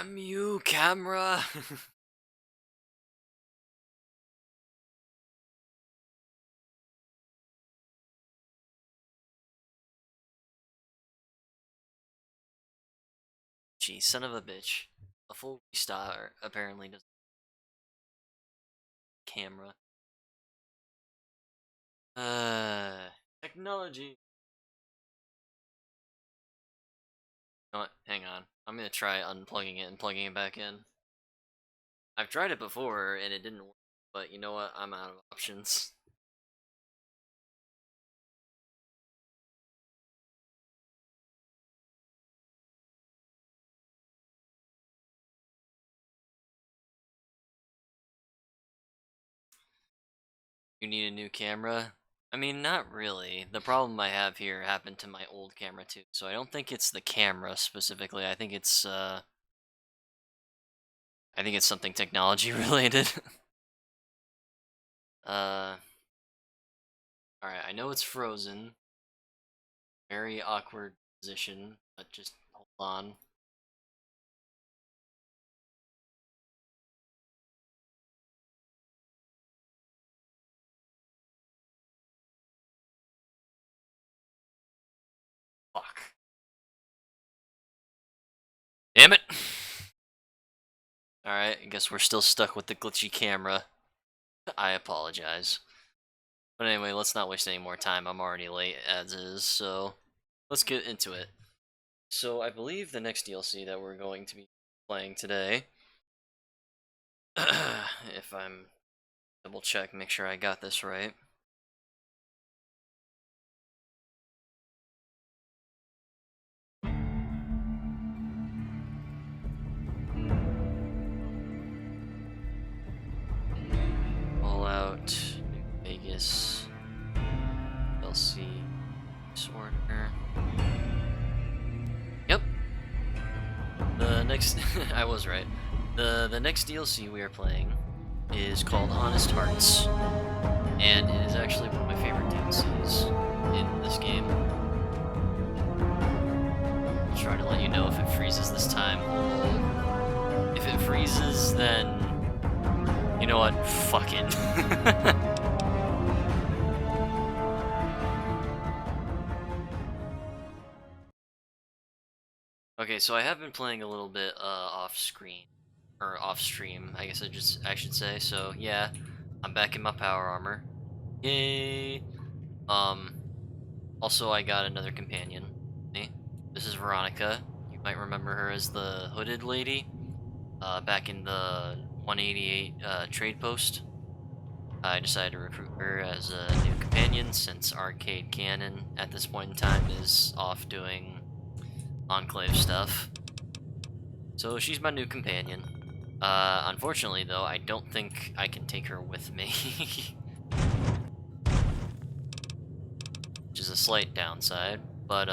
MU camera. Gee, son of a bitch. A full star apparently does camera. Technology. You know what? Hang on. I'm gonna try unplugging it and plugging it back in. I've tried it before and it didn't work, but you know what? I'm out of options. You need a new camera? I mean, not really. The problem I have here happened to my old camera too, so I don't think it's the camera specifically. I think it's something technology related. Alright, I know it's frozen. Very awkward position, but just hold on. Fuck. Damn it! Alright, I guess we're still stuck with the glitchy camera. I apologize. But anyway, let's not waste any more time. I'm already late as is, so let's get into it. So I believe the next DLC that we're going to be playing today, if I'm double check, make sure I got this right. Fallout, Vegas, DLC, disorder. Yep. The next, I was right. The next DLC we are playing is called Honest Hearts, and it is actually one of my favorite DLCs in this game. I'll try to let you know if it freezes this time. If it freezes, then you know what? Fuck it. Okay, so I have been playing a little bit off screen or off stream, I guess I should say. So yeah, I'm back in my power armor. Yay! Also I got another companion. This is Veronica. You might remember her as the hooded lady. Back in the 188 trade post. I decided to recruit her as a new companion since Arcade Cannon at this point in time is off doing Enclave stuff. So she's my new companion. Unfortunately though, I don't think I can take her with me. Which is a slight downside. But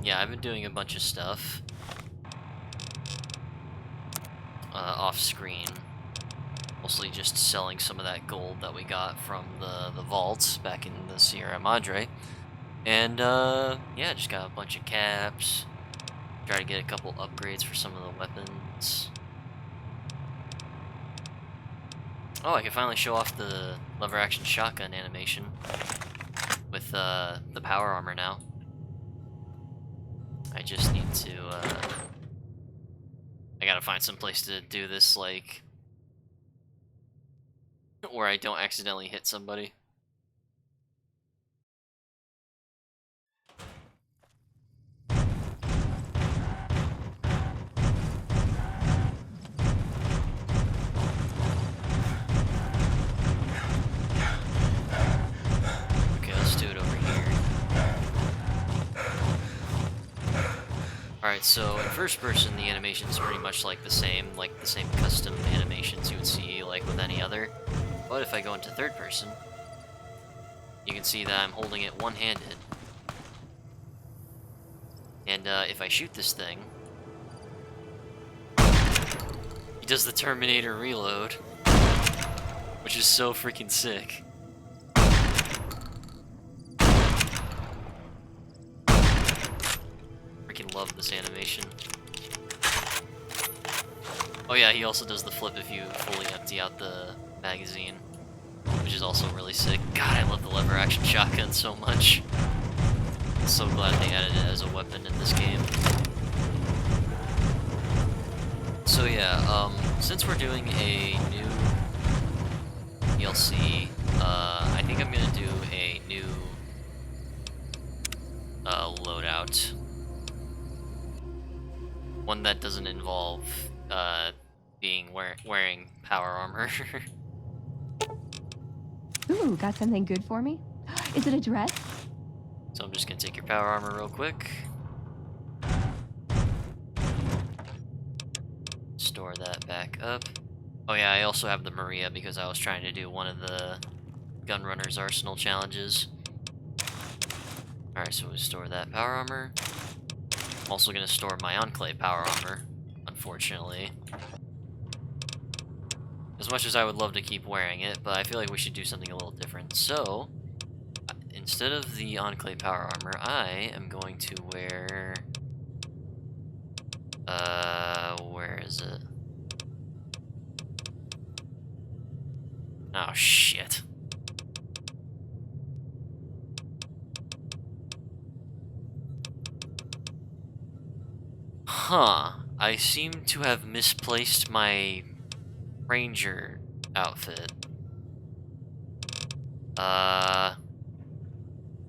yeah, I've been doing a bunch of stuff off screen. Mostly just selling some of that gold that we got from the vaults back in the Sierra Madre. And yeah, just got a bunch of caps. Try to get a couple upgrades for some of the weapons. Oh, I can finally show off the lever action shotgun animation with the power armor now. I just need to I gotta find some place to do this, like, where I don't accidentally hit somebody. Okay, let's do it over here. Alright, so in first person, the animation's pretty much like the same custom animations you would see like with any other. But if I go into third person, you can see that I'm holding it one-handed. And if I shoot this thing, he does the Terminator reload, which is so freaking sick. Freaking love this animation. Oh yeah, he also does the flip if you fully empty out the magazine, which is also really sick. God, I love the lever action shotgun so much. So glad they added it as a weapon in this game. So yeah, since we're doing a new DLC, I think I'm gonna do a new loadout. One that doesn't involve wearing power armor. Ooh, got something good for me? Is it a dress? So I'm just gonna take your power armor real quick. Store that back up. Oh yeah, I also have the Maria because I was trying to do one of the Gunrunner's Arsenal challenges. Alright, so we store that power armor. I'm also gonna store my Enclave power armor, unfortunately. As much as I would love to keep wearing it, but I feel like we should do something a little different. So, instead of the Enclave power armor, I am going to wear... where is it? Oh, shit. Huh. I seem to have misplaced my Ranger outfit.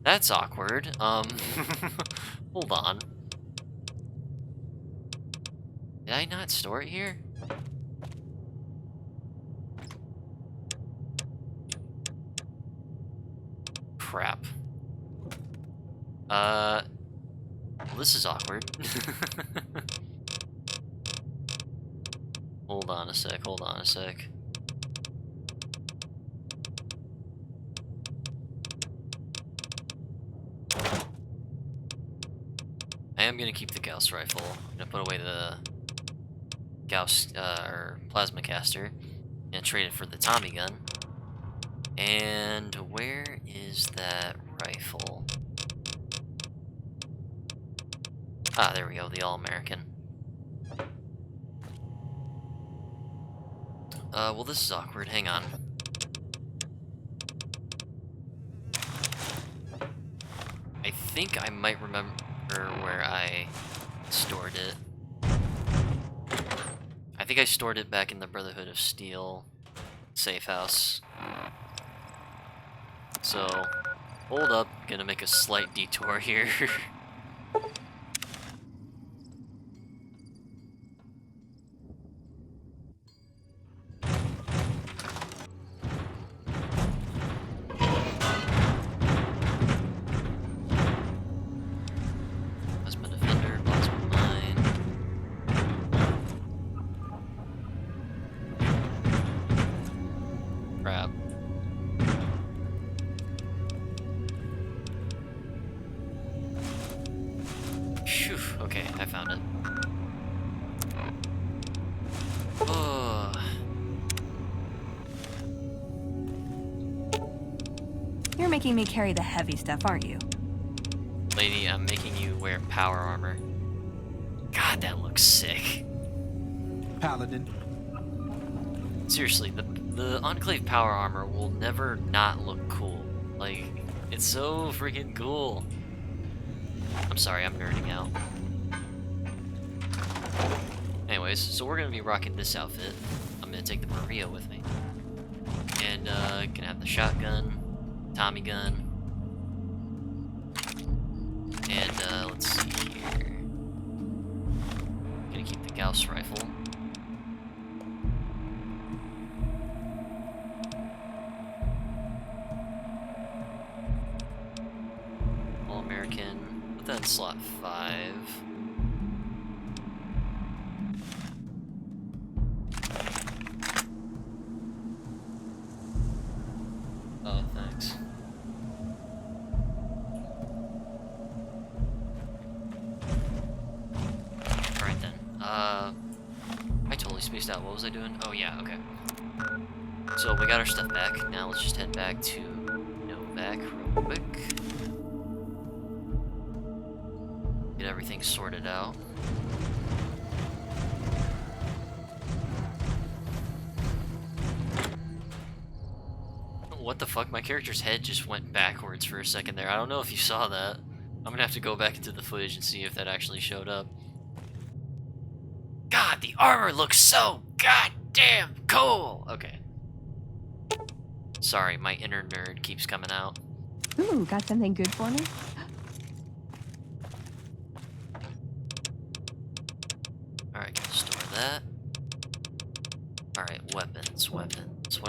That's awkward. Hold on. Did I not store it here? Crap. Well, this is awkward. Hold on a sec, hold on a sec. I am gonna keep the Gauss rifle. I'm gonna put away the Gauss, or plasma caster, and trade it for the Tommy gun. And where is that rifle? Ah, there we go, the All-American. Well, this is awkward. Hang on. I think I might remember where I stored it. I think I stored it back in the Brotherhood of Steel safe house. So, hold up. Gonna make a slight detour here. Plasma defender, plasma mine. Crap. Phew, okay, I found it. Oh. You're making me carry the heavy stuff, aren't you? Lady, I'm making you wear power armor. God, that looks sick. Paladin. Seriously, the Enclave power armor will never not look cool. Like, it's so freaking cool. I'm sorry, I'm nerding out. Anyways, so we're gonna be rocking this outfit. I'm gonna take the Maria with me. And, gonna have the shotgun, Tommy gun. And, let's see here. Gonna keep the Gauss rifle. All-American. Put that in slot 5. Oh, thanks. Alright then. I totally spaced out. What was I doing? Oh yeah, okay. So we got our stuff back. Now let's just head back to Novak real quick. Get everything sorted out. what the fuck? My character's head just went backwards for a second there. I don't know if you saw that. I'm gonna have to go back into the footage and see if that actually showed up. God, the armor looks so goddamn cool! Okay. Sorry, my inner nerd keeps coming out. Ooh, got something good for me? Alright, can store that. Alright, weapons. What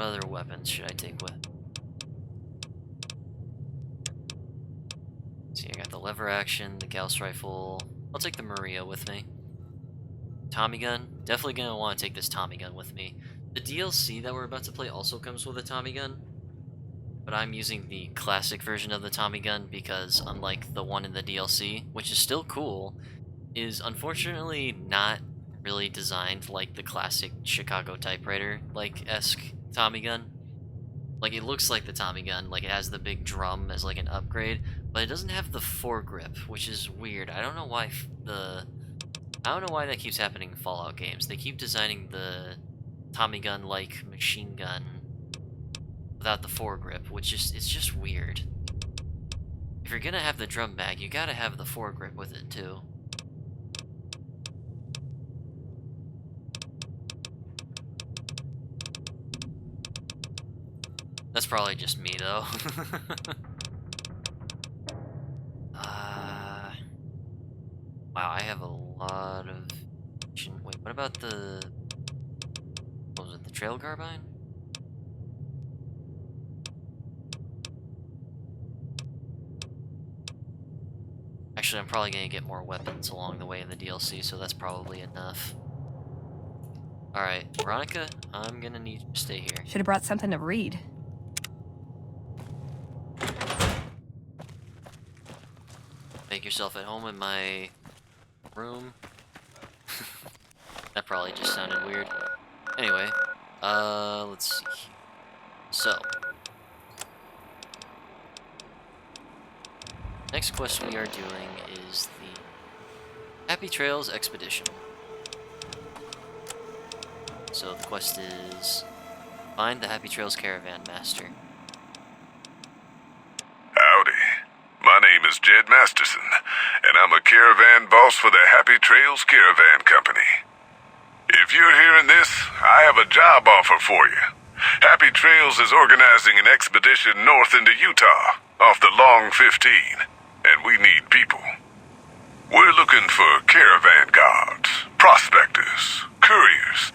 other weapons should I take with? See, I got the lever action, the Gauss rifle. I'll take the Maria with me. Tommy gun. Definitely gonna want to take this Tommy gun with me. The DLC that we're about to play also comes with a Tommy gun, but I'm using the classic version of the Tommy gun because unlike the one in the DLC, which is still cool, is unfortunately not really designed like the classic Chicago typewriter esque Tommy gun. Like, it looks like the Tommy gun, like it has the big drum as like an upgrade, but it doesn't have the foregrip, which is weird. I don't know why that keeps happening in Fallout games. They keep designing the Tommy gun like machine gun without the foregrip, which is, it's just weird. If you're gonna have the drum bag, you gotta have the foregrip with it too. That's probably just me though. Wow, I have a lot of... Wait, what about the... What was it, the trail carbine? Actually, I'm probably gonna get more weapons along the way in the DLC, so that's probably enough. Alright, Veronica, I'm gonna need you to stay here. Should have brought something to read. Make yourself at home in my room. That probably just sounded weird. Anyway, let's see. So, next quest we are doing is the Happy Trails Expedition. So the quest is find the Happy Trails Caravan Master. Howdy. My name is Jed Masterson, and I'm a caravan boss for the Happy Trails Caravan Company. If you're hearing this, I have a job offer for you. Happy Trails is organizing an expedition north into Utah, off the Long 15, and we need people. We're looking for caravan guards, prospectors, couriers.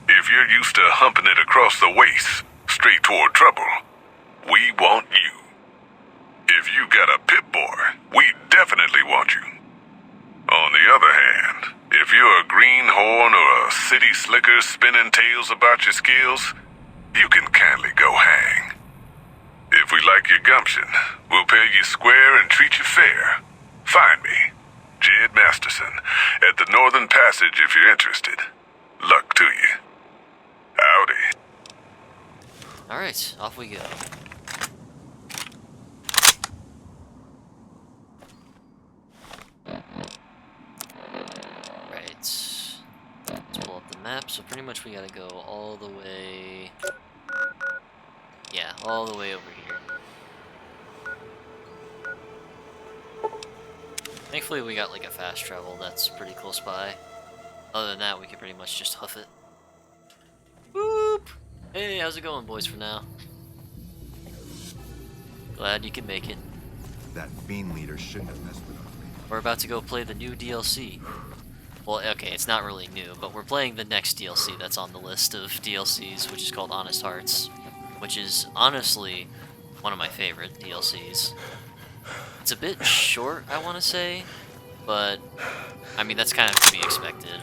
If you're used to humping it across the waste, straight toward trouble, we want you. If you got a pip-boy, we definitely want you. On the other hand, if you're a greenhorn or a city slicker spinning tales about your skills, you can kindly go hang. If we like your gumption, we'll pay you square and treat you fair. Find me, Jed Masterson, at the Northern Passage if you're interested. Luck to you. Howdy. Alright, off we go. Let's pull up the map. So pretty much we gotta go all the way... Yeah, all the way over here. Thankfully we got like a fast travel that's pretty close by. Other than that, we can pretty much just huff it. Whoop! Hey, how's it going, boys, for now? Glad you can make it. That bean leader shouldn't have messed with us. We're about to go play the new DLC. Well, okay, it's not really new, but we're playing the next DLC that's on the list of DLCs, which is called Honest Hearts, which is honestly one of my favorite DLCs. It's a bit short, I want to say, but I mean, that's kind of to be expected.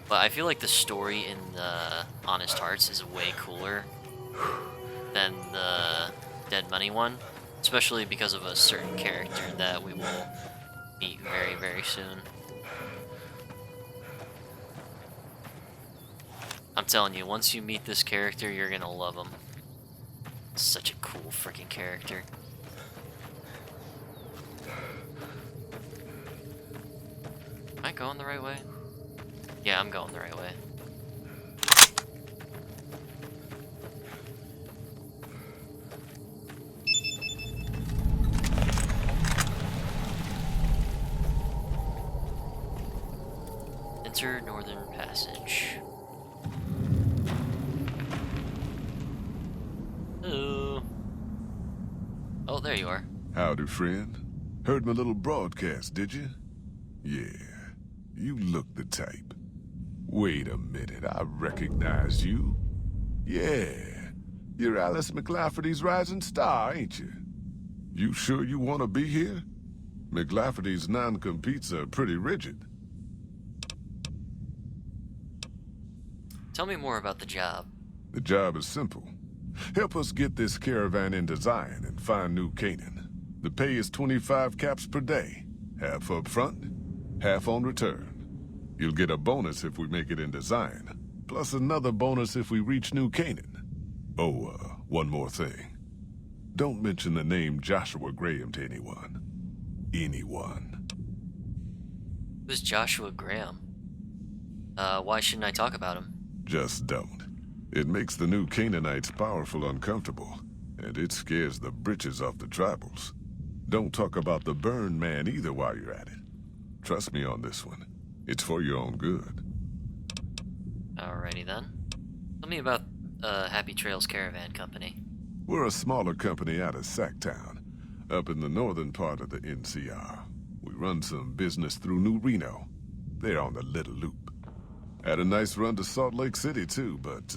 But I feel like the story in the Honest Hearts is way cooler than the Dead Money one, especially because of a certain character that we will meet very, very soon. I'm telling you, once you meet this character, you're gonna love him. Such a cool freaking character. Am I going the right way? Yeah, I'm going the right way. Enter Northern Passage. Hello. Oh, there you are. Howdy, friend. Heard my little broadcast, did you? Yeah, you look the type. Wait a minute, I recognize you. Yeah, you're Alice McLafferty's rising star, ain't you? You sure you want to be here? McLafferty's non-competes are pretty rigid. Tell me more about the job. The job is simple. Help us get this caravan into Zion and find New Canaan. The pay is 25 caps per day. Half up front, half on return. You'll get a bonus if we make it into Zion, plus another bonus if we reach New Canaan. Oh, one more thing. Don't mention the name Joshua Graham to anyone. Anyone. Who's Joshua Graham? Why shouldn't I talk about him? Just don't. It makes the New Canaanites powerful uncomfortable, and it scares the britches off the tribals. Don't talk about the Burn Man either while you're at it. Trust me on this one. It's for your own good. Alrighty then. Tell me about Happy Trails Caravan Company. We're a smaller company out of Sacktown, up in the northern part of the NCR. We run some business through New Reno. They're on the Little Loop. Had a nice run to Salt Lake City too, but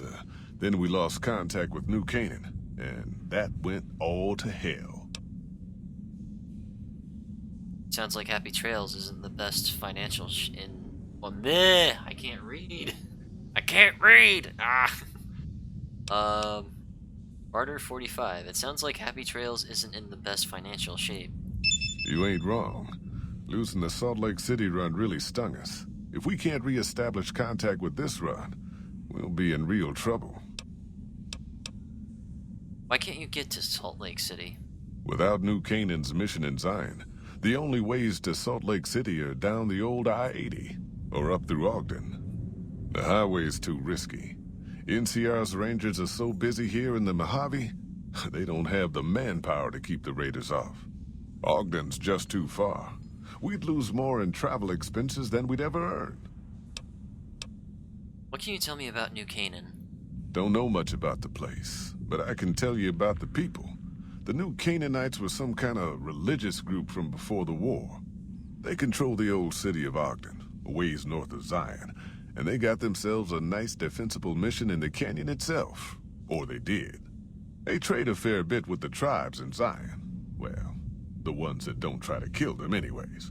then we lost contact with New Canaan, and that went all to hell. Sounds like Happy Trails isn't the best financial well, meh, I can't read. I can't read! Barter 45. It sounds like Happy Trails isn't in the best financial shape. You ain't wrong. Losing the Salt Lake City run really stung us. If we can't re-establish contact with this run, we'll be in real trouble. Why can't you get to Salt Lake City? Without New Canaan's mission in Zion, the only ways to Salt Lake City are down the old I-80, or up through Ogden. The highway's too risky. NCR's rangers are so busy here in the Mojave, they don't have the manpower to keep the raiders off. Ogden's just too far. We'd lose more in travel expenses than we'd ever earn. What can you tell me about New Canaan? Don't know much about the place, but I can tell you about the people. The New Canaanites were some kind of religious group from before the war. They control the old city of Ogden, a ways north of Zion, and they got themselves a nice defensible mission in the canyon itself. Or they did. They trade a fair bit with the tribes in Zion. Well, the ones that don't try to kill them anyways.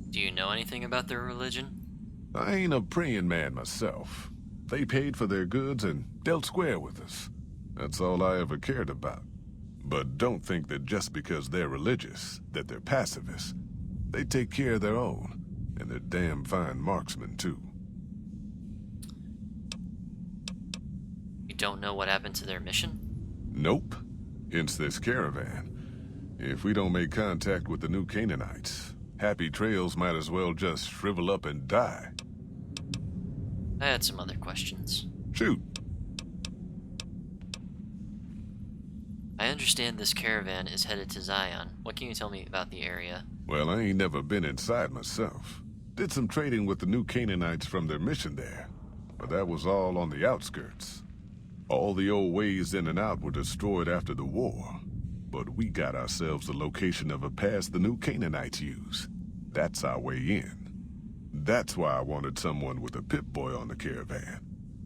Do you know anything about their religion? I ain't a praying man myself. They paid for their goods and dealt square with us. That's all I ever cared about. But don't think that just because they're religious, that they're pacifists. They take care of their own, and they're damn fine marksmen too. You don't know what happened to their mission? Nope. Hence this caravan. If we don't make contact with the New Canaanites, Happy Trails might as well just shrivel up and die. I had some other questions. Shoot. I understand this caravan is headed to Zion. What can you tell me about the area? Well, I ain't never been inside myself. Did some trading with the New Canaanites from their mission there, but that was all on the outskirts. All the old ways in and out were destroyed after the war, but we got ourselves the location of a pass the New Canaanites use. That's our way in. That's why I wanted someone with a Pip-Boy on the caravan.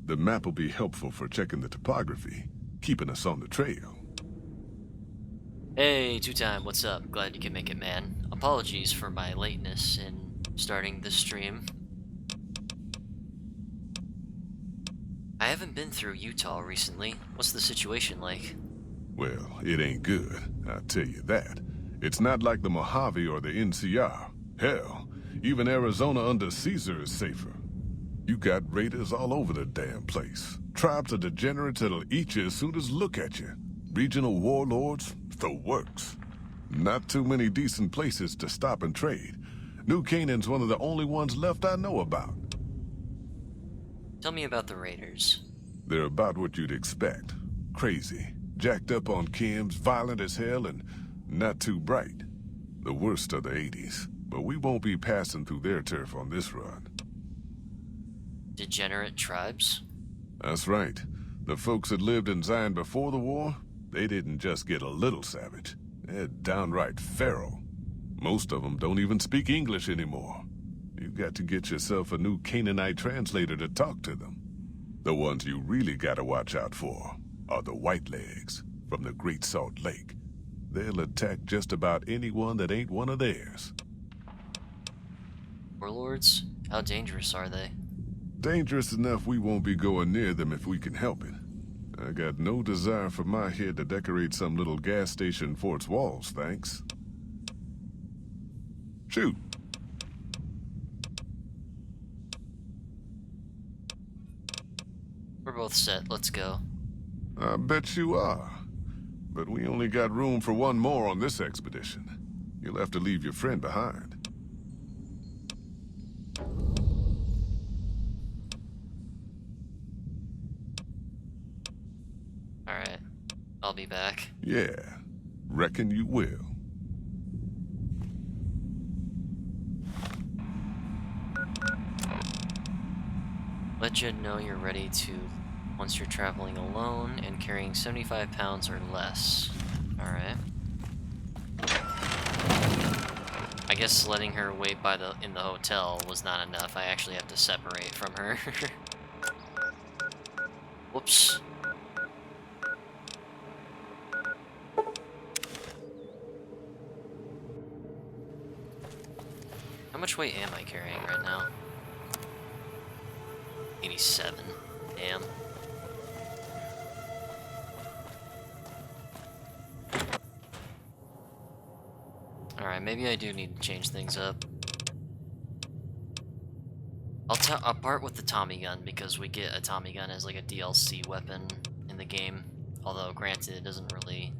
The map will be helpful for checking the topography, keeping us on the trail. Hey, two-time, what's up? Glad you can make it, man. Apologies for my lateness in starting this stream. I haven't been through Utah recently. What's the situation like? Well, it ain't good, I'll tell you that. It's not like the Mojave or the NCR. Hell, even Arizona under Caesar is safer. You got raiders all over the damn place. Tribes of degenerates that'll eat you as soon as look at you. Regional warlords, the works. Not too many decent places to stop and trade. New Canaan's one of the only ones left I know about. Tell me about the raiders. They're about what you'd expect. Crazy, jacked up on chems, violent as hell, and not too bright. The worst of the 80s. but we won't be passing through their turf on this run. Degenerate tribes? That's right. The folks that lived in Zion before the war, they didn't just get a little savage. They're downright feral. Most of them don't even speak English anymore. You've got to get yourself a new Canaanite translator to talk to them. The ones you really gotta watch out for are the Whitelegs from the Great Salt Lake. They'll attack just about anyone that ain't one of theirs. Warlords? How dangerous are they? Dangerous enough we won't be going near them if we can help it. I got no desire for my head to decorate some little gas station fort's walls, thanks. Shoot. We're both set, let's go. I bet you are. But we only got room for one more on this expedition. You'll have to leave your friend behind. Alright, I'll be back. Yeah, reckon you will. Let Jed know you're ready to once you're traveling alone and carrying 75 pounds or less. Alright. I guess letting her wait in the hotel was not enough. I actually have to separate from her. Whoops. How much weight am I carrying right now? 87. Damn. Alright, maybe I do need to change things up. I'll part with the Tommy gun because we get a Tommy gun as like a DLC weapon in the game. Although, granted, it doesn't really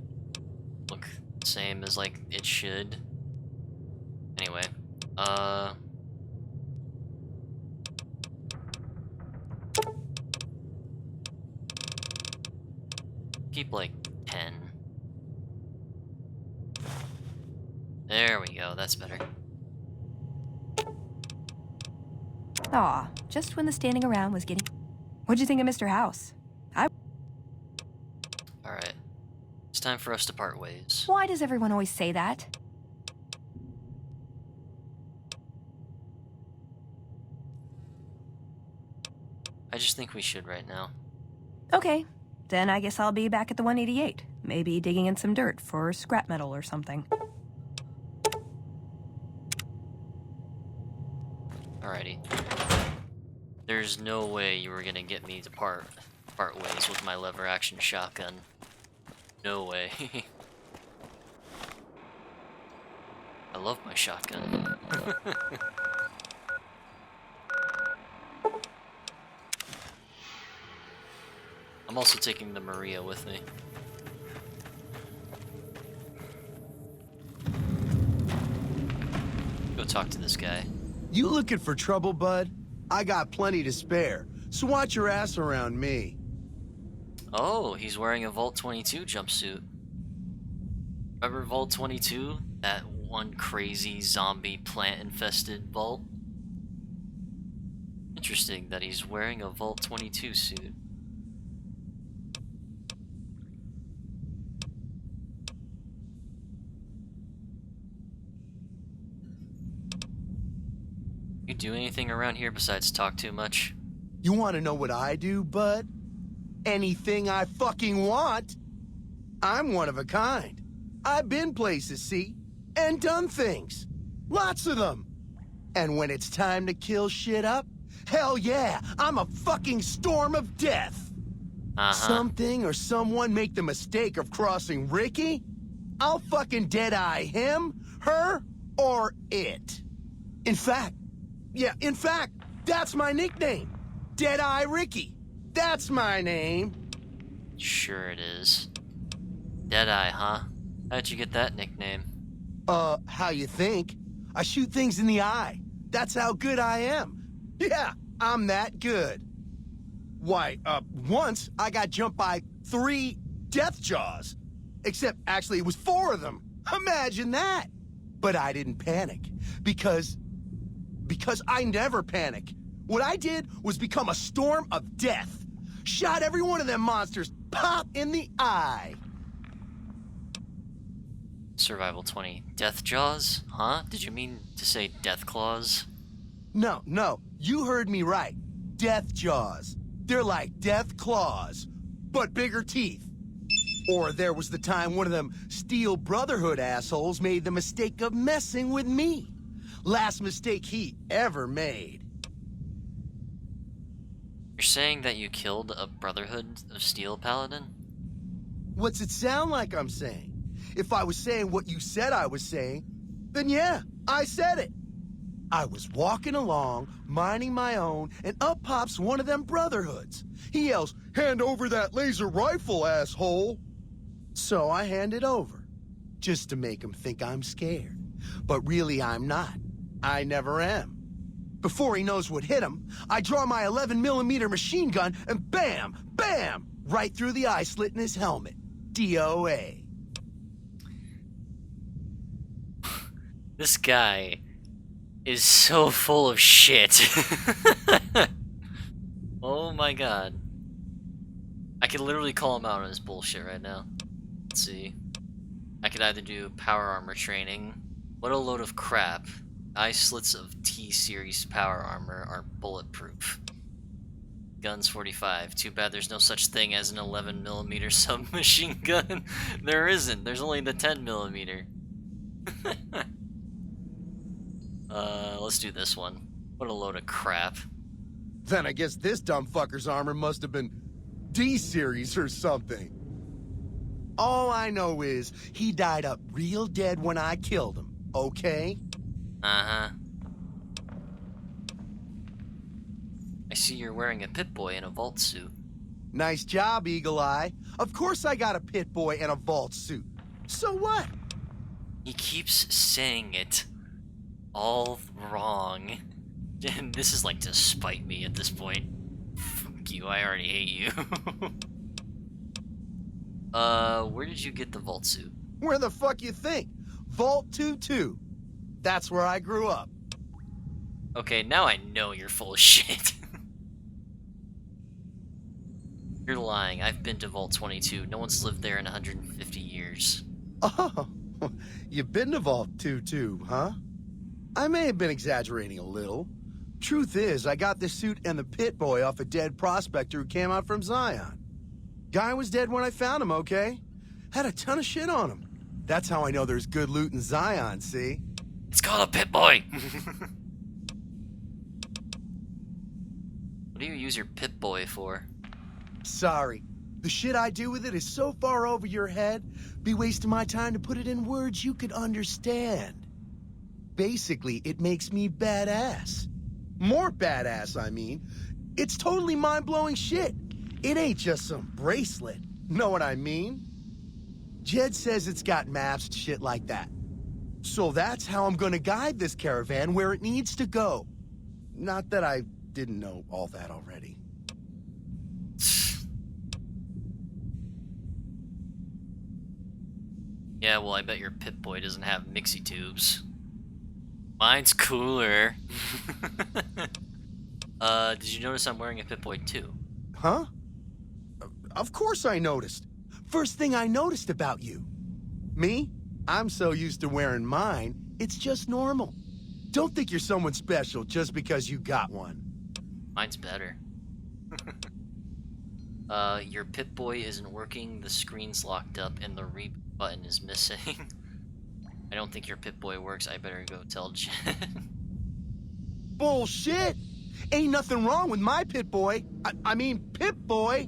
look the same as like it should. Anyway, keep like 10. There we go, that's better. Aw, just when the standing around was getting... What'd you think of Mr. House? Alright. It's time for us to part ways. Why does everyone always say that? I just think we should right now. Okay, then I guess I'll be back at the 188. Maybe digging in some dirt for scrap metal or something. Alrighty. There's no way you were gonna get me to part ways with my lever action shotgun. No way. I love my shotgun. I'm also taking the Maria with me. Go talk to this guy. You looking for trouble, bud? I got plenty to spare, so watch your ass around me. Oh, he's wearing a Vault 22 jumpsuit. Remember Vault 22? That one crazy zombie plant-infested vault? Interesting that he's wearing a Vault 22 suit. You do anything around here besides talk too much? You want to know what I do, bud? Anything I fucking want. I'm one of a kind. I've been places, see, and done things. Lots of them. And when it's time to kill shit up, hell yeah, I'm a fucking storm of death. Something or someone make the mistake of crossing Ricky, I'll fucking dead-eye him, her, or it. In fact, that's my nickname. Dead-Eye Ricky. That's my name. Sure it is. Deadeye, huh? How'd you get that nickname? How you think? I shoot things in the eye. That's how good I am. Yeah, I'm that good. Why, once I got jumped by 3 death jaws. Except, actually, it was 4 of them. Imagine that. But I didn't panic because I never panic. What I did was become a storm of death. Shot every one of them monsters pop in the eye. Survival 20. Death Jaws? Huh? Did you mean to say Death Claws? No, you heard me right. Death jaws. They're like death claws, but bigger teeth. Or there was the time one of them Steel Brotherhood assholes made the mistake of messing with me. Last mistake he ever made. You're saying that you killed a Brotherhood of Steel Paladin? What's it sound like I'm saying? If I was saying what you said I was saying, then yeah, I said it. I was walking along, minding my own, and up pops one of them Brotherhoods. He yells, "Hand over that laser rifle, asshole!" So I hand it over, just to make him think I'm scared. But really I'm not. I never am. Before he knows what hit him, I draw my 11mm machine gun and bam, bam, right through the eye slit in his helmet. DOA. This guy is so full of shit. Oh my god. I could literally call him out on his bullshit right now. Let's see. I could either do power armor training. What a load of crap. Eye slits of T-Series power armor are bulletproof. Guns 45. Too bad there's no such thing as an 11mm submachine gun. There isn't. There's only the 10mm. Let's do this one. What a load of crap. Then I guess this dumb fucker's armor must have been D-Series or something. All I know is he died up real dead when I killed him, okay? Uh-huh. I see you're wearing a Pip-Boy in a vault suit. Nice job, Eagle Eye. Of course I got a pit boy and a vault suit. So what? He keeps saying it all wrong. And this is like to spite me at this point. Fuck you, I already hate you. Where did you get the vault suit? Where the fuck you think? Vault 22. That's where I grew up. Okay, now I know you're full of shit. You're lying. I've been to Vault 22. No one's lived there in 150 years. Oh, you've been to Vault 22, huh? I may have been exaggerating a little. Truth is, I got this suit and the pit boy off a dead prospector who came out from Zion. Guy was dead when I found him, okay? Had a ton of shit on him. That's how I know there's good loot in Zion, see? It's called a Pip-Boy! What do you use your Pip-Boy for? Sorry. The shit I do with it is so far over your head, be wasting my time to put it in words you could understand. Basically, it makes me badass. More badass, I mean. It's totally mind-blowing shit. It ain't just some bracelet. Know what I mean? Jed says it's got maps and shit like that. So that's how I'm gonna guide this caravan where it needs to go. Not that I didn't know all that already. Yeah, well, I bet your Pip-Boy doesn't have mixie tubes. Mine's cooler. Did you notice I'm wearing a Pip-Boy too? Huh? Of course I noticed. First thing I noticed about you. Me? I'm so used to wearing mine, it's just normal. Don't think you're someone special just because you got one. Mine's better. Your Pip-Boy isn't working, the screen's locked up, and the reboot button is missing. I don't think your Pip-Boy works, I better go tell Jen. Bullshit! Ain't nothing wrong with my pit boy. I mean, Pip-Boy.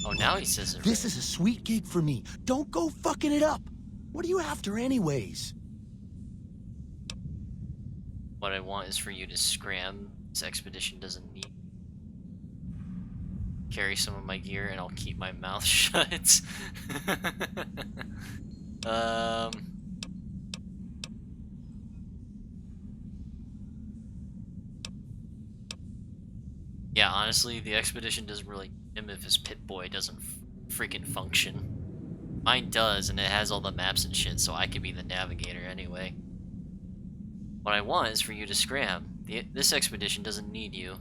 Oh, now he says it This right. is a sweet gig for me. Don't go fucking it up. What are you after anyways? What I want is for you to scram. This expedition doesn't need. Carry some of my gear and I'll keep my mouth shut. Yeah, honestly, the expedition doesn't really him if his Pip-Boy doesn't freaking function. Mine does, and it has all the maps and shit, so I could be the navigator anyway. What I want is for you to scram. This expedition doesn't need you.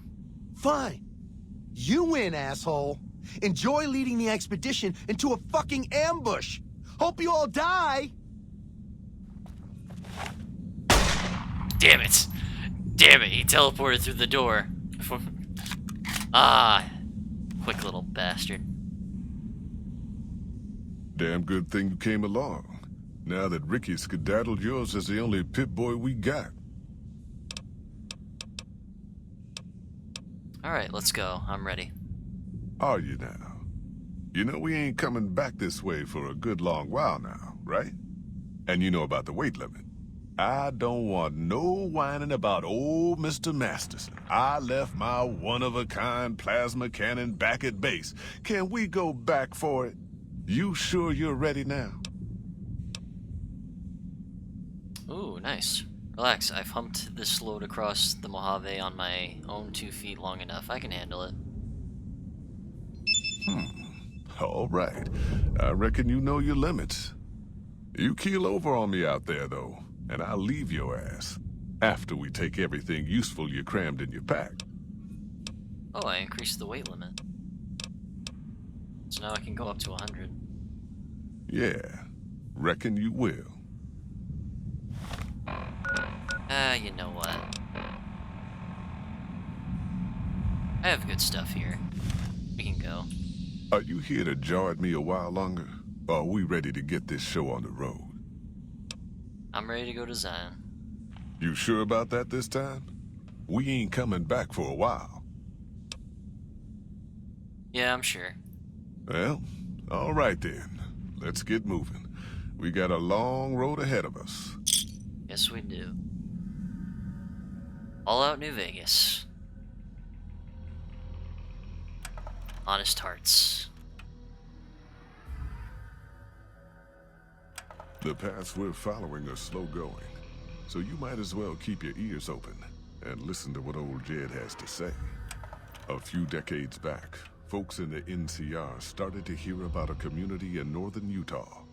Fine. You win, asshole. Enjoy leading the expedition into a fucking ambush. Hope you all die. Damn it! Damn it! He teleported through the door. Ah, quick little bastard. Damn good thing you came along. Now that Ricky skedaddled, yours is the only Pip-Boy we got. Alright, let's go. I'm ready. Are you now? You know we ain't coming back this way for a good long while now, right? And you know about the weight limit. I don't want no whining about old Mr. Masterson. I left my one-of-a-kind plasma cannon back at base. Can we go back for it? You sure you're ready now? Ooh, nice. Relax, I've humped this load across the Mojave on my own 2 feet long enough. I can handle it. All right. I reckon you know your limits. You keel over on me out there, though, and I'll leave your ass after we take everything useful you crammed in your pack. Oh, I increased the weight limit. So now I can go up to 100. Yeah, reckon you will. You know what? I have good stuff here. We can go. Are you here to jaw at me a while longer? Or are we ready to get this show on the road? I'm ready to go to Zion. You sure about that this time? We ain't coming back for a while. Yeah, I'm sure. Well, all right then. Let's get moving. We got a long road ahead of us. Yes, we do. All out New Vegas. Honest hearts. The paths we're following are slow going, so you might as well keep your ears open and listen to what old Jed has to say. A few decades back, folks in the NCR started to hear about a community in northern Utah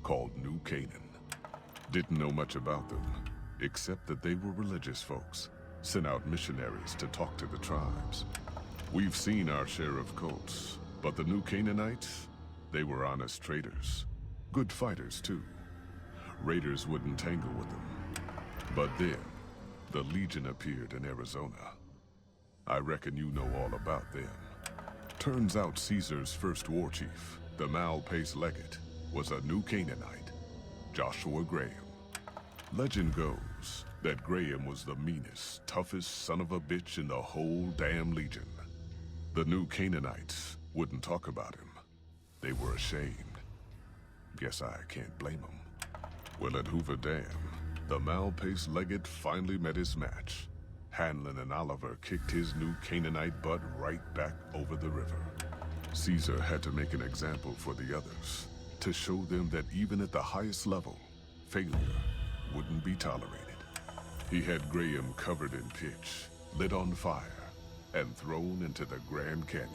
called New Canaan. Didn't know much about them, except that they were religious folks, sent out missionaries to talk to the tribes. We've seen our share of cults, but the New Canaanites, they were honest traders. Good fighters, too. Raiders wouldn't tangle with them. But then, the Legion appeared in Arizona. I reckon you know all about them. Turns out Caesar's first war chief, the Malpace Legate, was a New Canaanite, Joshua Graham. Legend goes that Graham was the meanest, toughest son of a bitch in the whole damn Legion. The New Canaanites wouldn't talk about him. They were ashamed. Guess I can't blame them. Well, at Hoover Dam, the Malpace Legate finally met his match. Hanlon and Oliver kicked his New Canaanite butt right back over the river. Caesar had to make an example for the others, to show them that even at the highest level, failure wouldn't be tolerated. He had Graham covered in pitch, lit on fire, and thrown into the Grand Canyon.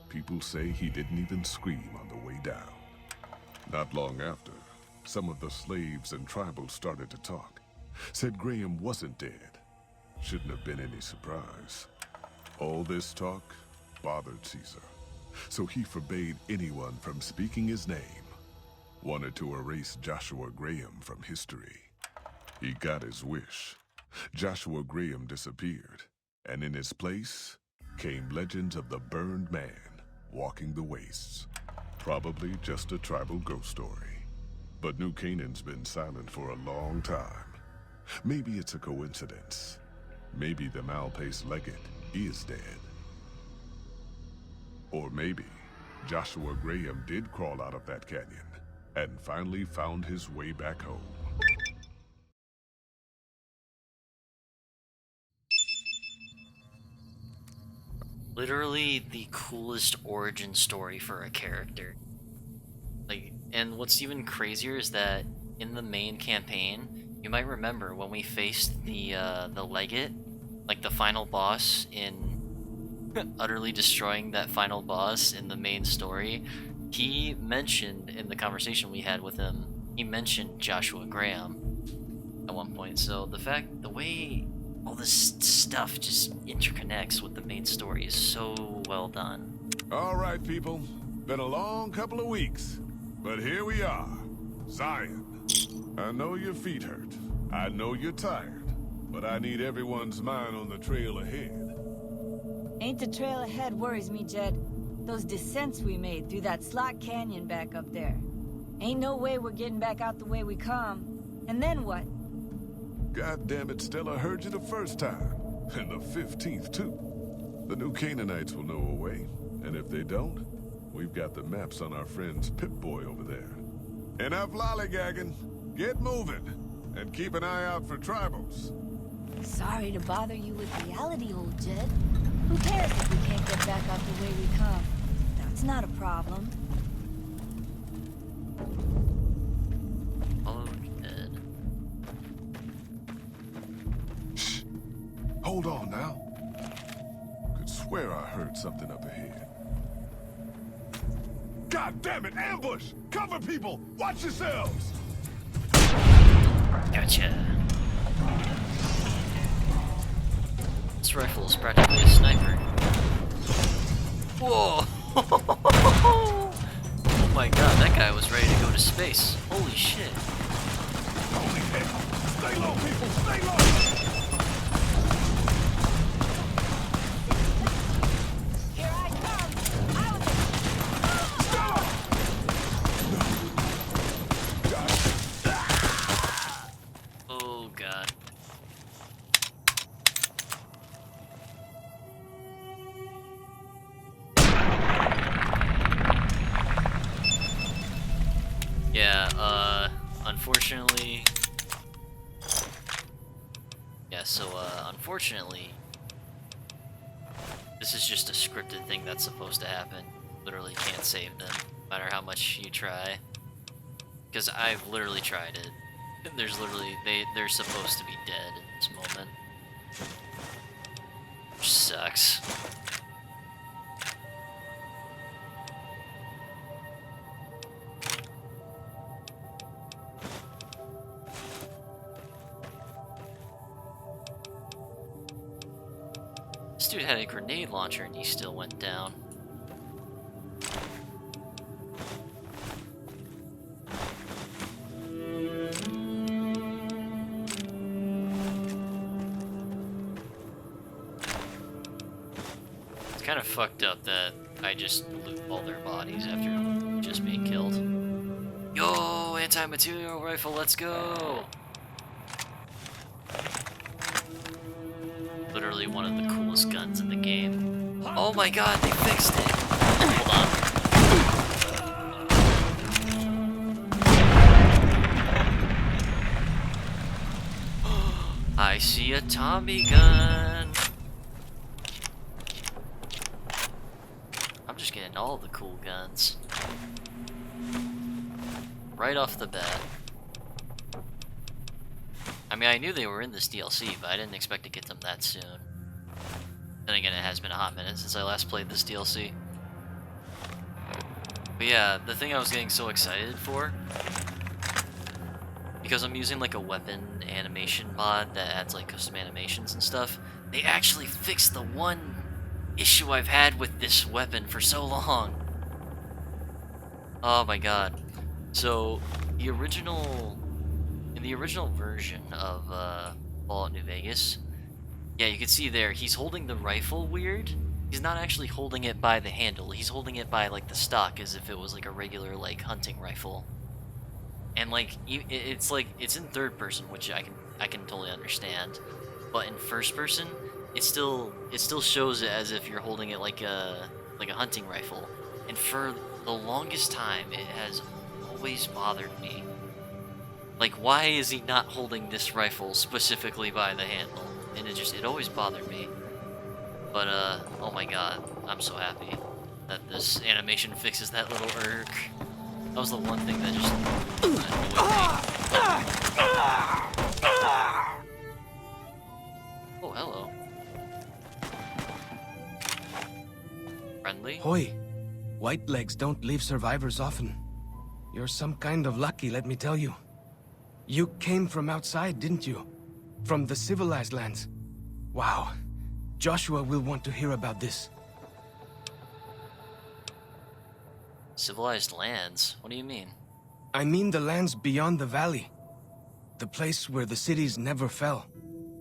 People say he didn't even scream on the way down. Not long after, some of the slaves and tribals started to talk. Said Graham wasn't dead. Shouldn't have been any surprise. All this talk bothered Caesar, so he forbade anyone from speaking his name. Wanted to erase Joshua Graham from history. He got his wish. Joshua Graham disappeared, and in his place came legends of the burned man walking the wastes. Probably just a tribal ghost story. But New Canaan's been silent for a long time. Maybe it's a coincidence. Maybe the Malpace Legate is dead. Or maybe Joshua Graham did crawl out of that canyon and finally found his way back home. Literally the coolest origin story for a character. Like, and what's even crazier is that in the main campaign, you might remember when we faced the Legate, like the final boss in utterly destroying that final boss in the main story, he mentioned in the conversation we had with him, he mentioned Joshua Graham. at one point. So the way all this stuff just interconnects with the main story is so well done. All right, people. Been a long couple of weeks, but here we are. Zion. I know your feet hurt. I know you're tired, but I need everyone's mind on the trail ahead. Ain't the trail ahead worries me, Jed. Those descents we made through that slot canyon back up there. Ain't no way we're getting back out the way we come. And then what? God damn it, Stella heard you the first time. And the 15th, too. The new Canaanites will know a way. And if they don't, we've got the maps on our friend's Pip-Boy over there. Enough lollygagging. Get moving. And keep an eye out for tribals. Sorry to bother you with reality, old Jed. Who cares if we can't get back out the way we come? That's not a problem. Oh, dead. Shh. Hold on now. Could swear I heard something up ahead. God damn it! Ambush! Cover people! Watch yourselves! Gotcha. This rifle is practically a sniper. Whoa! Oh my god, that guy was ready to go to space. Holy shit. Holy hell! Stay low, people! Stay low! Here I come! Out! Oh god. Yeah, unfortunately... unfortunately, this is just a scripted thing that's supposed to happen. Literally can't save them, no matter how much you try. Because I've literally tried it. There's literally, they're supposed to be dead in this moment. Which sucks. This dude had a grenade launcher and he still went down. It's kind of fucked up that I just loot all their bodies after just being killed. Yo, anti-material rifle, let's go! Literally one of the coolest guns in the game. Oh my god, they fixed it! Hold on. I see a Tommy gun! I'm just getting all the cool guns. Right off the bat. I mean, I knew they were in this DLC, but I didn't expect to get them that soon. Then again, it has been a hot minute since I last played this DLC. But yeah, the thing I was getting so excited for, because I'm using like a weapon animation mod that adds like custom animations and stuff, they actually fixed the one issue I've had with this weapon for so long. Oh my god. So, the original version of Fallout New Vegas, yeah, you can see there, he's holding the rifle weird. He's not actually holding it by the handle, he's holding it by like the stock as if it was like a regular like hunting rifle. And like, it's like, it's in third person, which I can totally understand. But in first person, it still shows it as if you're holding it like a hunting rifle. And for the longest time, it has always bothered me. Like, why is he not holding this rifle specifically by the handle? And it always bothered me. But, oh my god, I'm so happy that this animation fixes that little irk. That was the one thing that just annoyed me. Oh, hello. Friendly? Hoi, white legs don't leave survivors often. You're some kind of lucky, let me tell you. You came from outside, didn't you? From the civilized lands. Wow. Joshua will want to hear about this. Civilized lands? What do you mean? I mean the lands beyond the valley. The place where the cities never fell.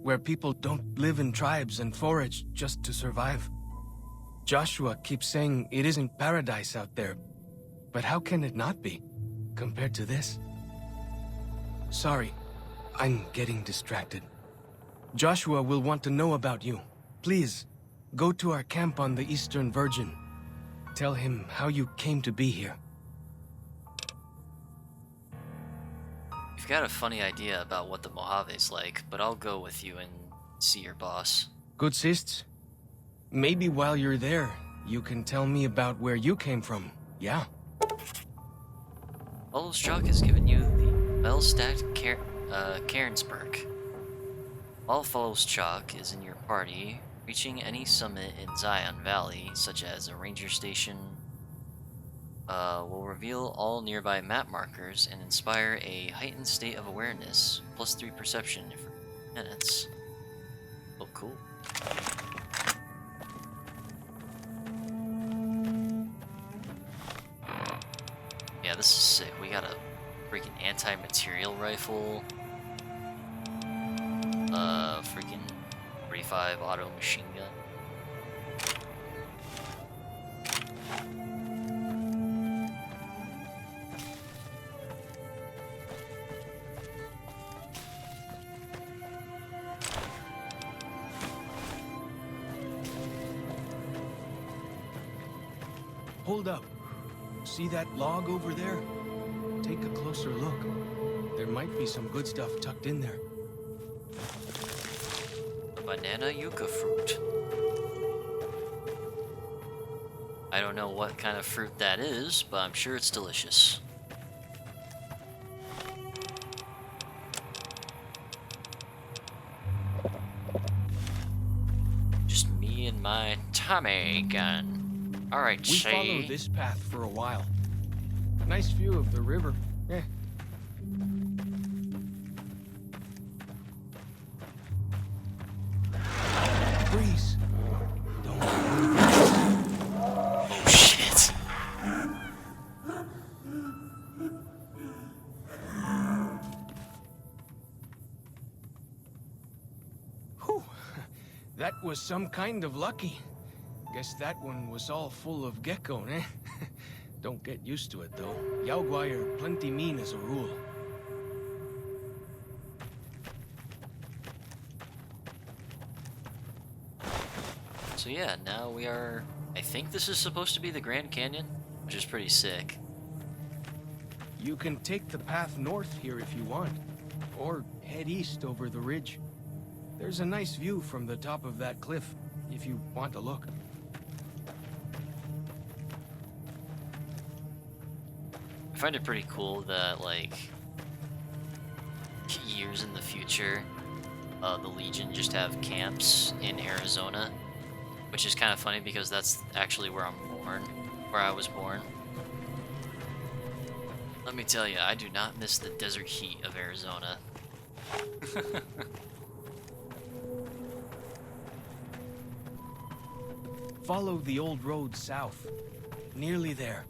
Where people don't live in tribes and forage just to survive. Joshua keeps saying it isn't paradise out there. But how can it not be, compared to this? Sorry, I'm getting distracted. Joshua will want to know about you. Please, go to our camp on the Eastern Virgin. Tell him how you came to be here. You've got a funny idea about what the Mojave's like, but I'll go with you and see your boss. Good sis. Maybe while you're there, you can tell me about where you came from, yeah? Follows Chalk has given you the well-stacked Cairnsburg. All Follows Chalk is in your party, reaching any summit in Zion Valley, such as a ranger station, will reveal all nearby map markers and inspire a heightened state of awareness, +3 perception for minutes. Oh, cool. Yeah, this is sick. We got a freaking anti-material rifle. Freaking 45 auto machine gun. Hold up. See that log over there? Take a closer look. There might be some good stuff tucked in there. A banana yucca fruit. I don't know what kind of fruit that is, but I'm sure it's delicious. Just me and my Tommy gun. Alright, We followed this path for a while. Nice view of the river. Eh. Freeze. Don't move. Oh shit. Whew. That was some kind of lucky. Guess that one was all full of gecko, eh? Don't get used to it, though. Yaoguai are plenty mean as a rule. So yeah, now we are... I think this is supposed to be the Grand Canyon, which is pretty sick. You can take the path north here if you want, or head east over the ridge. There's a nice view from the top of that cliff, if you want to look. I find it pretty cool that, like, years in the future, the Legion just have camps in Arizona, which is kind of funny because that's actually where I'm born, where I was born. Let me tell you, I do not miss the desert heat of Arizona. Follow the old road south. Nearly there.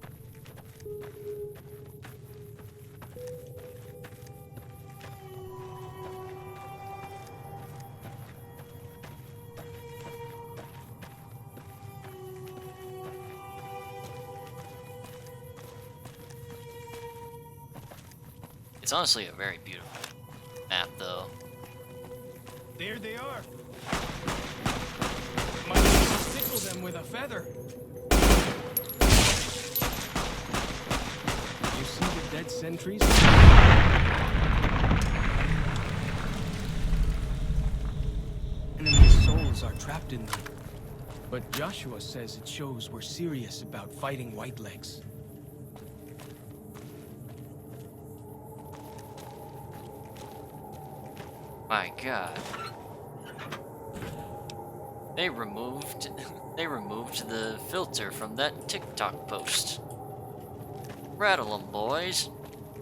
It's honestly a very beautiful map, though. There they are. Might as well tickle them with a feather. You see the dead sentries? Enemy souls are trapped in them. But Joshua says it shows we're serious about fighting Whitelegs. My god. They removed the filter from that TikTok post. Rattle 'em, boys.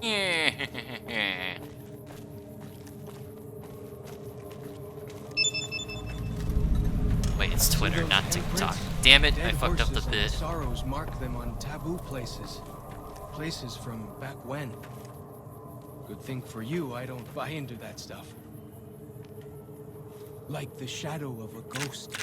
Yeah. Wait, it's Twitter, those not TikTok. handprints? Damn it, I Dead fucked up the horses and bit. Sorrows mark them on taboo places. Places from back when. Good thing for you, I don't buy into that stuff. Like the shadow of a ghost.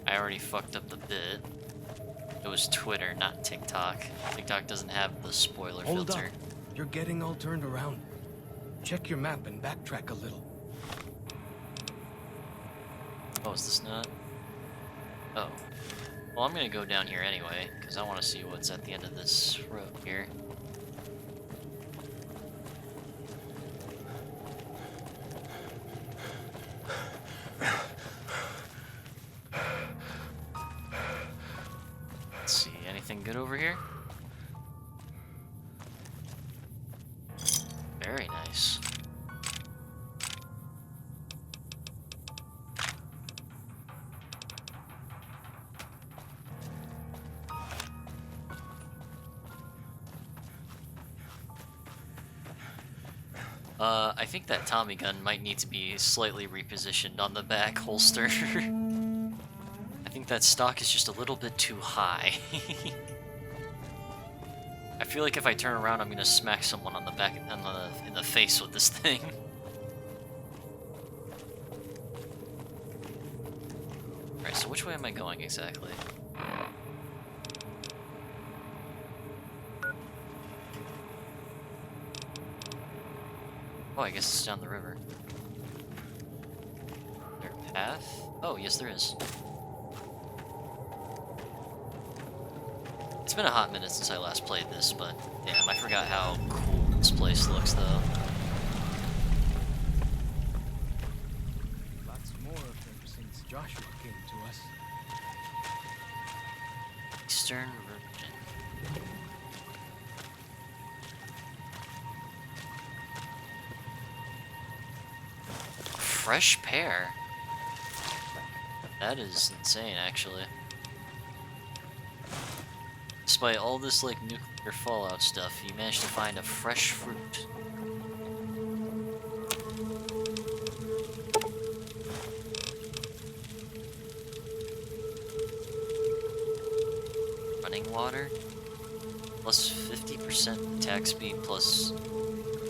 I already fucked up the bit. It was Twitter, not TikTok. TikTok doesn't have the spoiler Hold filter. up. You're getting all turned around. Check your map and backtrack a little. Oh, is this not? Oh. Well, I'm gonna go down here anyway, because I want to see what's at the end of this road here. Let's see, anything good over here? Very nice. I think that Tommy gun might need to be slightly repositioned on the back holster. I think that stock is just a little bit too high. I feel like if I turn around, I'm gonna smack someone on the back, in the face with this thing. Alright, so which way am I going exactly? Oh, I guess it's down the river. Is there a path? Oh, yes there is. It's been a hot minute since I last played this, but damn, I forgot how cool this place looks though. Lots more of them since Joshua came to us. Eastern Virgin. Fresh pear? That is insane, actually. Despite all this, like, nuclear fallout stuff, you managed to find a fresh fruit. Running water? Plus 50% attack speed plus...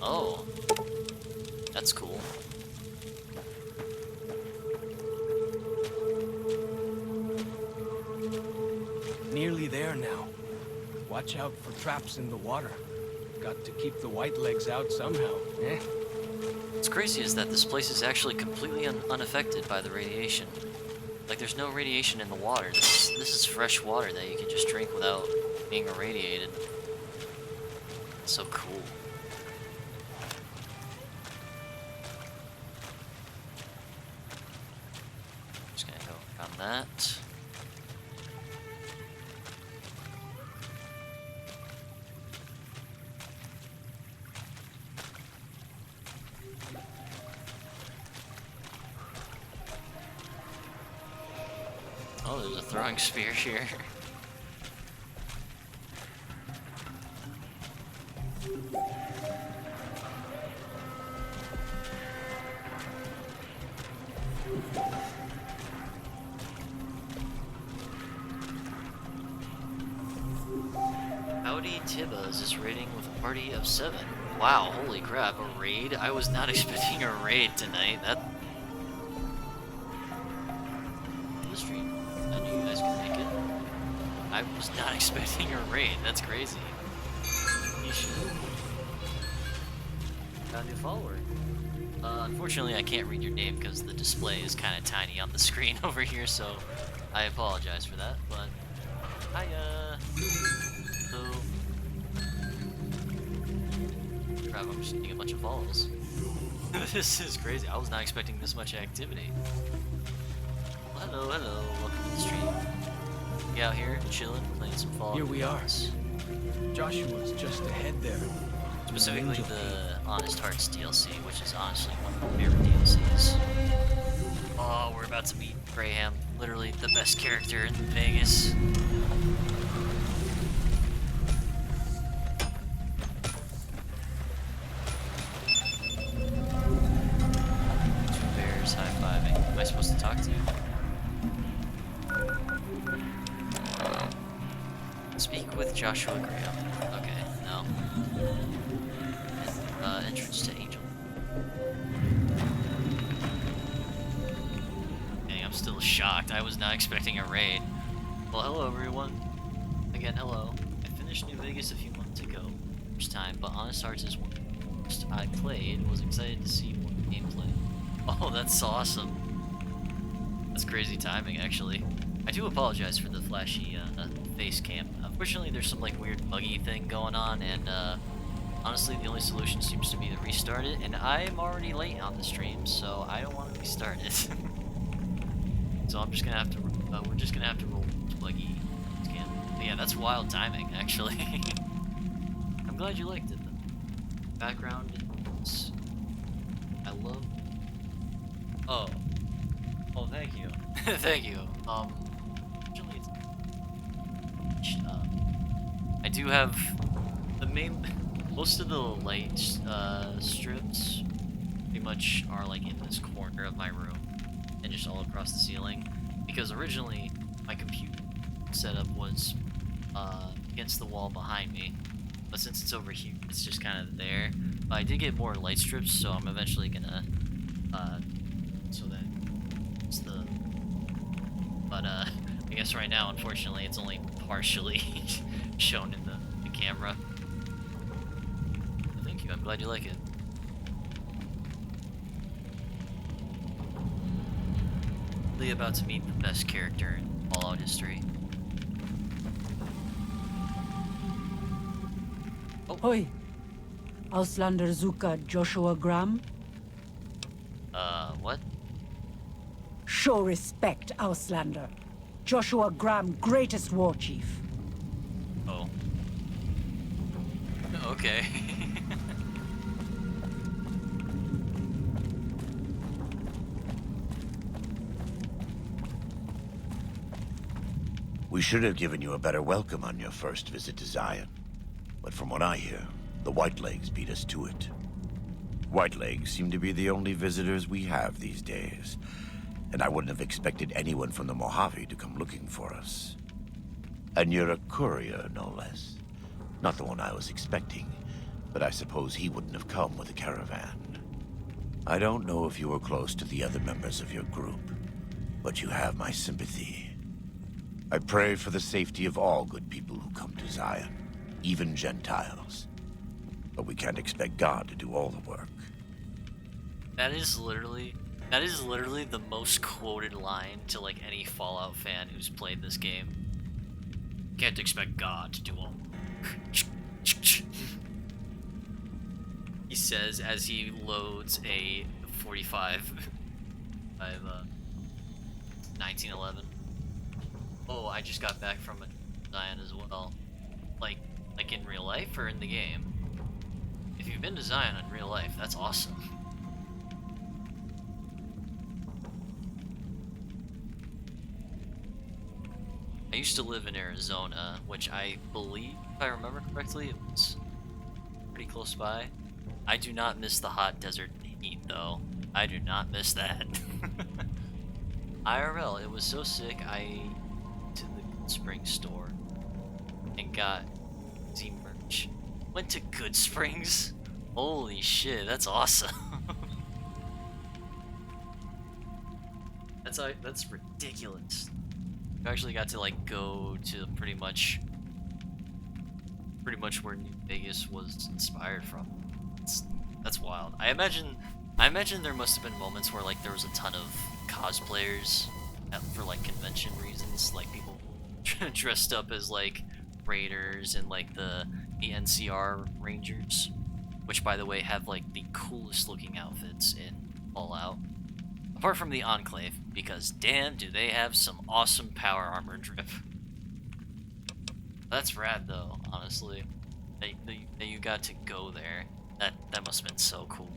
Oh. That's cool. Nearly there now. Watch out for traps in the water. Got to keep the white legs out somehow, eh? What's crazy is that this place is actually completely unaffected by the radiation. Like, there's no radiation in the water. This is fresh water that you can just drink without being irradiated. It's so cool. Just gonna go on that. Oh, there's a throwing spear here. Howdy Tibbas is raiding with a party of 7. Wow, holy crap, a raid? I was not expecting a raid tonight. That... The stream. I knew you guys could make it. I was not expecting a raid. That's crazy. Got a new follower. Unfortunately, I can't read your name because the display is kind of tiny on the screen over here, so I apologize for that, but... Hiya! So... Crap, I'm just getting a bunch of follows. This is crazy. I was not expecting this much activity. Hello, hello. Welcome to the stream. We out here chilling, playing some Fallout. Here we are. Joshua's just ahead there. Specifically the Honest Hearts DLC, which is honestly one of my favorite DLCs. Oh, we're about to meet Graham, literally the best character in Vegas. to. Speak with Joshua Graham. Okay, no. Entrance to Angel. Dang, I'm still shocked. I was not expecting a raid. Well, hello everyone. Again, hello. I finished New Vegas a few months ago. First time, but Honest Hearts is one of the first I played. Was excited to see more gameplay. Oh, that's awesome. That's crazy timing, actually. I do apologize for the flashy face cam. Unfortunately, there's some like weird buggy thing going on, and honestly, the only solution seems to be to restart it. And I'm already late on the stream, so I don't want to restart it. So I'm just gonna have to. We're just gonna have to roll this buggy cam. But yeah, that's wild timing, actually. I'm glad you liked it. The background is. I love. Oh. Oh, thank you. Thank you. Usually it's, I do have the main, most of the light strips pretty much are like in this corner of my room and just all across the ceiling, because originally my computer setup was against the wall behind me, but since it's over here, it's just kind of there. But I did get more light strips, so I'm eventually gonna so that it's the. But I guess right now, unfortunately, it's only partially shown in the camera. But thank you. I'm glad you like it. Really about to meet the best character in Fallout history. Oh. Hoi. Auslander Zuka Joshua Graham? What? Show respect, Auslander. Joshua Graham, greatest war chief. Oh. Okay. We should have given you a better welcome on your first visit to Zion. But from what I hear, the Whitelegs beat us to it. Whitelegs seem to be the only visitors we have these days, and I wouldn't have expected anyone from the Mojave to come looking for us. And you're a courier, no less. Not the one I was expecting, but I suppose he wouldn't have come with a caravan. I don't know if you were close to the other members of your group, but you have my sympathy. I pray for the safety of all good people who come to Zion, even Gentiles. But we can't expect God to do all the work. That is literally the most quoted line to like any Fallout fan who's played this game. Can't expect God to do all. He says as he loads a 45 by 1911. Oh, I just got back from Zion as well. Like in real life or in the game? If you've been to Zion in real life, that's awesome. I used to live in Arizona, which I believe, if I remember correctly, it was pretty close by. I do not miss the hot desert heat, though. I do not miss that. IRL, it was so sick, I went to the Good Springs store and got Z merch. Went to Good Springs? Holy shit, that's awesome. That's ridiculous. I actually got to like go to pretty much where New Vegas was inspired from. That's wild. I imagine there must have been moments where like there was a ton of cosplayers for like convention reasons, like people dressed up as like raiders and like the NCR Rangers, which by the way have like the coolest looking outfits in Fallout. Apart from the Enclave, because damn do they have some awesome power armor drip. That's rad though, honestly. That you got to go there. That must have been so cool.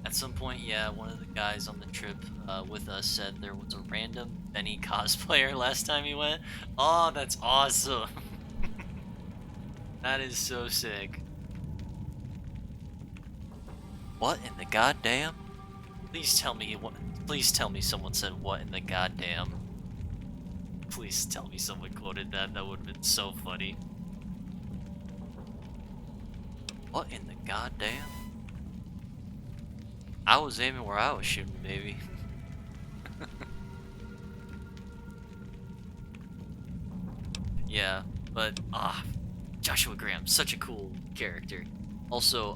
At some point, yeah, one of the guys on the trip with us said there was a random Benny cosplayer last time he went. Oh, that's awesome. That is so sick. What in the goddamn? Please tell me what. Please tell me someone said what in the goddamn. Please tell me someone quoted that. That would have been so funny. What in the goddamn? I was aiming where I was shooting, baby. Yeah, but Joshua Graham, such a cool character. Also,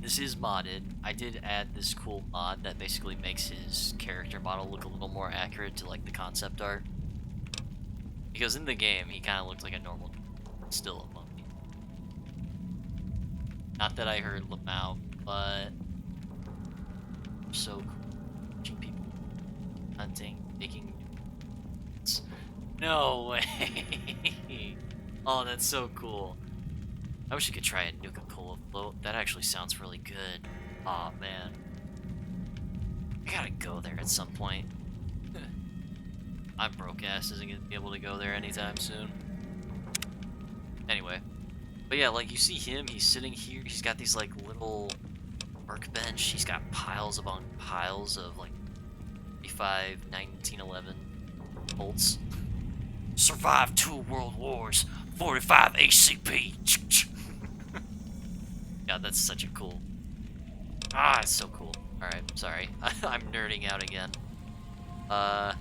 this is modded. I did add this cool mod that basically makes his character model look a little more accurate to like the concept art. Because in the game, he kind of looks like a normal, still a monkey. Not that I heard Lamau, but so cool. Watching people hunting, making. No way! Oh, that's so cool. I wish I could try a Nuka-Cola float. That actually sounds really good. Aw, man. I gotta go there at some point. My broke ass isn't gonna be able to go there anytime soon. Anyway. But yeah, like, you see him, he's sitting here, he's got these, like, little workbench. He's got piles upon piles of, like, 35, 1911 bolts. Survived 2 world wars, 45 ACP. God, that's such a cool. It's so cool. Alright, sorry. I'm nerding out again. How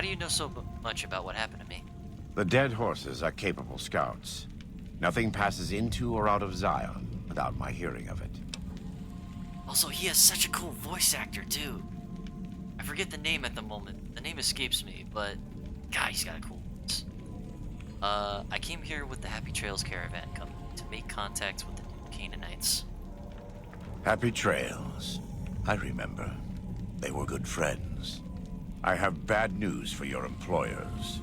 do you know so much about what happened to me? The dead horses are capable scouts. Nothing passes into or out of Zion without my hearing of it. Also, he has such a cool voice actor, too. I forget the name at the moment. The name escapes me, but God, he's got a cool voice. I came here with the Happy Trails Caravan Company to make contact with the New Canaanites. Happy Trails. I remember. They were good friends. I have bad news for your employers.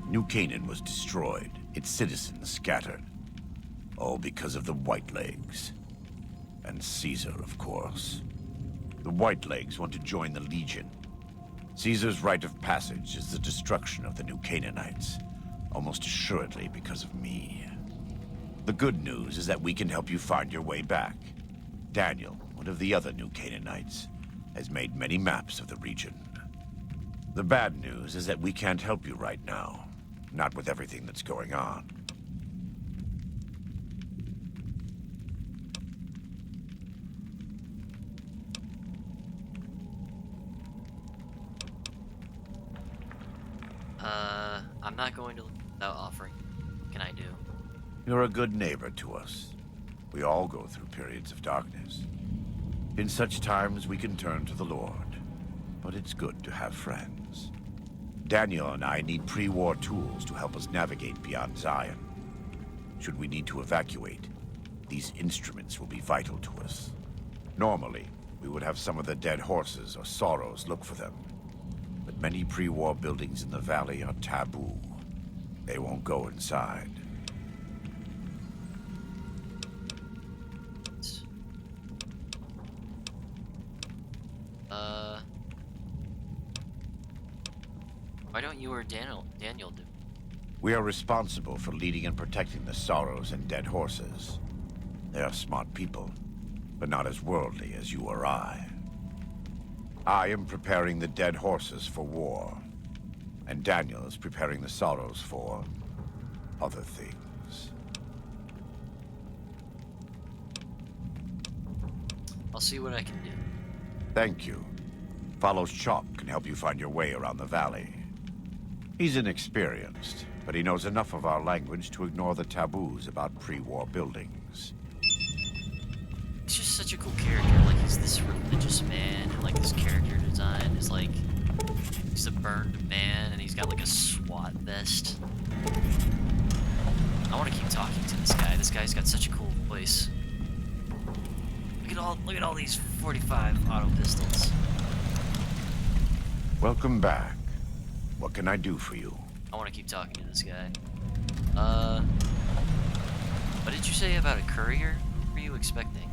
New Canaan was destroyed, its citizens scattered. All because of the Whitelegs. And Caesar, of course. The Whitelegs want to join the Legion. Caesar's rite of passage is the destruction of the New Canaanites, almost assuredly because of me. The good news is that we can help you find your way back. Daniel, one of the other New Canaanites, has made many maps of the region. The bad news is that we can't help you right now, not with everything that's going on. I'm not going to without offering. What can I do? You're a good neighbor to us. We all go through periods of darkness. In such times, we can turn to the Lord. But it's good to have friends. Daniel and I need pre-war tools to help us navigate beyond Zion. Should we need to evacuate, these instruments will be vital to us. Normally, we would have some of the dead horses or sorrows look for them. But many pre-war buildings in the valley are taboo. They won't go inside. Why don't you or Daniel do? We are responsible for leading and protecting the sorrows and dead horses. They are smart people, but not as worldly as you or I. I am preparing the dead horses for war, and Daniel is preparing the sorrows for other things. I'll see what I can do. Thank you. Follow Chop can help you find your way around the valley. He's inexperienced, but he knows enough of our language to ignore the taboos about pre-war buildings. He's just such a cool character. Like, he's this religious man, and like his character design is like he's a burned man, and he's got like a SWAT vest. I want to keep talking to this guy. This guy's got such a cool voice. Look at all these 45 auto pistols. Welcome back. What can I do for you? I want to keep talking to this guy. What did you say about a courier? Who were you expecting?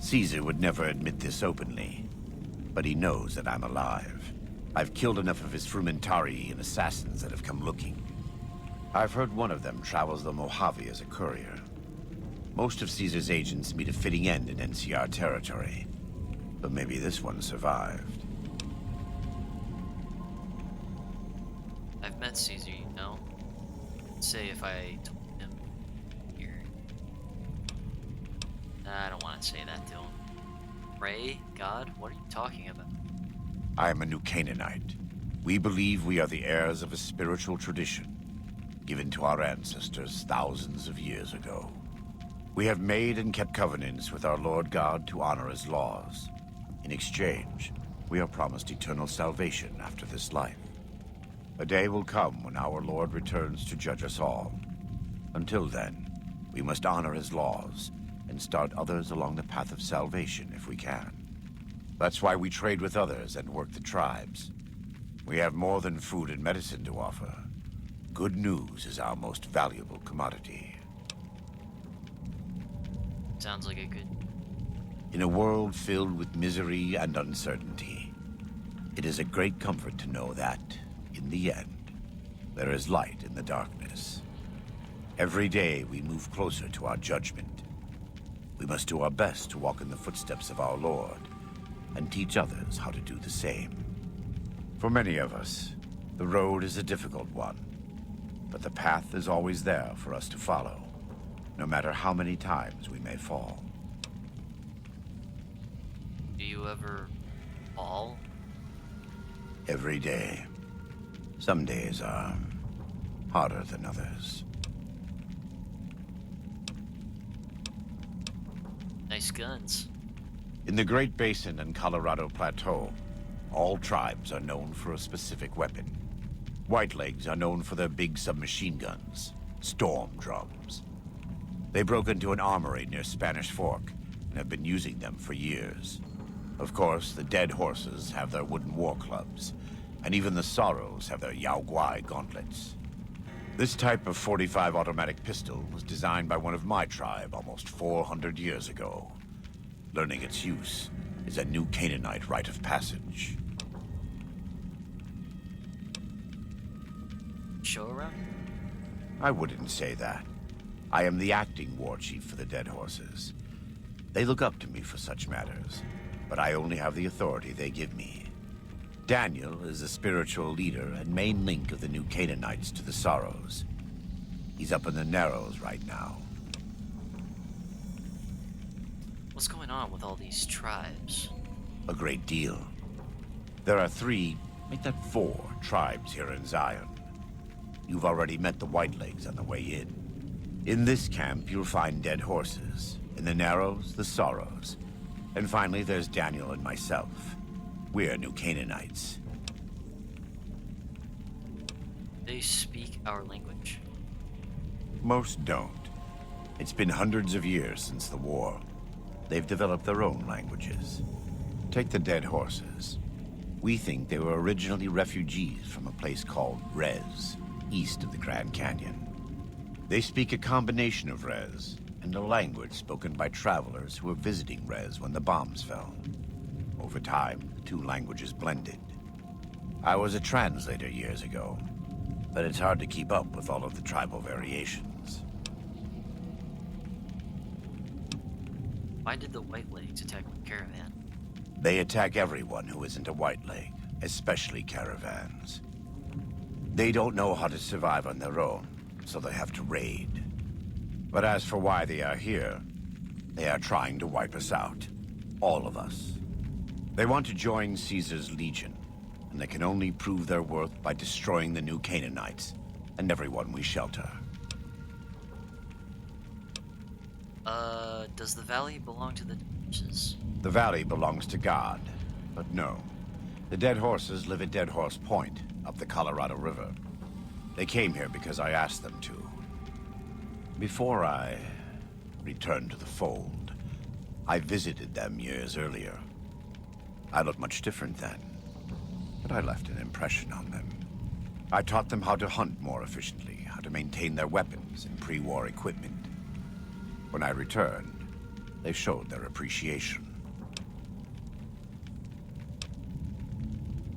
Caesar would never admit this openly, but he knows that I'm alive. I've killed enough of his Frumentari and assassins that have come looking. I've heard one of them travels the Mojave as a courier. Most of Caesar's agents meet a fitting end in NCR territory. But maybe this one survived. I've met Caesar, you know. Say if I told him here. Nah, I don't want to say that to him. Ray? God? What are you talking about? I am a new Canaanite. We believe we are the heirs of a spiritual tradition given to our ancestors thousands of years ago. We have made and kept covenants with our Lord God to honor his laws. In exchange, we are promised eternal salvation after this life. A day will come when our Lord returns to judge us all. Until then, we must honor his laws and start others along the path of salvation if we can. That's why we trade with others and work the tribes. We have more than food and medicine to offer. Good news is our most valuable commodity. Sounds like a good... In a world filled with misery and uncertainty, it is a great comfort to know that, in the end, there is light in the darkness. Every day we move closer to our judgment. We must do our best to walk in the footsteps of our Lord and teach others how to do the same. For many of us, the road is a difficult one, but the path is always there for us to follow, no matter how many times we may fall. Do you ever fall? Every day. Some days are harder than others. Nice guns. In the Great Basin and Colorado Plateau, all tribes are known for a specific weapon. Whitelegs are known for their big submachine guns, storm drums. They broke into an armory near Spanish Fork and have been using them for years. Of course, the Dead Horses have their wooden war clubs, and even the Sorrows have their Yao Guai gauntlets. This type of .45 automatic pistol was designed by one of my tribe almost 400 years ago. Learning its use is a new Canaanite rite of passage. Show around? I wouldn't say that. I am the acting war chief for the Dead Horses. They look up to me for such matters, but I only have the authority they give me. Daniel is the spiritual leader and main link of the new Canaanites to the Sorrows. He's up in the Narrows right now. What's going on with all these tribes? A great deal. There are 3, make that 4, tribes here in Zion. You've already met the Whitelegs on the way in. In this camp, you'll find Dead Horses. In the Narrows, the Sorrows. And finally, there's Daniel and myself. We're new Canaanites. They speak our language? Most don't. It's been hundreds of years since the war. They've developed their own languages. Take the Dead Horses. We think they were originally refugees from a place called Rez, east of the Grand Canyon. They speak a combination of Rez and a language spoken by travelers who were visiting Rez when the bombs fell. Over time, the 2 languages blended. I was a translator years ago, but it's hard to keep up with all of the tribal variations. Why did the Whitelegs attack the caravan? They attack everyone who isn't a Whiteleg, especially caravans. They don't know how to survive on their own, so they have to raid. But as for why they are here, they are trying to wipe us out. All of us. They want to join Caesar's legion, and they can only prove their worth by destroying the new Canaanites and everyone we shelter. Does the valley belong to the horses? The valley belongs to God, but no. The Dead Horses live at Dead Horse Point, up the Colorado River. They came here because I asked them to. Before I returned to the fold, I visited them years earlier. I looked much different then, but I left an impression on them. I taught them how to hunt more efficiently, how to maintain their weapons and pre-war equipment. When I returned, they showed their appreciation.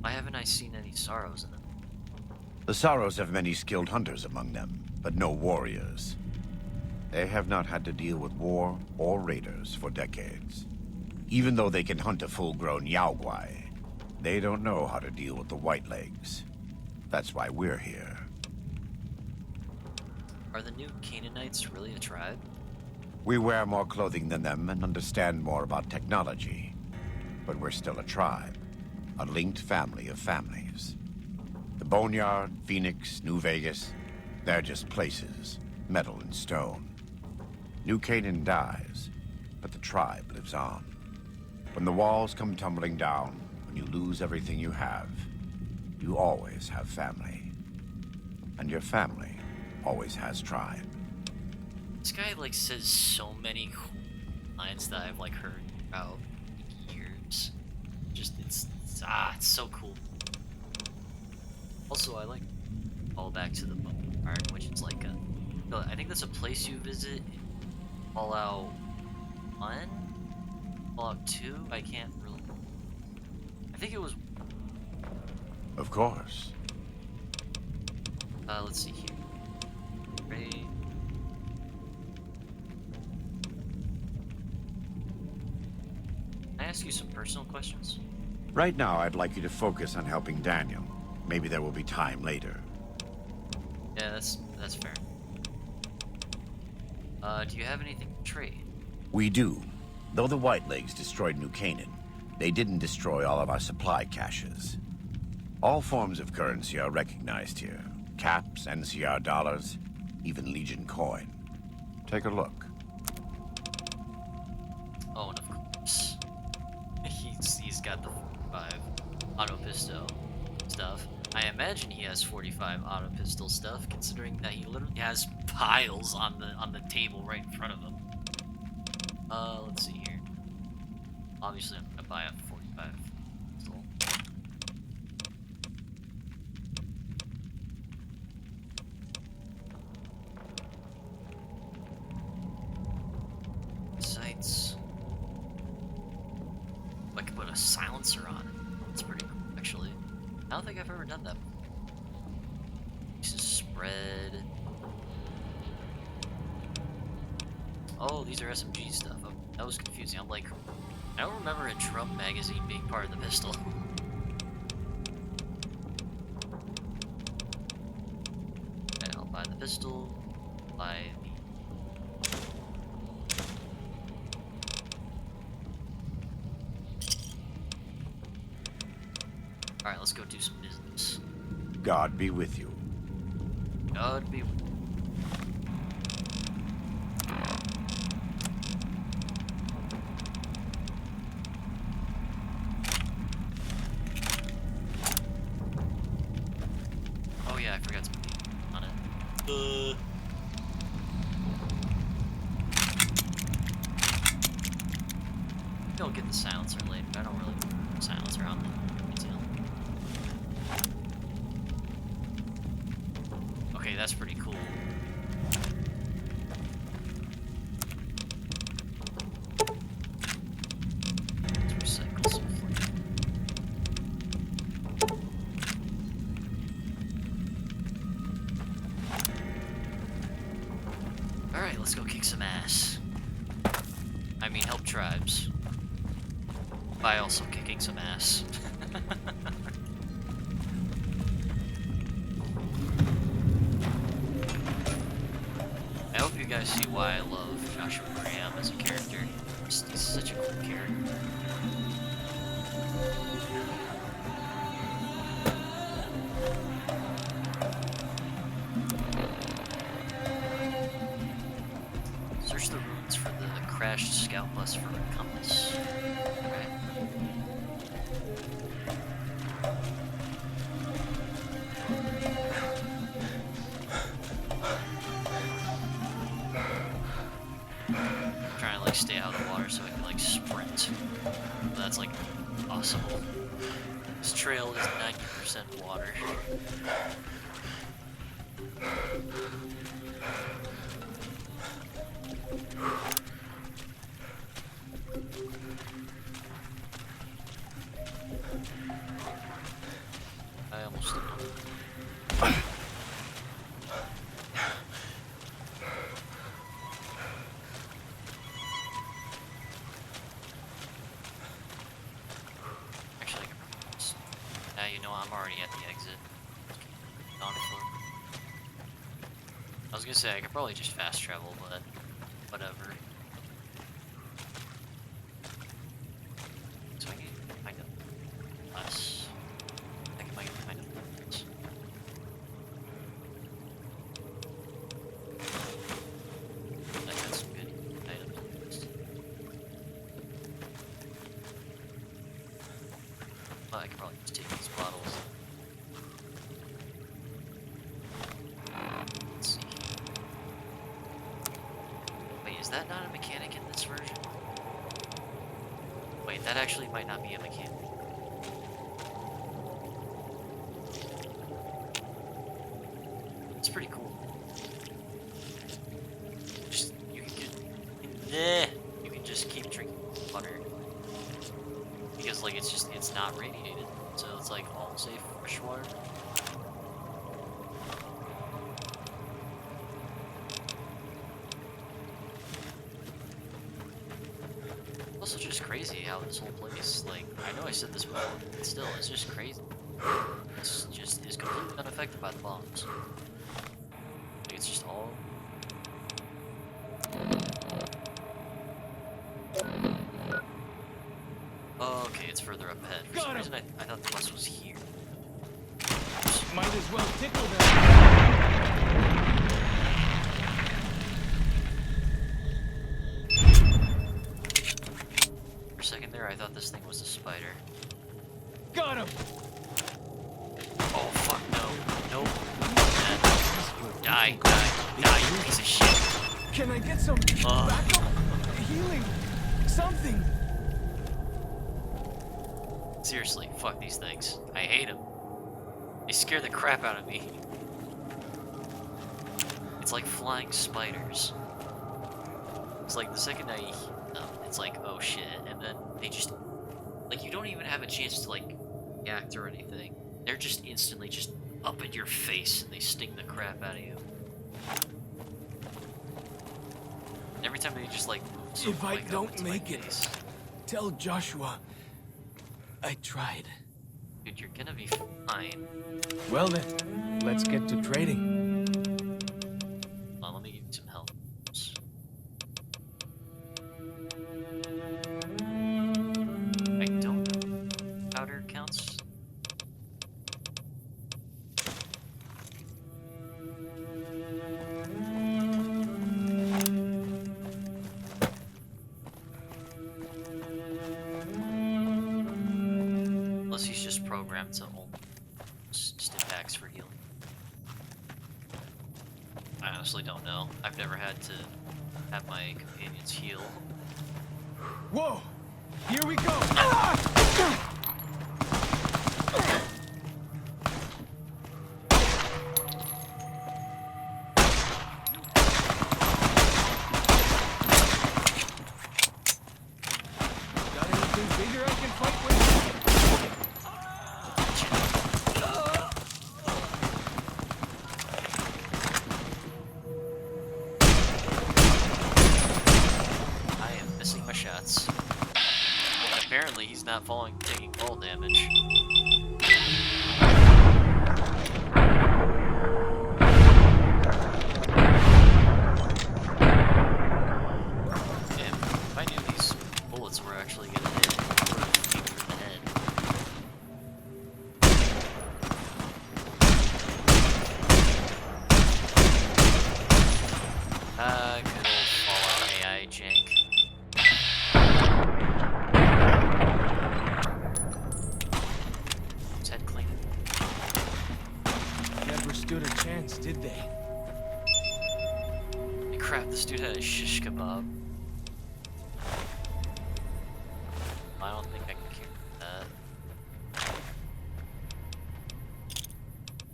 Why haven't I seen any Sorrows in them? The Sorrows have many skilled hunters among them, but no warriors. They have not had to deal with war or raiders for decades. Even though they can hunt a full-grown Yaoguai, they don't know how to deal with the Whitelegs. That's why we're here. Are the new Canaanites really a tribe? We wear more clothing than them and understand more about technology. But we're still a tribe. A linked family of families. The Boneyard, Phoenix, New Vegas, they're just places. Metal and stone. New Canaan dies, but the tribe lives on. When the walls come tumbling down, when you lose everything you have, you always have family. And your family always has tribe. This guy like says so many cool lines that I've like heard throughout years. Just it's so cool. Also, I like all back to the Boneyard, which is like I think that's a place you visit in Fallout 1, Fallout 2. I can't really. I think it was. Of course. Let's see here. Right. Can I ask you some personal questions? Right now, I'd like you to focus on helping Daniel. Maybe there will be time later. Yeah, that's fair. Do you have anything to trade? We do. Though the Whitelegs destroyed New Canaan, they didn't destroy all of our supply caches. All forms of currency are recognized here. Caps, NCR dollars, even Legion coin. Take a look. Oh, and of course. He's got the 45 auto pistol stuff. I imagine he has 45 auto pistol stuff, considering that he literally has piles on the table right in front of him. Let's see here. Obviously, I'm gonna buy a 45 pistol. Sights. I could put a silencer on it. That's pretty cool, actually. I don't think I've ever done that before. This is spread. Oh, these are SMG stuff. Oh, that was confusing. I'm like, I don't remember a drum magazine being part of the pistol. Okay, I'll buy the pistol. Buy the. Alright, let's go do some business. God be with you. God be with you. Oh yeah, I forgot to put on it. I'll get the silencer later, but I don't really put the silencer on the detail. Okay, that's pretty cool. Let's recycle some flame. Alright, let's go kick some ass. I mean, help tribes. By also kicking some ass. I hope you guys see why I love Joshua Graham as a character. He's such a cool character. Search the ruins for the crashed scout bus for a compass. Okay. I'm trying to like stay out of the water so I can like sprint. That's like possible. This trail is 90% water. I almost did. know what? I'm already at the exit. On foot. I was gonna say I could probably just fast travel, but whatever. So I can kind of less. I can kind of less. I got some good items. Well, I could probably just take these bottles. Let's see. Wait, is that not a mechanic in this version? Wait, that actually might not be a mechanic. It's pretty cool. Just you can you can just keep drinking water because like it's not radiated, so it's like all safe fresh water. Also just crazy how this whole place, like, I know I said this before, but still, it's just crazy. It's just is completely unaffected by the bombs. Like, it's just all. Oh, okay, it's further up ahead. For some reason, I thought the bus was here. Might as well tickle them. For a second there, I thought this thing was a spider. Got him. Oh fuck no! Nope. Die! You piece of shit! Can I get some backup? Healing? Something? Seriously, fuck these things. I hate them. They scare the crap out of me. It's like flying spiders. It's like the second I hit them, it's like, oh shit, and then they just, like, you don't even have a chance to, like, react or anything. They're just instantly just up at your face, and they sting the crap out of you. And every time they just, like, move so If I quick up don't into my make it, face. tell Joshua I tried. Dude, you're gonna be fine. Well then, let's get to trading. Well, let me give you some help. I don't know if powder counts. Unless he's just programmed to only just attacks for healing. I honestly don't know. I've never had to have my companions heal. Whoa! Here we go! Got anything bigger I can fight with? I am missing my shots. Apparently he's not taking fall damage. Damn, if I knew these bullets were actually gonna hit, I would have aimed for the head. Good old Fallout AI jank. Is head clean? Never stood a chance, did they? Hey, crap, this dude had a shish kebab. I don't think I can carry that.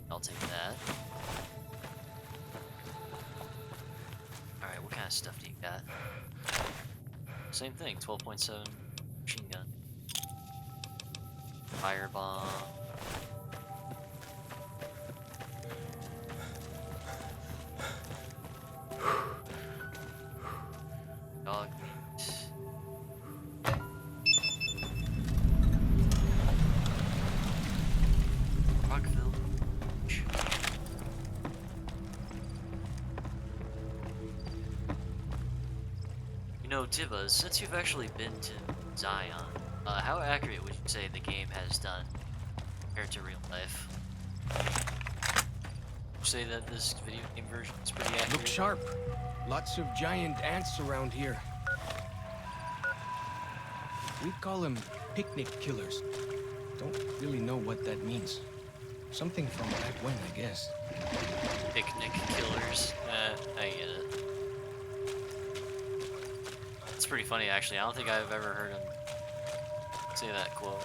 I'll take that. Alright, what kind of stuff do you got? Same thing, 12.7 machine gun. Firebomb. Dog meat. You know, Tiva, since you've actually been to Zion, how accurate would you say the game has done compared to real life? Would you say that this video game version is pretty accurate? Look sharp. Lots of giant ants around here. We call them picnic killers. Don't really know what that means. Something from back when, I guess. Picnic killers. I get it. It's pretty funny, actually. I don't think I've ever heard him say that quote.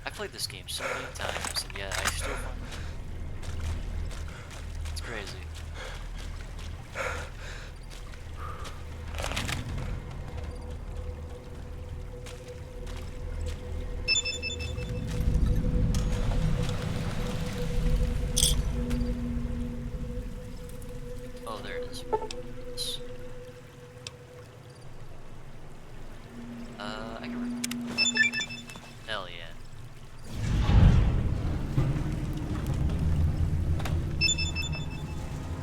I played this game so many times, and yet I still find it. It's crazy. Oh, there it is. I can remember. Hell yeah.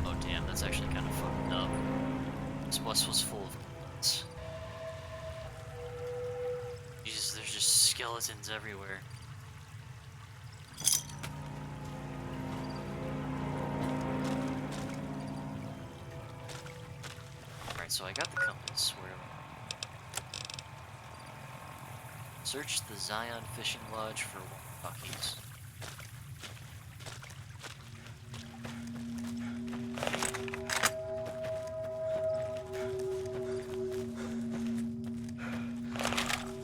Oh damn, that's actually kind of fucked up. This bus was full of ants. Jesus, there's just skeletons everywhere. Alright, so I got the compass. Where search the Zion Fishing Lodge for walkie-talkies.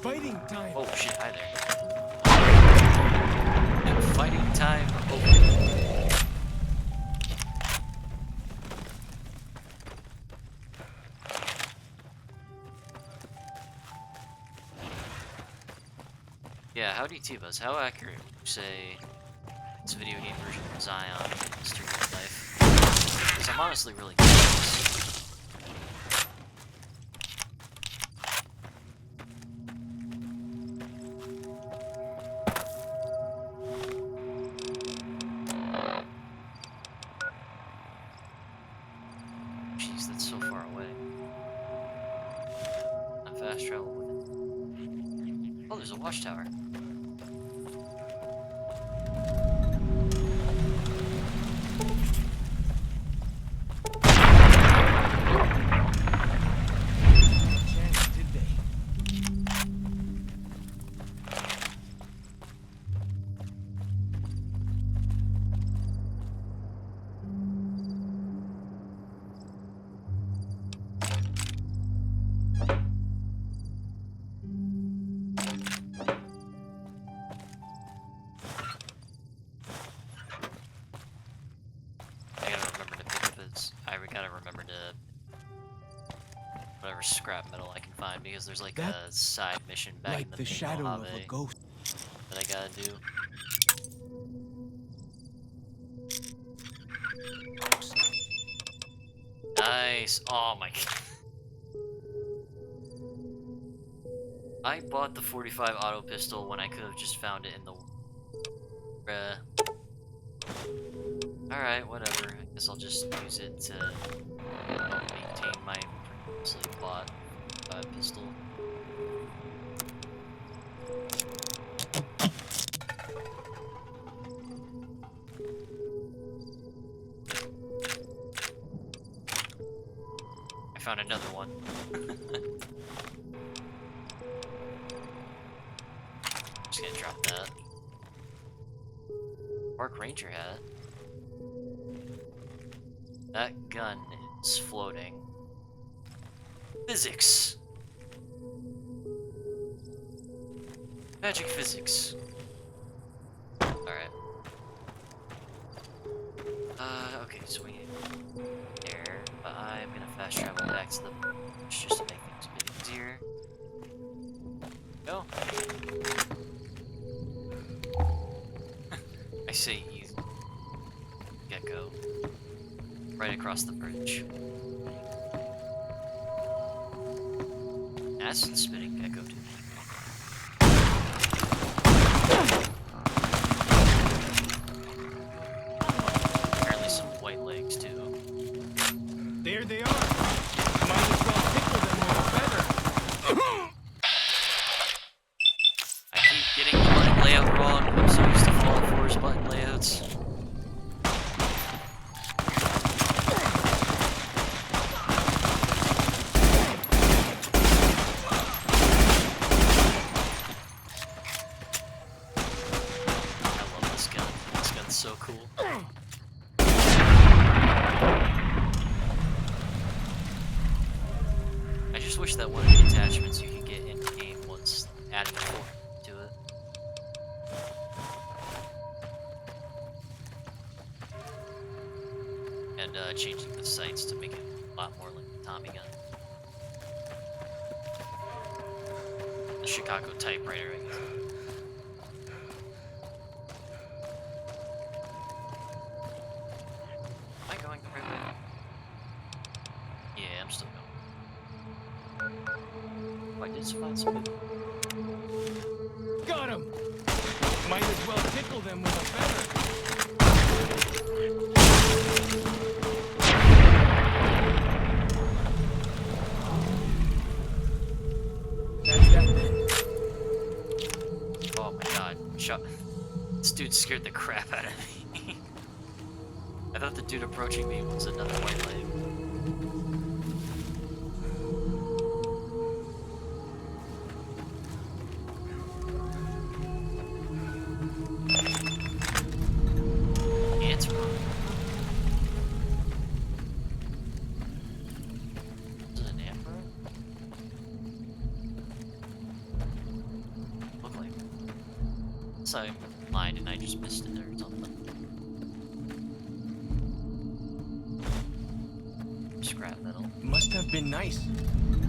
Fighting time! Oh shit, hi there. Fighting time. Oh. Yeah, howdy T-Buzz. How accurate would you say this video game version of Zion is to real life? Because I'm honestly really curious. Jeez, that's so far away. Not fast travel with it. Oh, there's a watchtower. I gotta remember to whatever scrap metal I can find, because there's like a side mission back like in the the shadow of a ghost that I gotta do. Nice. Oh my god. I bought the 45 auto pistol when I could have just found it in the Alright, whatever. I guess I'll just use it to maintain my previously bought pistol. I found another one. Just gonna drop that. Park Ranger hat. That gun is floating. Physics. Magic physics. Alright. Okay, so we need there, but I'm gonna fast travel back to the beach just to make things a bit easier. Go. I say easy. Gecko. Right across the bridge. Acid spitting gecko too. Apparently some white legs too. There they are! just wish that one of the attachments you could get in the game was adding a fork to it. And changing the sights to make it a lot more like the Tommy gun. The Chicago typewriter, I guess. Am I going the right way? Yeah, I'm still going. Oh, I did spot some people. Got him! Might as well tickle them with a feather. That's that then. Oh my god. This dude scared the crap out of me. I thought the dude approaching me was another white leg. Ants are on. Is it an ant burrow? Look like it. So I lied and I just missed it or something. Scrap metal. Must have been nice.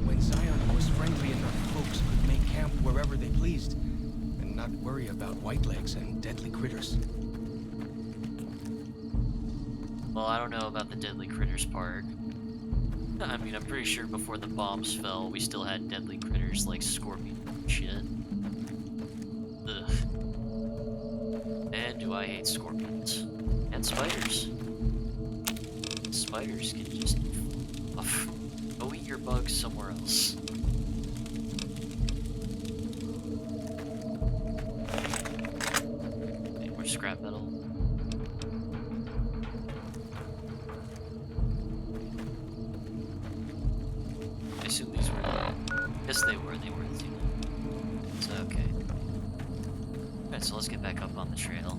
When Zion was friendly enough, folks could make camp wherever they pleased, and not worry about whitelegs and deadly critters. Well, I don't know about the deadly critters part. I mean, I'm pretty sure before the bombs fell, we still had deadly critters like scorpions and shit. Ugh. And do I hate scorpions. And spiders. Spiders can just... go eat your bugs somewhere else. Okay, more scrap metal. I assume these were... Yes, they were too. It's okay. Alright, so let's get back up on the trail.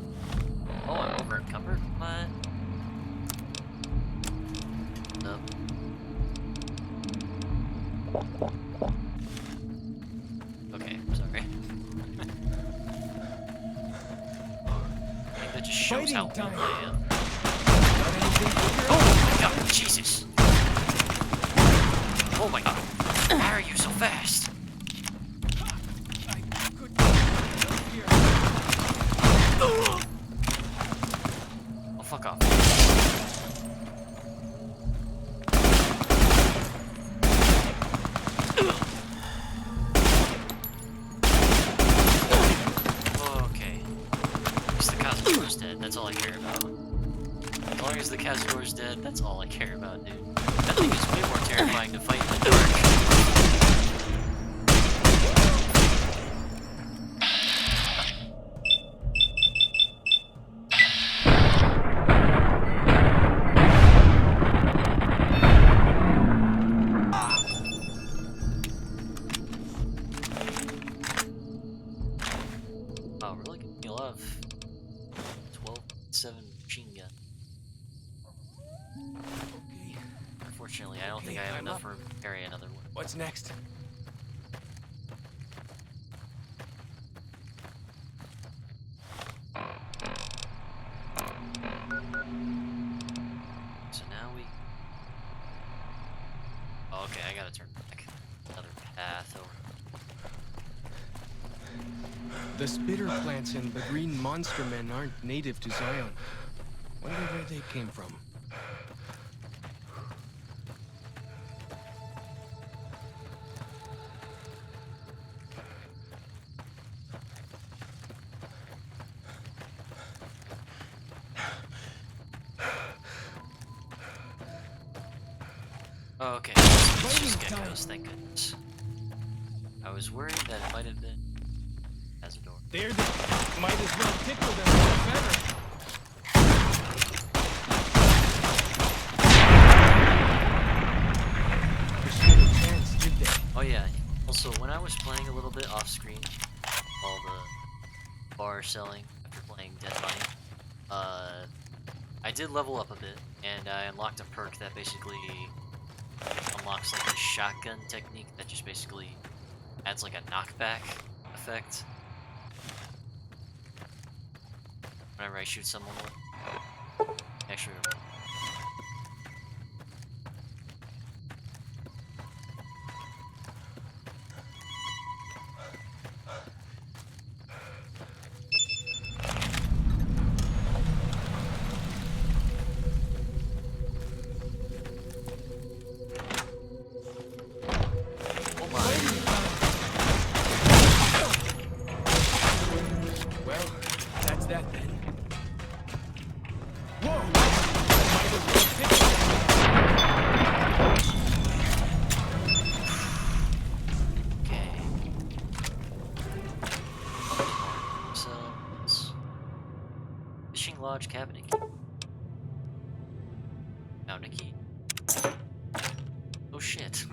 Oh, I'm over encumbered? What? Up. Okay, sorry. I think that just shows how old I am. Oh my god, Jesus! Oh my god, why are you so fast? Oh, fuck off. Okay. At least the Cazador's dead, that's all I care about. As long as the Cazador's dead, that's all I care about, dude. That thing is way more terrifying to fight in the dark. Oh, really? You'll have 12.7 machine gun. Okay. Unfortunately, I don't think I have enough room to carry another one. What's next? So now we... Oh, okay, I gotta turn back. Another path over. The spitter plants and the green monster men aren't native to Zion. Wonder where they came from. Oh, okay, it's just geckos, thank goodness. I was worried that it might have been Cazador. There they might as well tickle them with a feather. They stood a chance, did they? Oh yeah, also when I was playing a little bit off screen, all the bar selling after playing Dead Money, I did level up a bit, and I unlocked a perk that basically unlocks like a shotgun technique that just basically adds like a knockback effect whenever I shoot someone with. Actually, Well, that's that then. okay. Ourselves. Fishing lodge cabinet key. Found a key. Oh shit.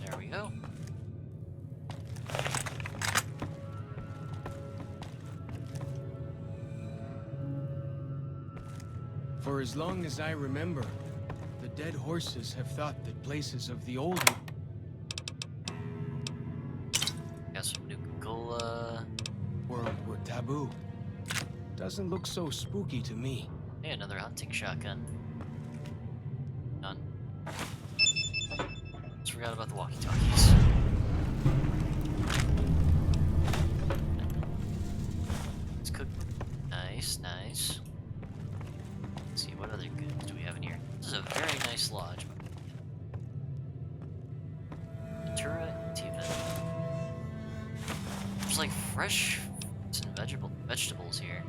There we go. For as long as I remember, the dead horses have thought that places of the old Got some Nuka-Cola. world were taboo. Doesn't look so spooky to me. Hey, another hunting shotgun. Done. Just forgot about the walkie-talkies. Let's cook. Nice, nice. Let's see, what other goods do we have in here? This is a very nice lodge. Turret and Tiva. There's like fresh fruits and vegetables here.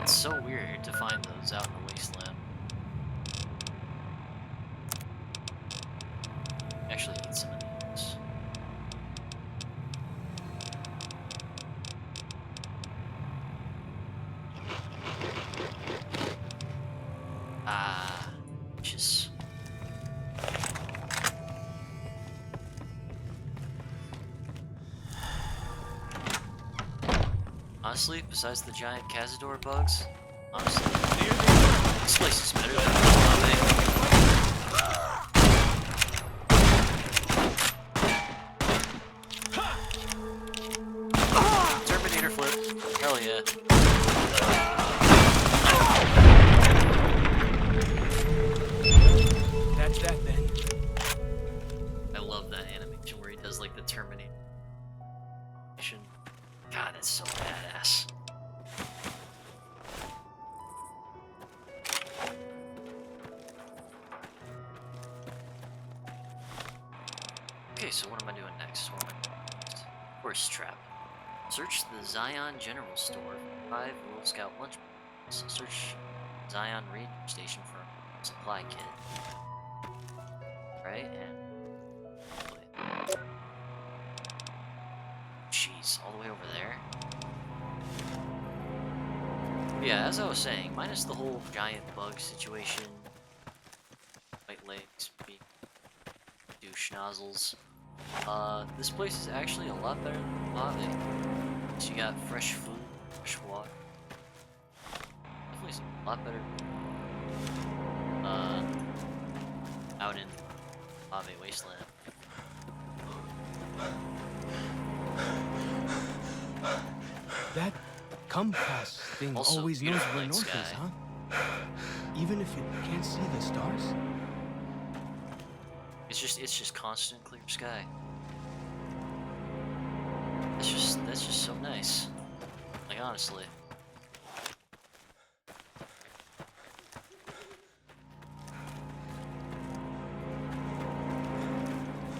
It's so weird to find those out in the wasteland. Actually eat some of these. Ah, just. Honestly, besides the giant Cazador bugs, honestly, this place is better than Terminator flip. Hell yeah. That's that then. I love that animation where he does like the Terminator. God, that's so badass. Okay, so what am I doing next? Horse trap. Search the Zion General Store for 5 World Scout lunch boxes. Search Zion Ranger Station for a supply kit. Right, and... Jeez, all the way over there? Yeah, as I was saying, minus the whole giant bug situation, white legs, big douche nozzles, this place is actually a lot better than Mojave. So you got fresh food, fresh water. Definitely a lot better out in Mojave Wasteland. That compass thing Also, always knows beautiful where night north sky. is, huh? Even if it can't see the stars? It's just constant clear sky. That's just so nice. Like honestly.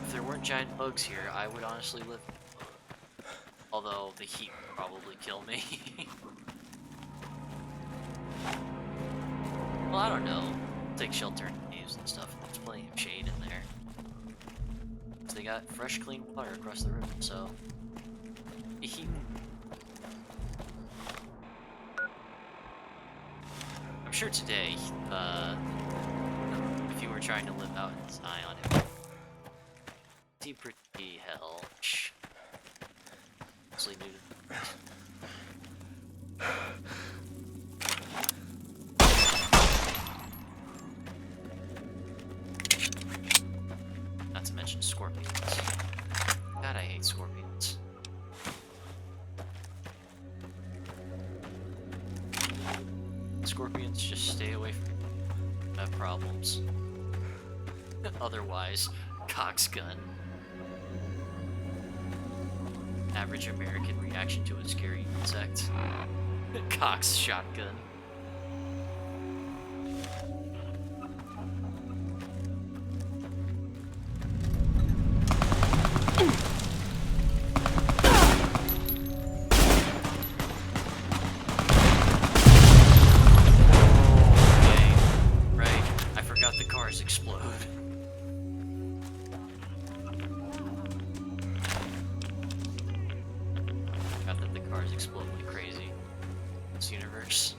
If there weren't giant bugs here, I would honestly live. Although the heat would probably kill me. Well, I don't know. Take shelter in caves and stuff. There's plenty of shade in there. They got fresh, clean water across the river, so. I'm sure today, if you were trying to live out in Zion, it would be pretty hellish. Mostly new to Scorpions. God, I hate scorpions. Scorpions, just stay away from have problems. Otherwise, Cox gun. Average American reaction to a scary insect. Cox shotgun. Okay, right. I forgot the cars explode. Forgot that the cars explode like crazy in this universe.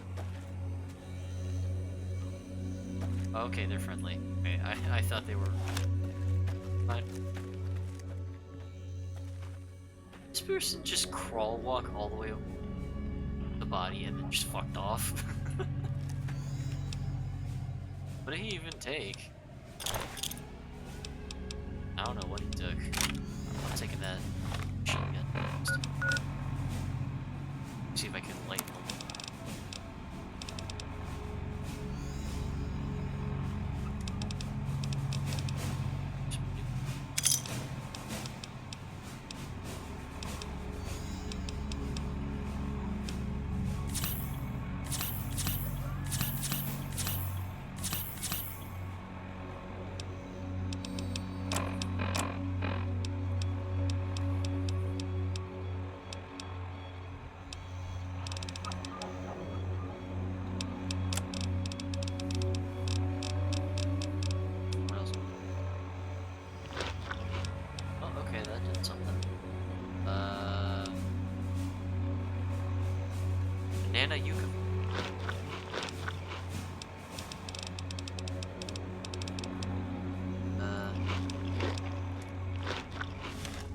Okay, they're friendly. Okay, I thought they were fine. This person just crawl walk all the way over the body and then just fucked off. What did he even take? I don't know what he took. I'm taking that machine gun next. See if I can light them. What else? Oh, okay, that did something. Banana yucca.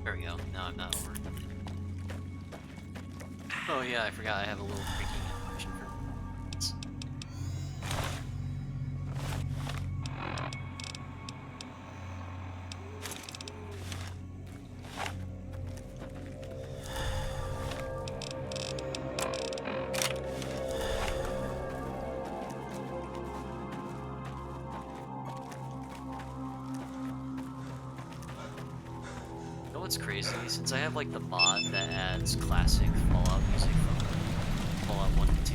There we go. Now I'm not over. Oh yeah, I forgot I have a little freaking animation for this. You know what's crazy? Since I have like the mod that adds classic Fallout music from Fallout 1 and 2,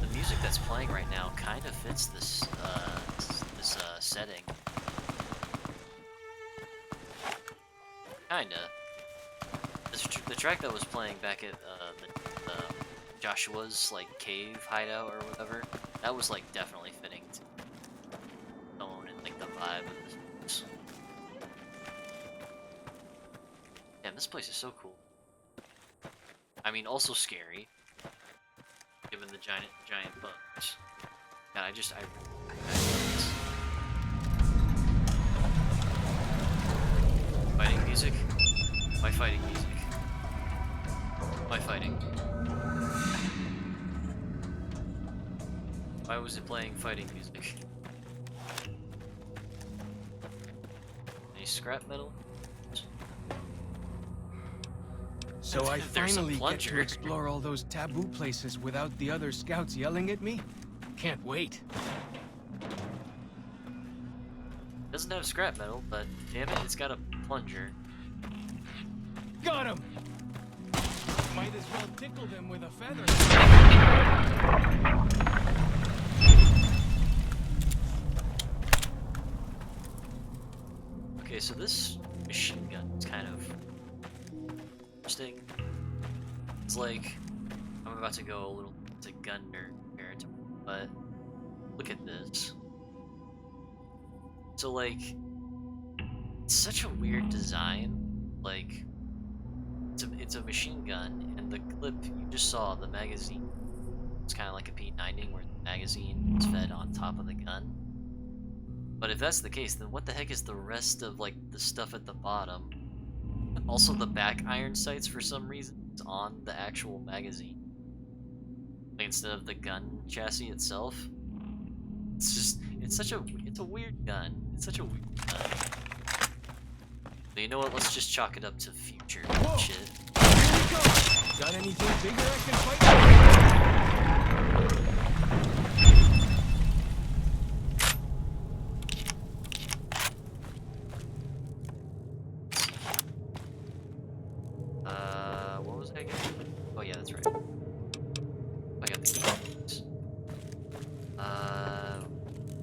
the music that's playing right now kind of fits this setting. Kinda. The track that was playing back at the Joshua's like cave hideout or whatever, that was like definitely fitting to the tone and like the vibe of this place. Damn, this place is so cool. I mean, also scary, given the giant bugs. God, I love this. Fighting music? Why fighting music? Why fighting? Why was it playing fighting music? Any scrap metal? So I There's a finally get plunger. to explore all those taboo places without the other scouts yelling at me? Can't wait. Doesn't have scrap metal, but damn it, it's got a plunger. Got him! Might as well tickle them with a feather. Okay, so this machine gun is kind of interesting. It's like, I'm about to go a little to gun nerd territory, but look at this. So like, it's such a weird design. Like, it's a machine gun, and the clip you just saw, the magazine, it's kind of like a P90 where the magazine is fed on top of the gun. But if that's the case, then what the heck is the rest of like the stuff at the bottom? Also, the back iron sights for some reason is on the actual magazine, like, instead of the gun chassis itself. It's a weird gun. It's such a weird gun. So you know what? Let's just chalk it up to future shit. Here we go! Got anything bigger I can fight? What was I getting? Oh yeah, that's right. I got the keys.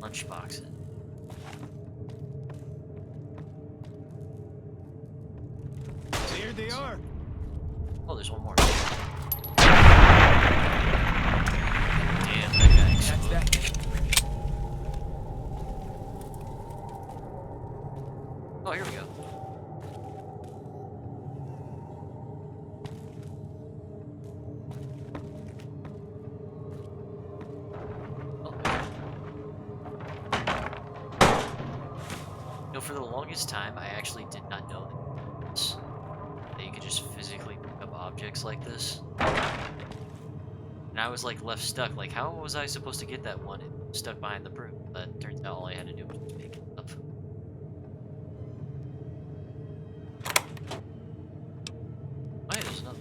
Lunch boxes. There they are. Oh, there's one more. Damn, that guy exploded. That's that. Oh, here we go. For the longest time, I actually did not know that you could just physically pick up objects like this. And I was like left stuck. Like, how was I supposed to get that one stuck behind the broom? But turns out all I had to do was just pick it up. Wait, there's another.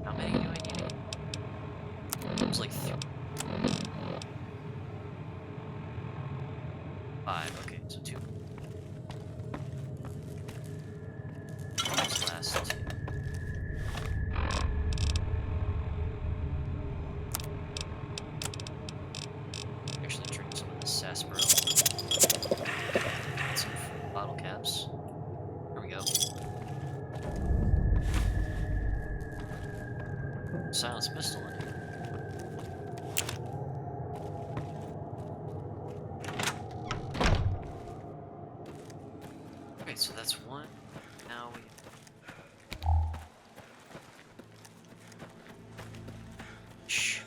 How many do I need? It was like 3. 5, okay, so 2. These last 2. Actually drink some of the sarsaparilla. Some bottle caps. There we go. Silence pistol in here. So that's one. Now we. Shh.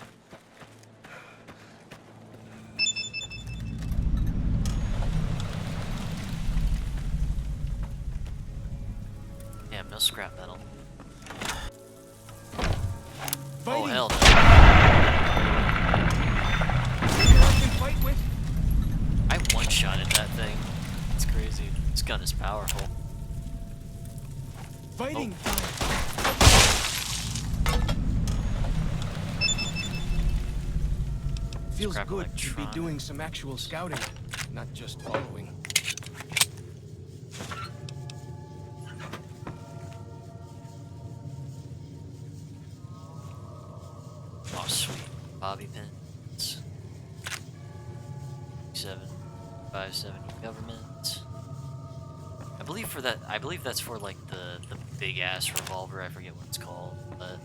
Damn, no scrap metal. Oh hell no. I one-shotted that thing. It's crazy. This gun is powerful. Fighting time. Feels Scrap good to be electronic. doing some actual scouting, not just following. Oh sweet. Bobby pins. 7570 government. I believe that's for like the big ass revolver. I forget what it's called, but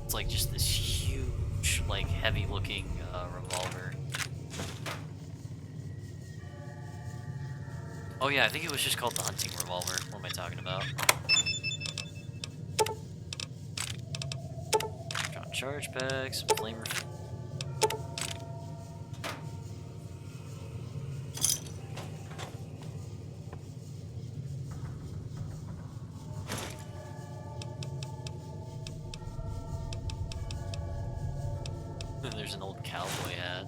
it's like just this huge, like heavy looking revolver. Oh yeah, I think it was just called the hunting revolver. What am I talking about? Got charge packs, some flamer. There's an old cowboy hat.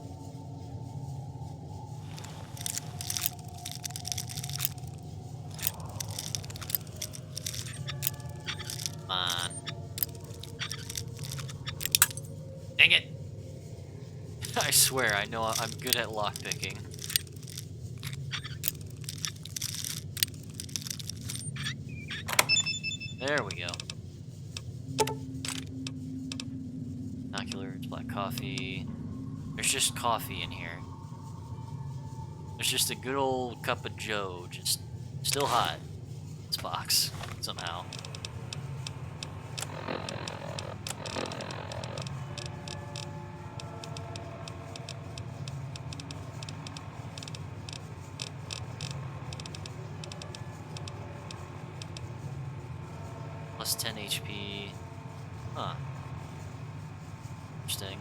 Come on. Dang it! I swear, I know I'm good at lockpicking. There we go. Binoculars, black coffee. There's just coffee in here. There's just a good old cup of joe, just still hot. This box, somehow. Plus 10 HP. Huh. Interesting.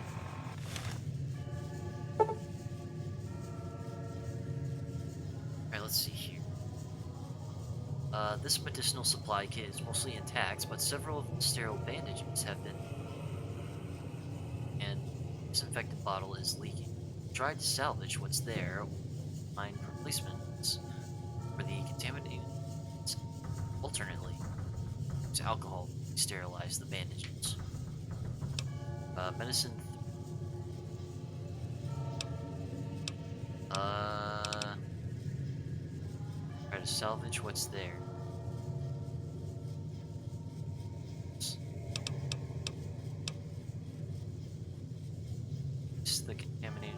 Alright, let's see here. This medicinal supply kit is mostly intact, but several sterile bandages have been. And this infected bottle is leaking. Tried to salvage what's there, find replacements. For the contaminated, alternately, use alcohol to sterilize the bandages. Medicine. Try to salvage what's there. This is the contaminated.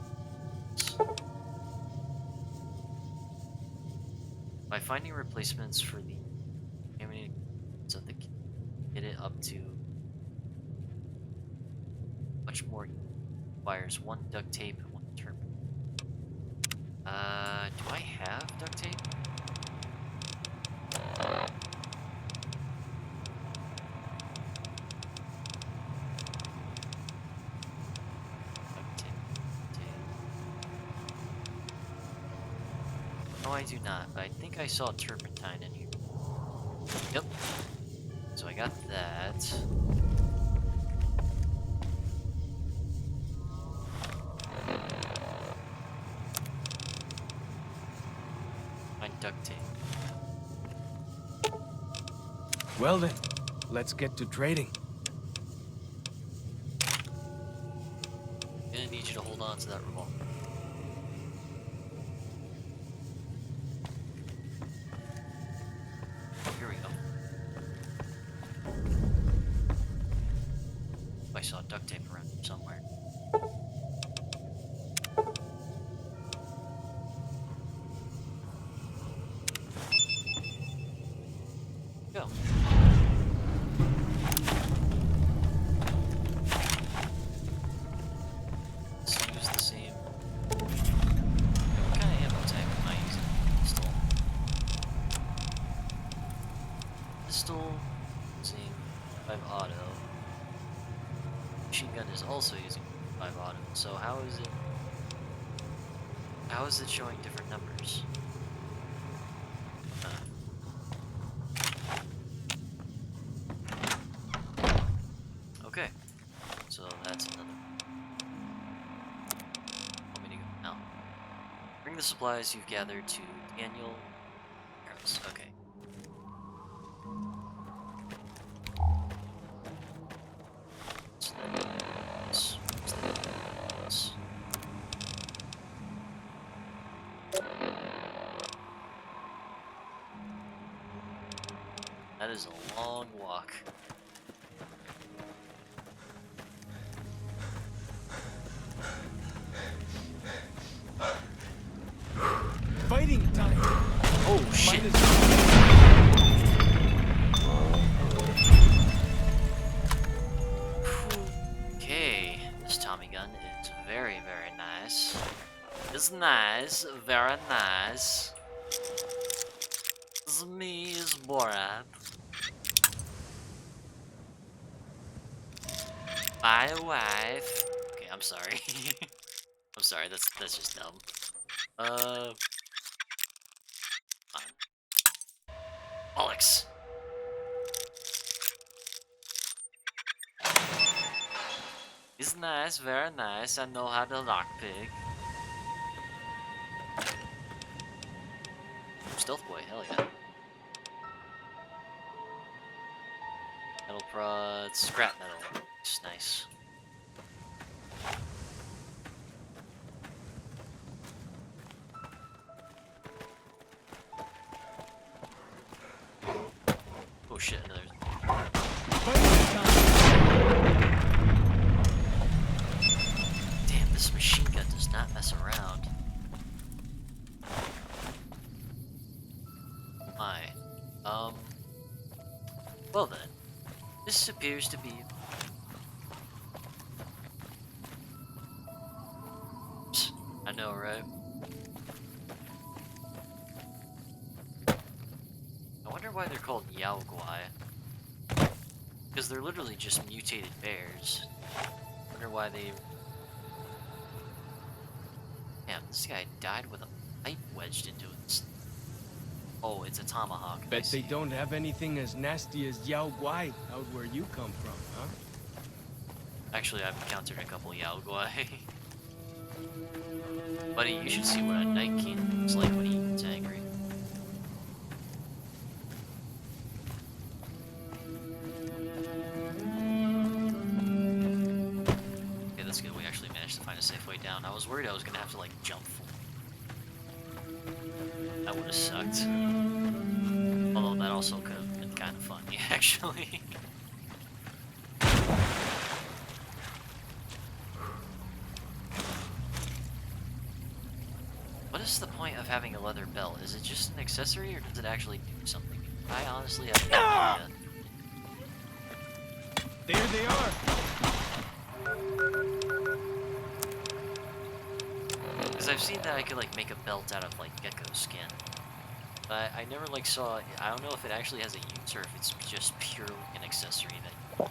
By finding replacements for the contaminated of the kit, get it up to much more. Requires 1 duct tape and 1 turpentine. Do I have duct tape? Duct tape. No, I do not, but I think I saw turpentine in here. Yep. So I got that. Find duct tape. Well then, let's get to trading. Gonna need you to hold on to that revolver. Here we go. I saw duct tape around here somewhere. Go. Let's use the same. What kind of ammo type am I using? Pistol. Using 5 auto. Machine gun is also using 5 auto. So how is it showing different numbers? Okay, so that's another. Want me to go now? Bring the supplies you've gathered to Daniel. Arrows. Okay. That is a long walk. Fighting time! Oh shit! Okay, this Tommy gun is very, very nice. It's nice, very nice. It's me, is Borat. My wife. Okay, I'm sorry. I'm sorry. That's just dumb. Fine. Bollocks. It's nice, very nice. I know how to lockpick. Stealth boy, hell yeah. Metal prod, scrap metal. It's nice. Oh shit, another. Damn, this machine gun does not mess around. My. Well then. This appears to be. Psst, I know, right? I wonder why they're called Yao Guai. Because they're literally just mutated bears. I wonder why they. Damn, this guy died with a pipe wedged into it. Oh, it's a tomahawk. Bet they don't have anything as nasty as Yao Guai out where you come from, huh? Actually, I've encountered a couple Yao Guai. Buddy, you should see what a Night King looks like when he gets angry. halfway down. I was worried I was gonna have to like jump full. That would have sucked. Although that also could have been kind of funny, actually. What is the point of having a leather belt? Is it just an accessory, or does it actually do something? I honestly have no idea. There they are. Because I've seen that I could like make a belt out of like gecko skin. But I never like saw, I don't know if it actually has a use or if it's just purely an accessory that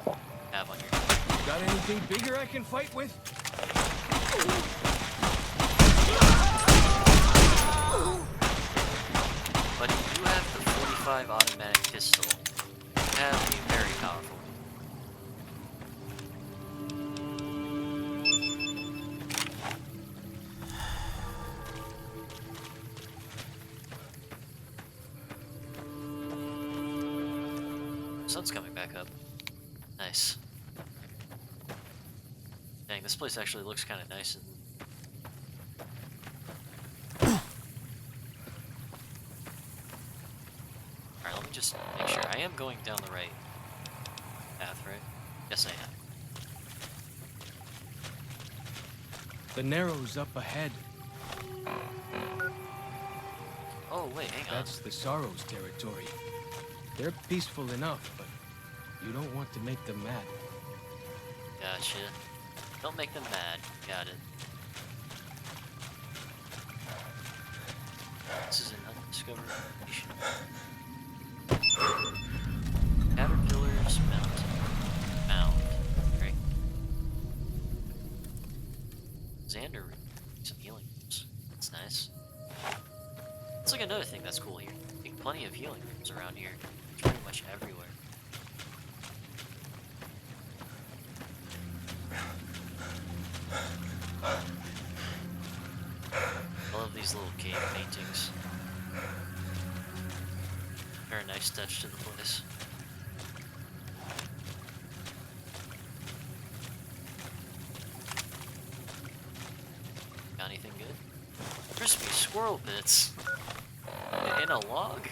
you have on your... Got anything bigger I can fight with? But if you have the 45 automatic pistol, you have a very powerful. Sun's coming back up. Nice. Dang, this place actually looks kind of nice. Alright, let me just make sure. I am going down the right path, right? Yes, I am. The Narrows up ahead. Oh, wait, hang on. That's the Sorrows territory. They're peaceful enough, but you don't want to make them mad. Gotcha. Don't make them mad. Got it. This is an undiscovered location. Caterpillars found. Great. Xander, some healing rooms. That's nice. That's like another thing that's cool here. Like, plenty of healing rooms around here. Pretty much everywhere. I love these little cave paintings. Very nice touch to the place. Got anything good? Crispy squirrel bits in a log.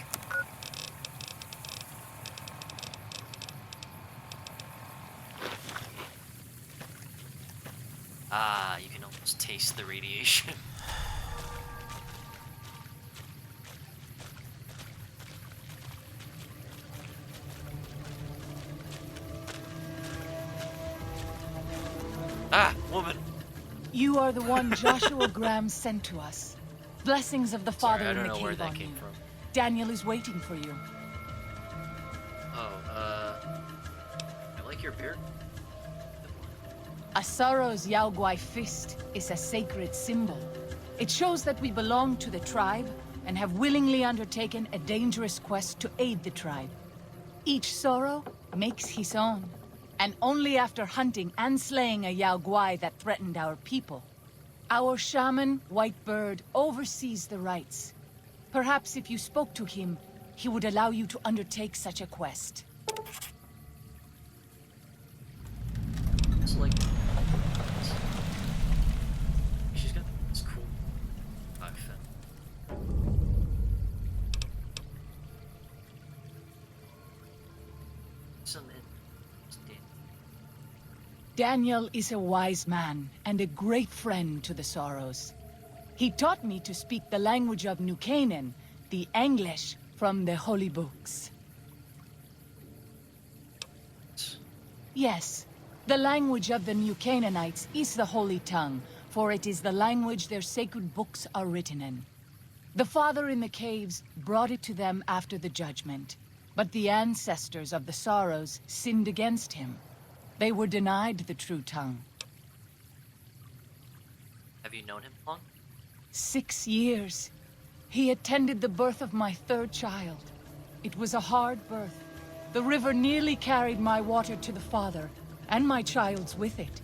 Ah, you can almost taste the radiation. Ah, woman! You are the one Joshua Graham sent to us. Blessings of the Father Sorry, I in don't the know where cave that on came you. from. Daniel is waiting for you. Oh, I like your beard. Asaro's Yaoguai fist is a sacred symbol. It shows that we belong to the tribe and have willingly undertaken a dangerous quest to aid the tribe. Each Sorrow makes his own, and only after hunting and slaying a Yaoguai that threatened our people. Our shaman, Whitebird, oversees the rites. Perhaps if you spoke to him, he would allow you to undertake such a quest. It's like... She's got this cool outfit. Some Daniel is a wise man and a great friend to the Sorrows. He taught me to speak the language of New Canaan, the English from the holy books. Yes, the language of the New Canaanites is the holy tongue, for it is the language their sacred books are written in. The Father in the caves brought it to them after the judgment, but the ancestors of the Sorrows sinned against him. They were denied the true tongue. Have you known him long? 6 years. He attended the birth of my third child. It was a hard birth. The river nearly carried my water to the Father, and my child's with it.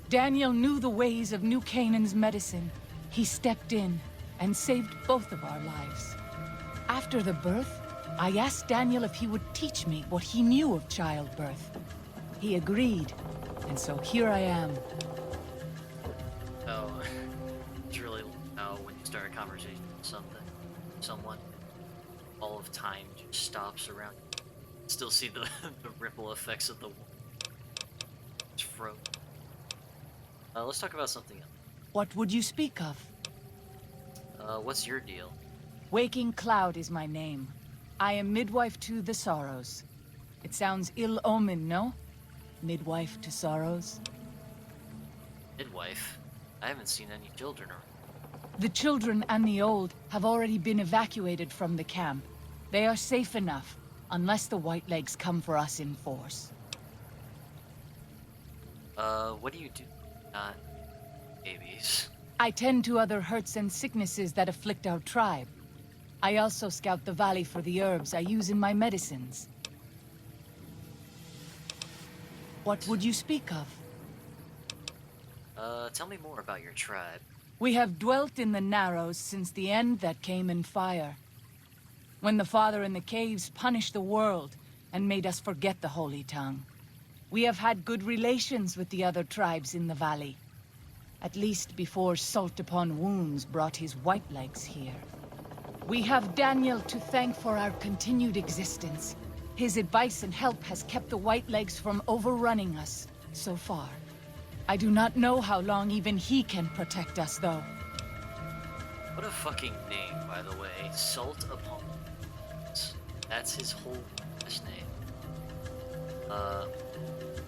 Daniel knew the ways of New Canaan's medicine. He stepped in and saved both of our lives. After the birth, I asked Daniel if he would teach me what he knew of childbirth. He agreed, and so here I am. Oh, it's really how when you start a conversation with someone, all of time just stops around. Still see the the ripple effects of the froze. Let's talk about something else. What would you speak of? What's your deal? Waking Cloud is my name. I am midwife to the Sorrows. It sounds ill-omened, no? Midwife to Sorrows? Midwife? I haven't seen any children or... The children and the old have already been evacuated from the camp. They are safe enough, unless the Whitelegs come for us in force. What do you do? Not babies. I tend to other hurts and sicknesses that afflict our tribe. I also scout the valley for the herbs I use in my medicines. What would you speak of? Tell me more about your tribe. We have dwelt in the Narrows since the end that came in fire. When the Father in the Caves punished the world and made us forget the Holy Tongue. We have had good relations with the other tribes in the valley. At least before Salt Upon Wounds brought his Whitelegs here. We have Daniel to thank for our continued existence. His advice and help has kept the Whitelegs from overrunning us, so far. I do not know how long even he can protect us, though. What a fucking name, by the way. Salt Upon Wounds. That's his whole last name.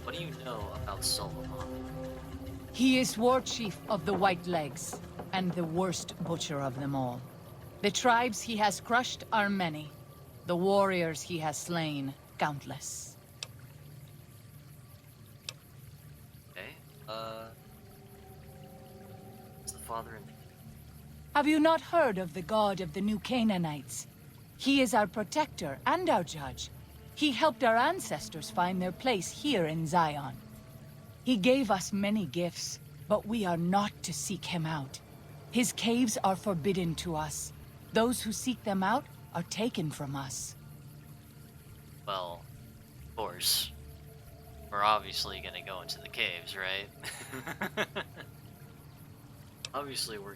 What do you know about Salt Upon Wounds? He is war chief of the Whitelegs, and the worst butcher of them all. The tribes he has crushed are many. The warriors he has slain, countless. Okay, is the Father in the... Have you not heard of the god of the New Canaanites? He is our protector and our judge. He helped our ancestors find their place here in Zion. He gave us many gifts, but we are not to seek him out. His caves are forbidden to us. Those who seek them out are taken from us. Well, of course. We're obviously gonna go into the caves, right? Obviously we're...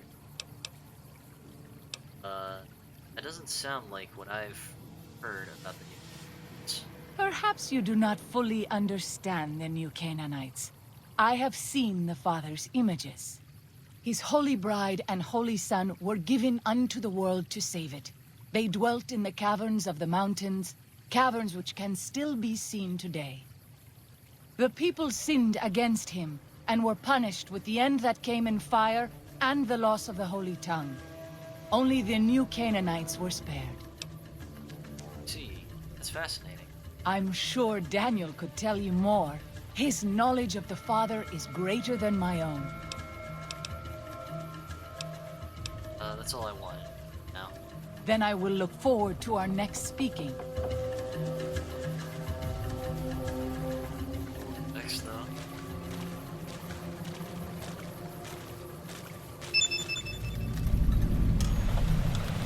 that doesn't sound like what I've heard about the New Canaanites. Perhaps you do not fully understand the New Canaanites. I have seen the Father's images. His holy bride and holy son were given unto the world to save it. They dwelt in the caverns of the mountains, caverns which can still be seen today. The people sinned against him, and were punished with the end that came in fire and the loss of the Holy Tongue. Only the New Canaanites were spared. See, that's fascinating. I'm sure Daniel could tell you more. His knowledge of the Father is greater than my own. That's all I wanted. Now. Then I will look forward to our next speaking. Next, though.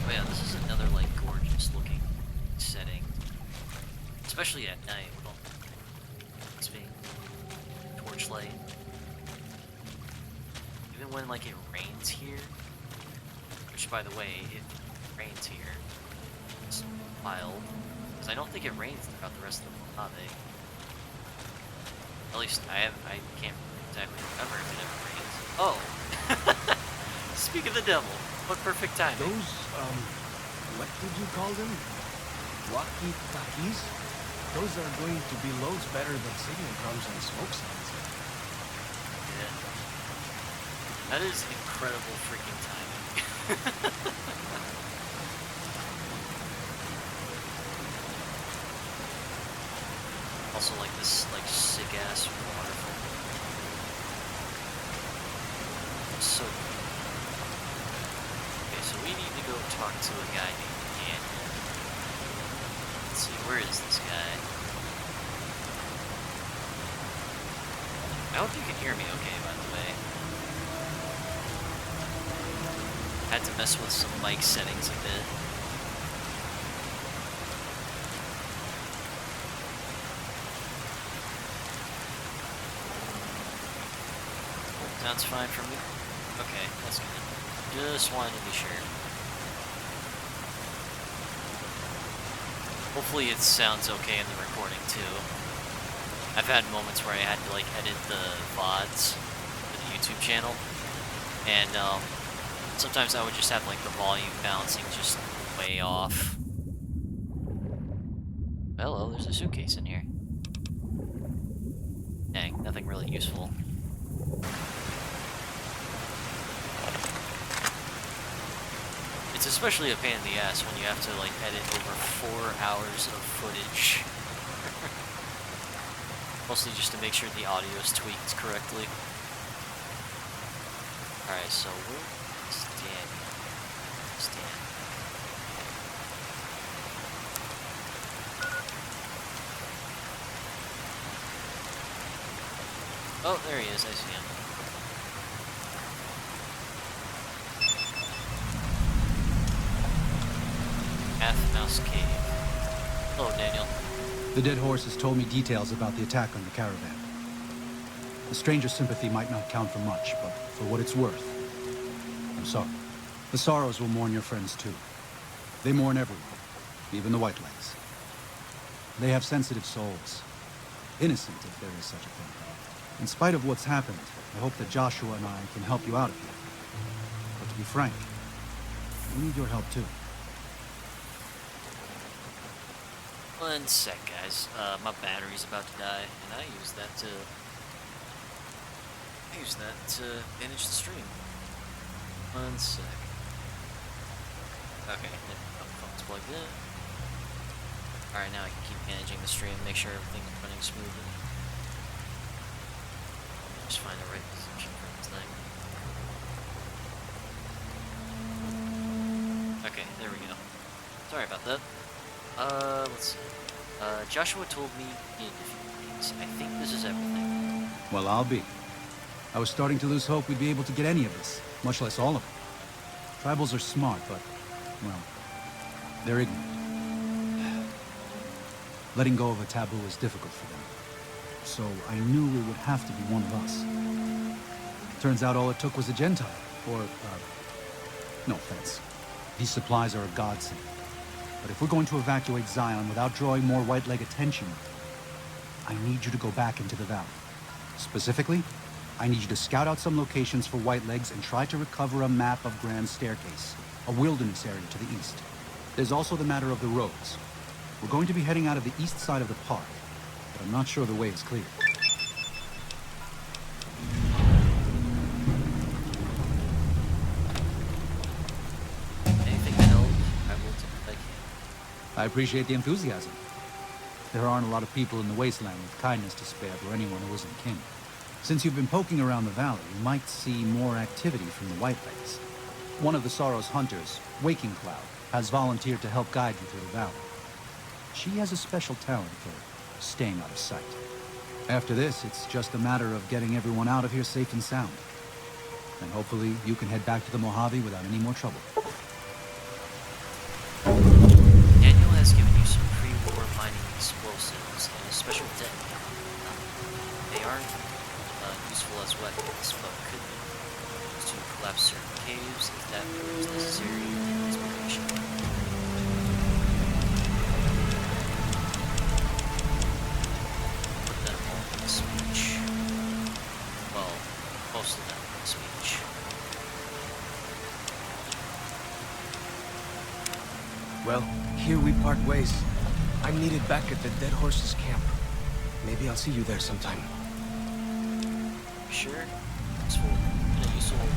Oh yeah, this is another, like, gorgeous looking setting. Especially at night with all this being torchlight. Even when, like, it rains here. Which, by the way, it rains here. It's wild. Because I don't think it rains throughout the rest of the Mojave. At least I can't exactly remember if it ever rains. Oh! Speak of the devil. What perfect timing. Those, what did you call them? Walkie-talkies? Those are going to be loads better than signal drums and smoke signs. Yeah. That is incredible freaking timing. Also, like this, like sick ass waterfall. So cool. Okay, so we need to go talk to a guy named Daniel. Let's see, where is this guy? I hope you can hear me okay, by the way. Had to mess with some mic settings a bit. Sounds fine for me. Okay, that's good. Just wanted to be sure. Hopefully it sounds okay in the recording too. I've had moments where I had to like edit the VODs for the YouTube channel, and sometimes I would just have like the volume bouncing just way off. Hello, there's a suitcase in here. Dang, nothing really useful. It's especially a pain in the ass when you have to like edit over 4 hours of footage. Mostly just to make sure the audio is tweaked correctly. Alright, so where is Daniel? Where's Daniel? Oh, there he is, I see him. Half Mouse Cave. Hello, Daniel. The dead horse has told me details about the attack on the caravan. A stranger's sympathy might not count for much, but for what it's worth, I'm sorry. The Sorrows will mourn your friends too. They mourn everyone, even the Whitelegs. They have sensitive souls. Innocent, if there is such a thing. In spite of what's happened, I hope that Joshua and I can help you out of here. But to be frank, we need your help too. One sec, guys. My battery's about to die, and I use that to manage the stream. One sec. Okay, phone's plugged in. Alright, now I can keep managing the stream, make sure everything's running smoothly. Just find the right position for this thing. Okay, there we go. Sorry about that. Let's see. Joshua told me he needed a few things. I think this is everything. Well, I'll be. I was starting to lose hope we'd be able to get any of this, much less all of it. Tribals are smart, but, well, they're ignorant. Letting go of a taboo is difficult for them. So I knew it would have to be one of us. Turns out all it took was a Gentile, or, no offense. These supplies are a godsend. But if we're going to evacuate Zion without drawing more White-Leg attention, I need you to go back into the valley. Specifically, I need you to scout out some locations for White-Legs and try to recover a map of Grand Staircase, a wilderness area to the east. There's also the matter of the roads. We're going to be heading out of the east side of the park, but I'm not sure the way is clear. Anything to help, I will do what I can. I appreciate the enthusiasm. There aren't a lot of people in the wasteland with kindness to spare for anyone who isn't kin. Since you've been poking around the valley, you might see more activity from the Whitelegs. One of the Sorrow's hunters, Waking Cloud, has volunteered to help guide you through the valley. She has a special talent for staying out of sight. After this, it's just a matter of getting everyone out of here safe and sound. And hopefully you can head back to the Mojave without any more trouble. Daniel has given you some pre-war mining explosives and a special detonator. They aren't useful as weapons, but could be used to collapse certain caves if that proves necessary in exploration. Put them all in speech. Well, most of them in speech. Well, here we part ways. I'm needed back at the Dead Horse's camp. Maybe I'll see you there sometime. Sure. Useful.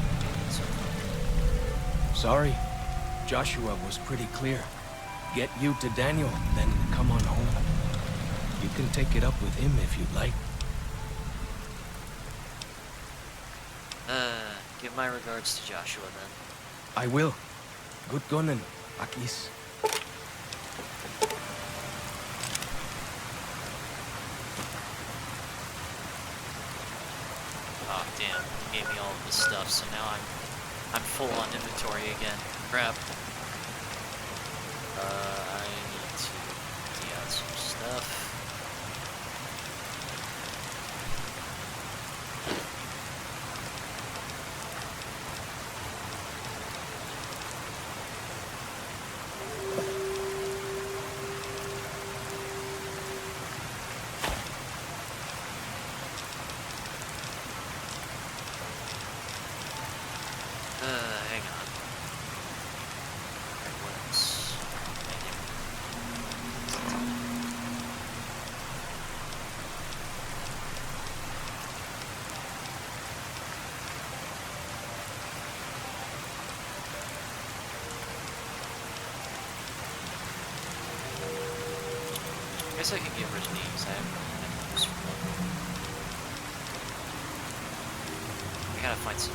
Sorry. Joshua was pretty clear. Get you to Daniel, then come on home. You can take it up with him if you'd like. Give my regards to Joshua then. I will. Good gunning, Akis. Oh damn, he gave me all of this stuff, so now I'm full on inventory again. Crap. I need to empty out some stuff. Hang on. Alright, what else? I guess I could get rid of these. I haven't really had use for them. I gotta find some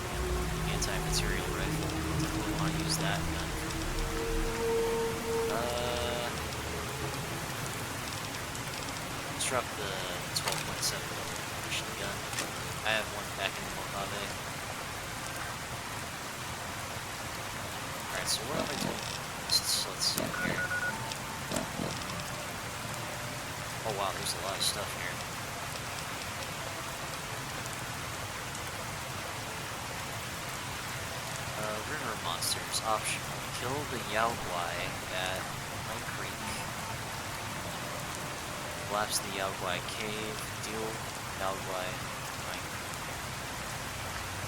anti-material rifle. Definitely want to use that gun. Let's drop the 12.7 machine gun. I have one back in the Mojave. Alright, so what am I doing? Let's see here. Oh wow, there's a lot of stuff here. River monsters, optional. Kill the Yaoguai at Pine Creek. Collapse the Yaoguai cave. Deal Yaoguai Pine Creek.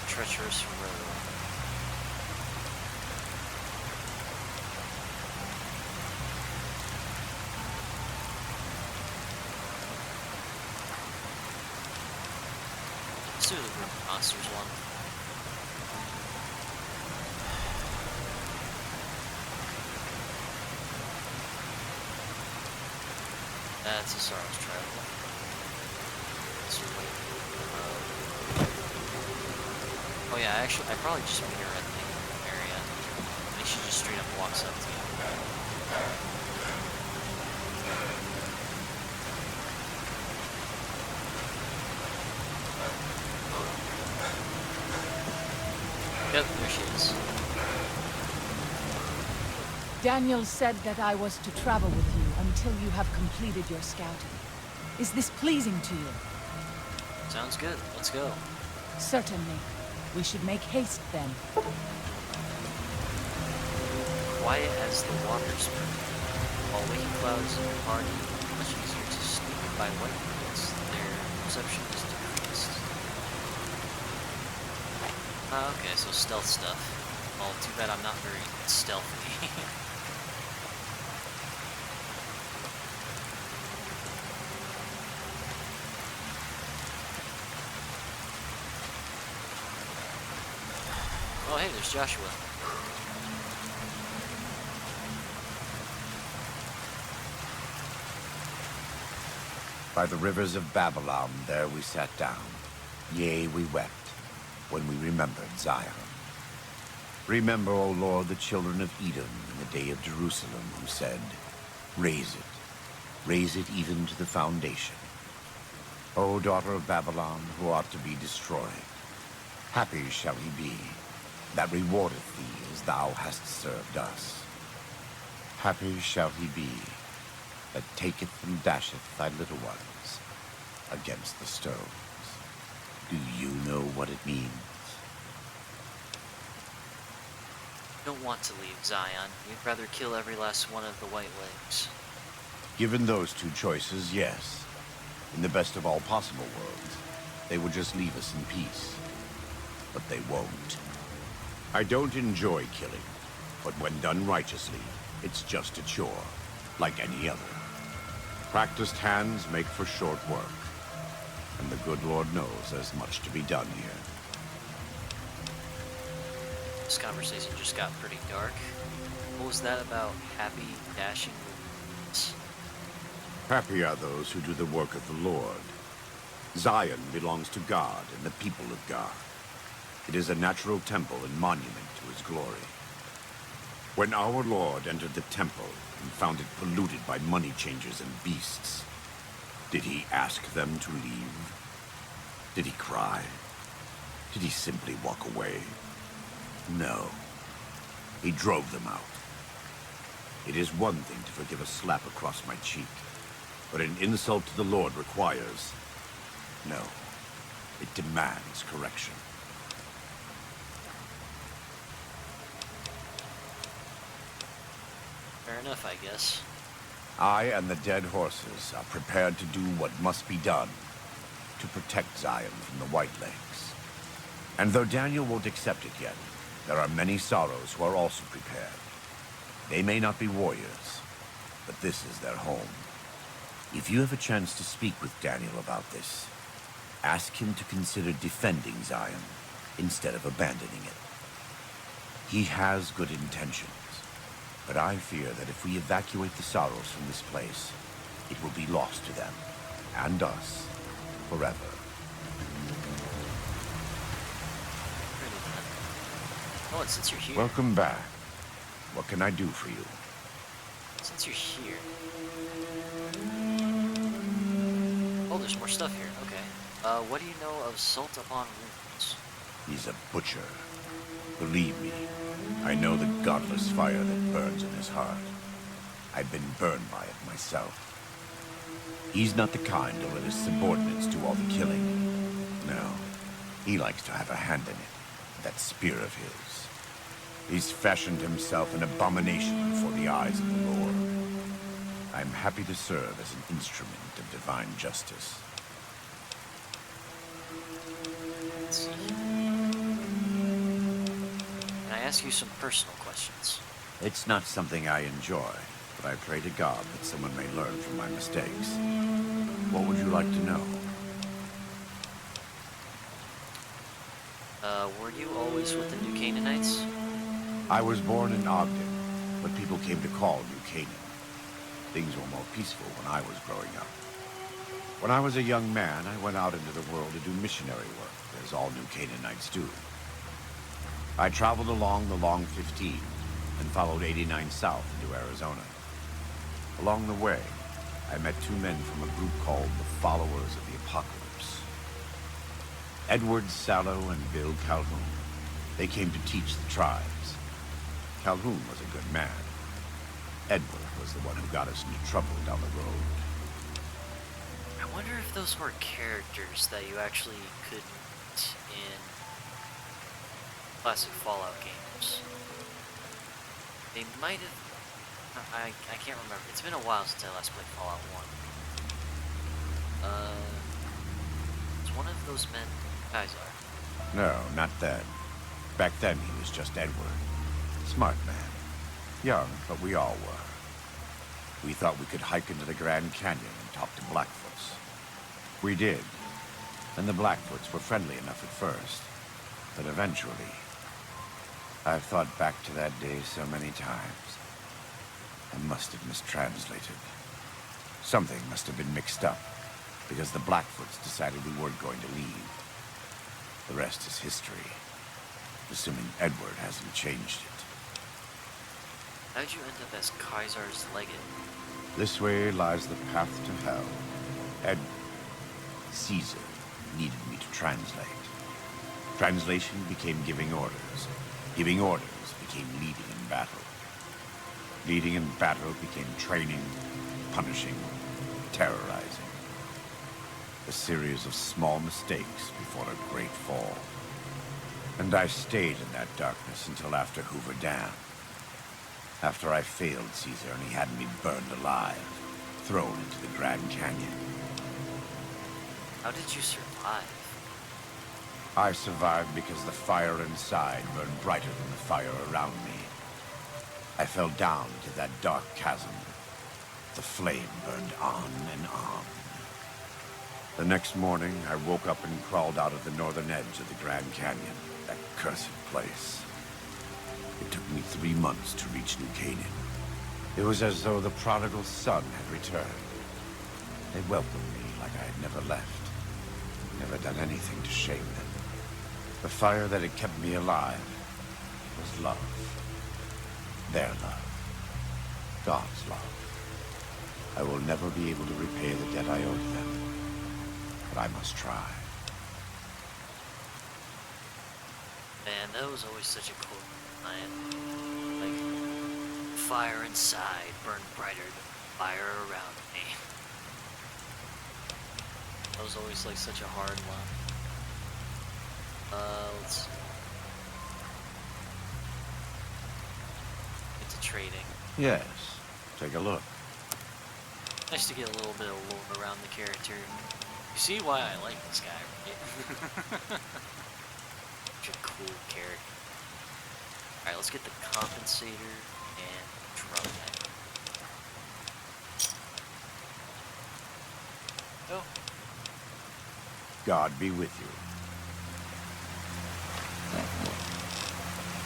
Treacherous road. Let's do the River monsters one. That's a Sorrow's Travel. Oh yeah, actually, I probably just meet her at the area. And she just straight up walks up to you. Yep, there she is. Daniel said that I was to travel with you until you have completed your scouting. Is this pleasing to you? Sounds good. Let's go. Certainly. We should make haste then. Quiet as the waters move. While waking clouds are much easier to sneak by white birds, their perception is decreased. Okay, so stealth stuff. Well, too bad I'm not very stealthy. Oh, hey, there's Joshua. By the rivers of Babylon, there we sat down. Yea, we wept, when we remembered Zion. Remember, O Lord, the children of Edom in the day of Jerusalem, who said, raise it even to the foundation. O daughter of Babylon, who ought to be destroyed, happy shall he be, that rewardeth thee as thou hast served us. Happy shall he be, that taketh and dasheth thy little ones against the stones. Do you know what it means? Don't want to leave Zion. We'd rather kill every last one of the White Legs. Given those two choices, yes. In the best of all possible worlds, they would just leave us in peace. But they won't. I don't enjoy killing, but when done righteously, it's just a chore, like any other. Practiced hands make for short work, and the good Lord knows there's much to be done here. This conversation just got pretty dark. What was that about happy, dashing movements? Happy are those who do the work of the Lord. Zion belongs to God and the people of God. It is a natural temple and monument to his glory. When our Lord entered the temple and found it polluted by money changers and beasts, did he ask them to leave? Did he cry? Did he simply walk away? No. He drove them out. It is one thing to forgive a slap across my cheek, but an insult to the Lord requires... No. It demands correction. Fair enough, I guess. I and the dead horses are prepared to do what must be done to protect Zion from the White Legs. And though Daniel won't accept it yet, there are many sorrows who are also prepared. They may not be warriors, but this is their home. If you have a chance to speak with Daniel about this, ask him to consider defending Zion instead of abandoning it. He has good intentions, but I fear that if we evacuate the sorrows from this place, it will be lost to them, and us, forever. Oh, and since you're here... Welcome back. What can I do for you? Since you're here... Oh, there's more stuff here. Okay. What do you know of Salt Upon Wounds? He's a butcher. Believe me, I know the godless fire that burns in his heart. I've been burned by it myself. He's not the kind to let his subordinates do all the killing. No, he likes to have a hand in it, that spear of his. He's fashioned himself an abomination before the eyes of the Lord. I'm happy to serve as an instrument of divine justice. Let's see. Can I ask you some personal questions? It's not something I enjoy, but I pray to God that someone may learn from my mistakes. What would you like to know? Were you always with the New Canaanites? I was born in Ogden, what people came to call New Canaan. Things were more peaceful when I was growing up. When I was a young man, I went out into the world to do missionary work, as all New Canaanites do. I traveled along the Long 15 and followed 89 south into Arizona. Along the way, I met two men from a group called the Followers of the Apocalypse. Edward Sallow and Bill Calhoun. They came to teach the tribes. Calhoun was a good man. Edward was the one who got us into trouble down the road. I wonder if those were characters that you actually could meet in classic Fallout games. They might have... I can't remember. It's been a while since I last played Fallout 1. Was one of those men Kaiser? No, not then. Back then he was just Edward. Smart man. Young, but we all were. We thought we could hike into the Grand Canyon and talk to Blackfoots. We did. And the Blackfoots were friendly enough at first. But eventually... I've thought back to that day so many times. I must have mistranslated. Something must have been mixed up, because the Blackfoots decided we weren't going to leave. The rest is history, assuming Edward hasn't changed it. How'd you end up as Kaiser's legate? This way lies the path to hell. Caesar needed me to translate. Translation became giving orders. Giving orders became leading in battle. Leading in battle became training, punishing, terrorizing. A series of small mistakes before a great fall. And I stayed in that darkness until after Hoover Dam. After I failed Caesar and he had me burned alive, thrown into the Grand Canyon. How did you survive? I survived because the fire inside burned brighter than the fire around me. I fell down into that dark chasm. The flame burned on and on. The next morning, I woke up and crawled out of the northern edge of the Grand Canyon, that cursed place. It took me 3 months to reach New Canaan. It was as though the prodigal son had returned. They welcomed me like I had never left, never done anything to shame them. The fire that had kept me alive was love. Their love. God's love. I will never be able to repay the debt I owed them, but I must try. Man, that was always such a cool line. Like, fire inside burned brighter than the fire around me. That was always like such a hard line. Let's see. Into trading. Yes. Take a look. Nice to get a little bit of lore around the character. You see why I like this guy, right? Such a cool character. Alright, let's get the compensator and drum head. Oh. God be with you.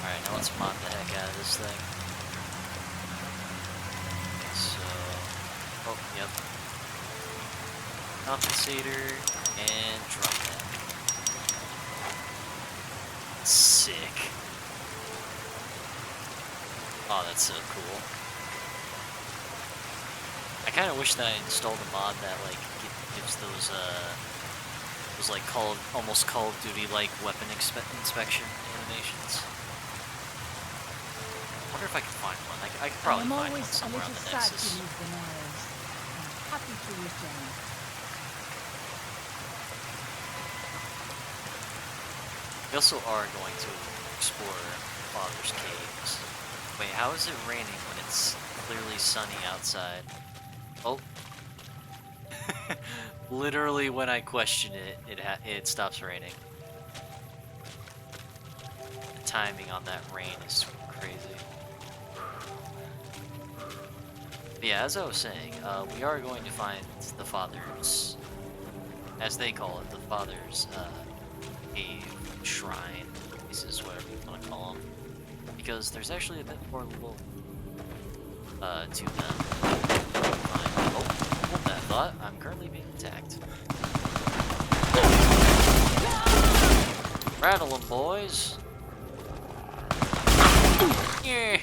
Alright, now let's mod the heck out of this thing. So, oh, yep. Compensator and drum head. Sick. Oh, that's so cool. I kind of wish that I installed a mod that like gives those like almost Call of Duty like weapon inspection animations. I wonder if I can find one. I could probably find one somewhere on the Nexus. Happy to return. We also are going to explore Father's Caves. Wait, how is it raining when it's clearly sunny outside? Oh. Literally when I question it, it stops raining. The timing on that rain is crazy. But yeah, as I was saying, we are going to find the Father's, as they call it, the Father's cave, shrine, pieces, whatever you want to call them. Because there's actually a bit more little to them. Oh, hold that thought. I'm currently being attacked. Rattle 'em, boys. Yeah.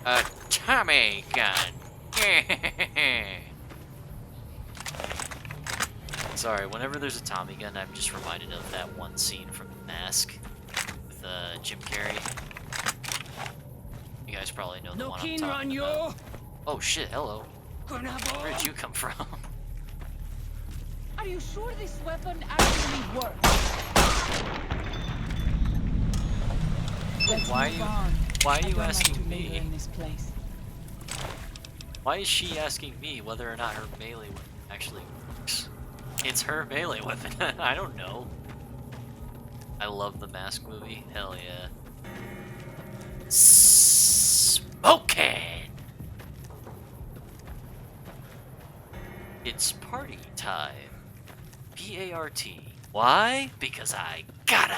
A Tommy gun. Yeah. Sorry, whenever there's a Tommy gun, I'm just reminded of that one scene from The Mask with Jim Carrey. You guys probably know the one I'm talking about. Oh shit, hello. Where did you come from? Are you sure this weapon actually works? Why are you asking me? In this place. Why is she asking me whether or not her melee weapon actually works? It's her melee weapon. I don't know. I love the Mask movie. Hell yeah. Smoking! It's party time. P-A-R-T. Why? Because I gotta.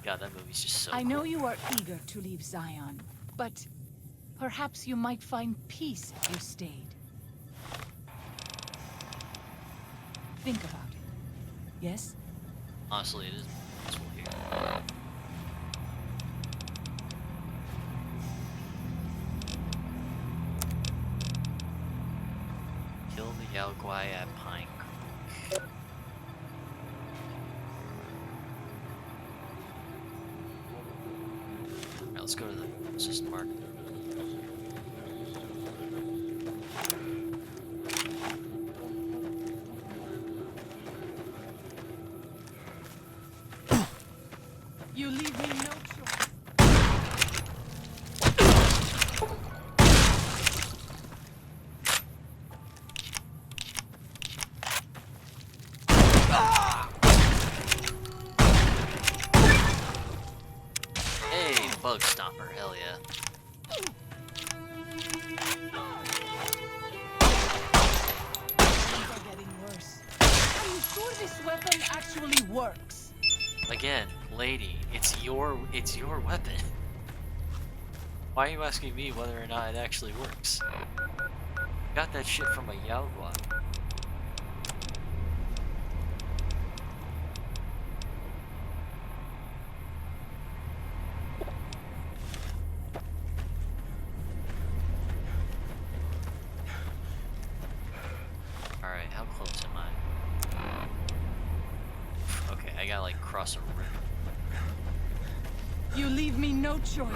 God, that movie's just so I cool. know you are eager to leave Zion, but perhaps you might find peace if you stayed. Think about it. Yes? Honestly, it is peaceful here. Kill the Yao Guai at Pine Creek. Alright, let's go to the closest market. You leave me no choice. Hey, Bug Stomper, hell yeah. Things are getting worse. Are you sure this weapon actually works? Again, lady, it's your weapon. Why are you asking me whether or not it actually works? Got that shit from a Yao Guai. Alright, how close am I? Okay, I gotta like cross a river. You leave me no choice.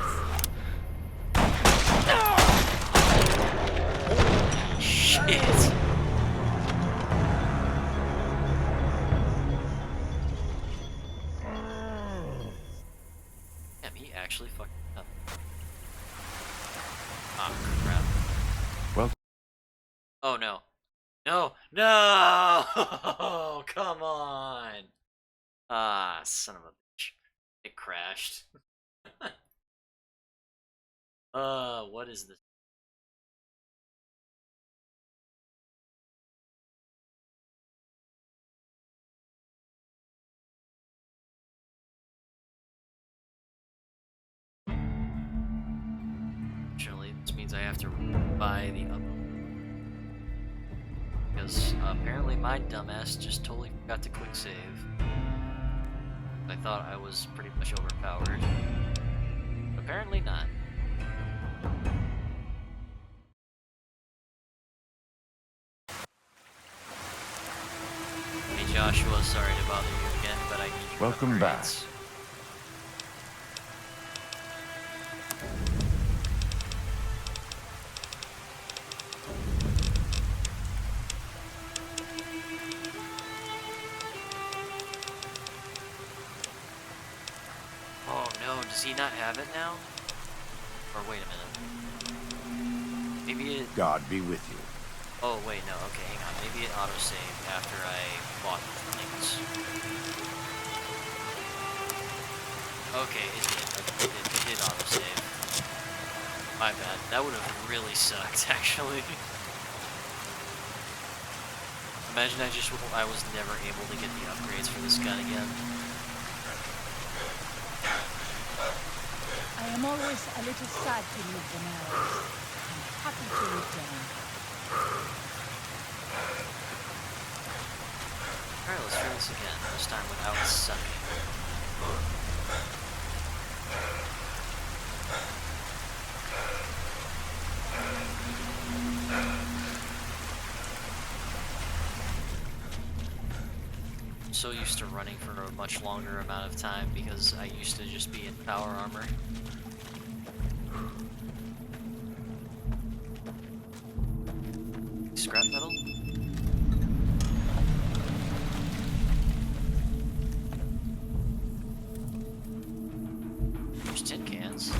Shit! Damn, he actually fucked up. Ah, crap. Well. Oh no. No! No! Come on! Ah, son of a bitch. It crashed. What is this? Actually, this means I have to buy the up. Because apparently my dumbass just totally forgot to quick save. I thought I was pretty much overpowered. Apparently not. Hey Joshua, sorry to bother you again, but I need your Welcome back. upgrades. Oh no, does he not have it now? Or wait a minute. Maybe it... God be with you. Oh wait, no, okay, hang on. Maybe it autosaved after I bought the things. Okay, it did. It did autosave. My bad. That would have really sucked, actually. Imagine I was never able to get the upgrades for this gun again. I am always a little sad to leave the Narrows. I'm happy to return. Alright, let's try this again. This time without sucking. I'm so used to running for a much longer amount of time because I used to just be in power armor. Scrap metal? There's tin cans.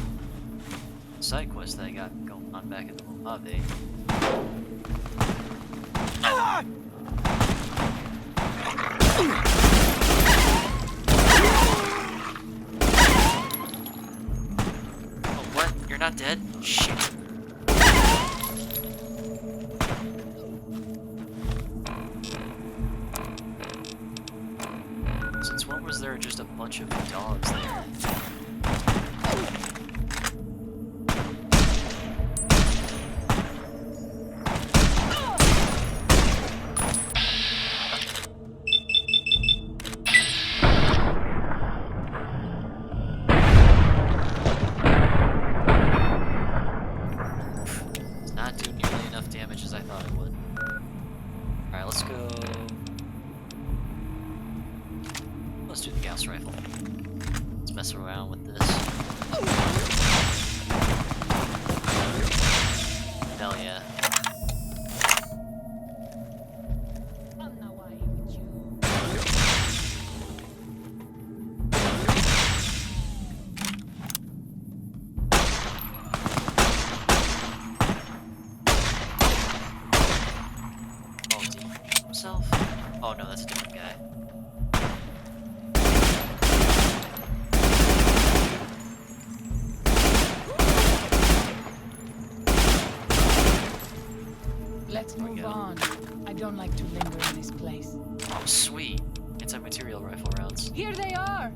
Side quest that I got going on back at the Mojave. Oh, what? You're not dead? Shit. Since when was there just a bunch of dogs there? It's not doing nearly enough damage as I thought it would. Alright, let's go. Let's do the Gauss rifle. Let's mess around with this. Hell yeah. Oh, did he kill himself? Oh no, that's a different guy. Let's move on. I don't like to linger in this place. Oh, sweet. Anti-material rifle rounds. Here they are!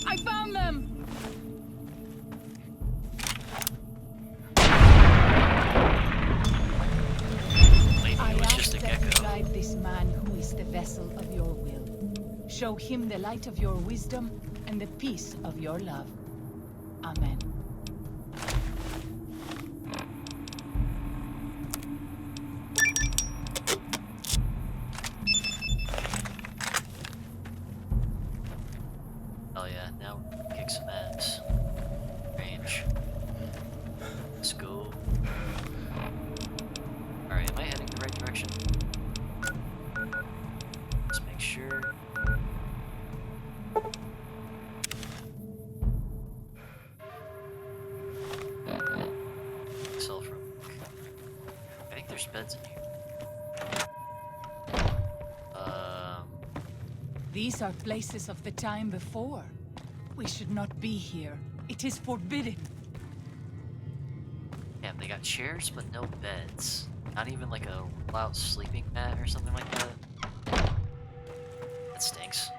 I found them! Maybe I it was ask just a that you gecko. guide this man who is the vessel of your will. Show him the light of your wisdom and the peace of your love. Amen. Oh yeah, now kick some ass. Range. Let's go. Alright. make sure. Self room. I think there's beds in here. These are places of the time before. We should not be here. It is forbidden. Damn, they got chairs but no beds. Not even like a roll-out sleeping mat or something like that. That stinks.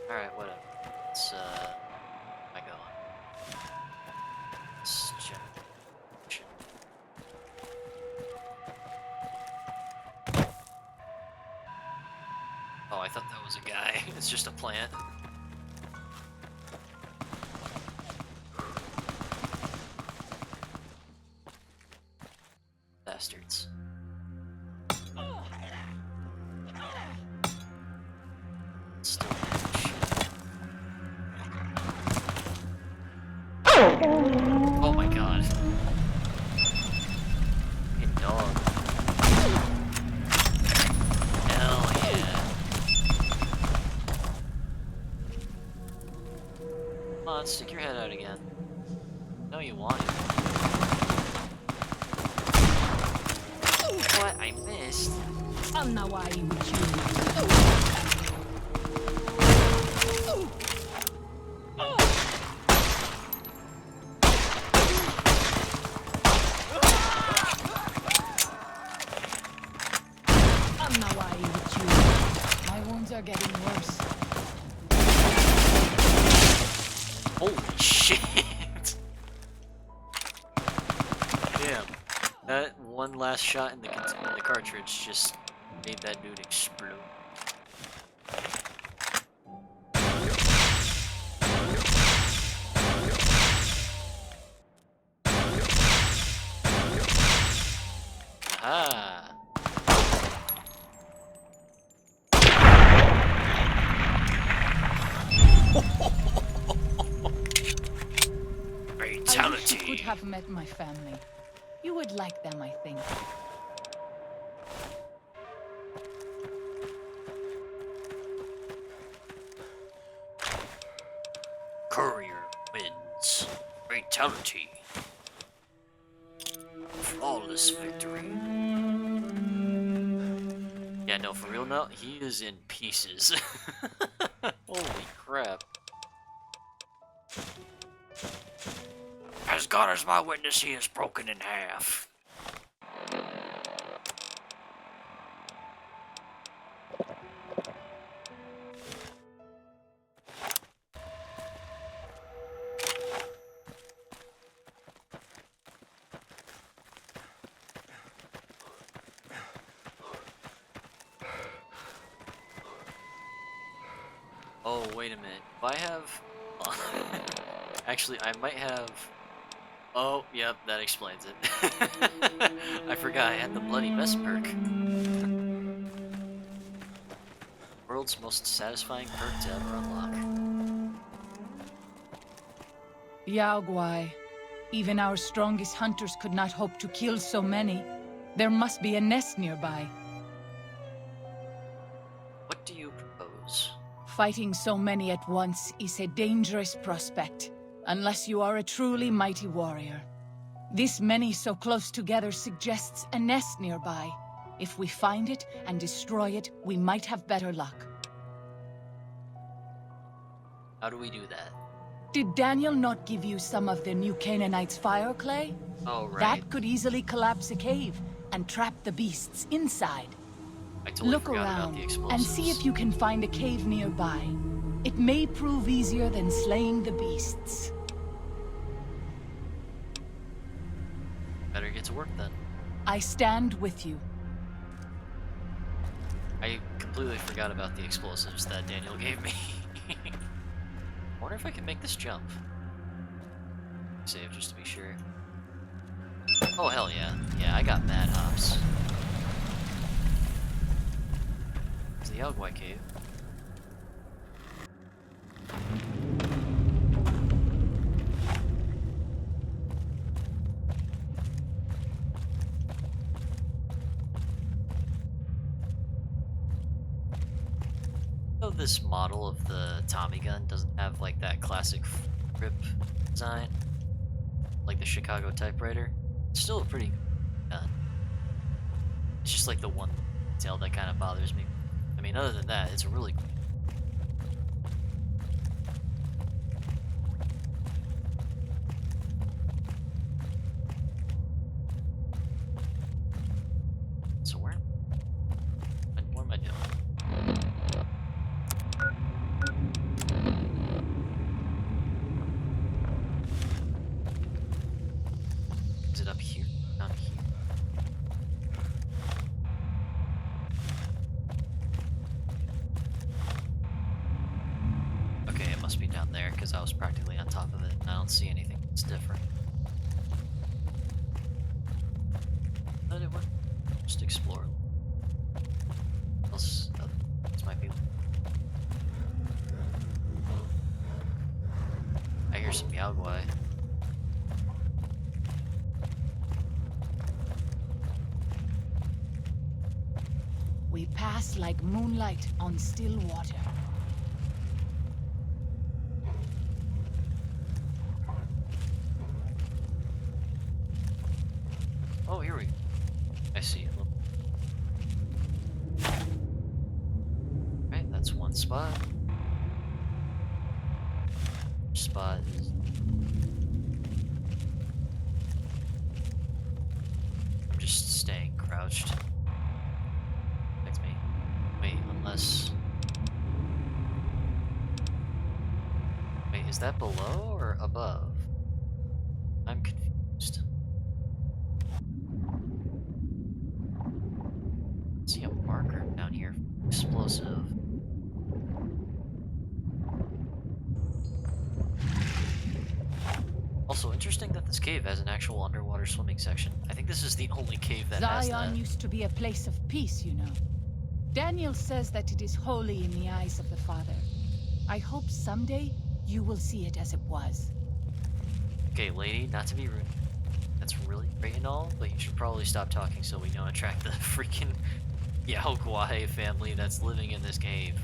Alright, whatever. Let's, where am I going? Let's check. Oh, I thought that was a guy. It's just a plant. Bastards. Still oh my god. Fucking dog. Hell yeah. Come on, stick your head out again. No, you want it. What? I missed. I'm not why you would choose. I'm not why you would choose. My wounds are getting worse. Holy shit! Damn. That one last shot in the cartridge just made that dude explode. Ah. I wish you could have met my family. You would like them, I think. Courier wins. Fatality. Flawless victory. Yeah, no, for real now, he is in pieces. Holy crap. As God is my witness, he is broken in half. Oh, wait a minute. Do I have... Actually, I might have... Oh, yep, that explains it. I forgot I had the Bloody Best perk. World's most satisfying perk to ever unlock. Yao Guai. Even our strongest hunters could not hope to kill so many. There must be a nest nearby. What do you propose? Fighting so many at once is a dangerous prospect, unless you are a truly mighty warrior. This many so close together suggests a nest nearby. If we find it and destroy it, we might have better luck. How do we do that? Did Daniel not give you some of the new Canaanites' fire clay? Oh, right. That could easily collapse a cave and trap the beasts inside. I totally Look forgot around about the explosives. and see if you can find a cave nearby. It may prove easier than slaying the beasts. Better get to work then. I stand with you. I completely forgot about the explosives that Daniel gave me. I wonder if I can make this jump. Save just to be sure. Oh, hell yeah. Yeah, I got mad hops. It's the Yaogwai cave. So this model of the Tommy gun doesn't have like that classic grip design, like the Chicago typewriter. It's still a pretty good gun. It's just like the one detail that kind of bothers me. I mean, other than that, it's a really cool. So what am I doing? Is it up here? Down here? Okay, it must be down there because I was practically on top of it and I don't see anything that's different. But it would just explore. Else, this might be. I hear some Yaogwai. We pass like moonlight on still water. Oh, here we go. I see it. Right, that's one spot. Spot is. I'm just staying crouched. That's me. Wait, unless. Wait, is that below or above? I'm confused. I see a marker down here. Explosive. Also, interesting that this cave has an actual underwater swimming section. I think this is the only cave that has Zion that. used to be a place of peace, you know. Daniel says that it is holy in the eyes of the Father. I hope someday you will see it as it was. Okay, lady, not to be rude. That's really great and all, but you should probably stop talking so we don't attract the freaking Yaogwai family that's living in this cave.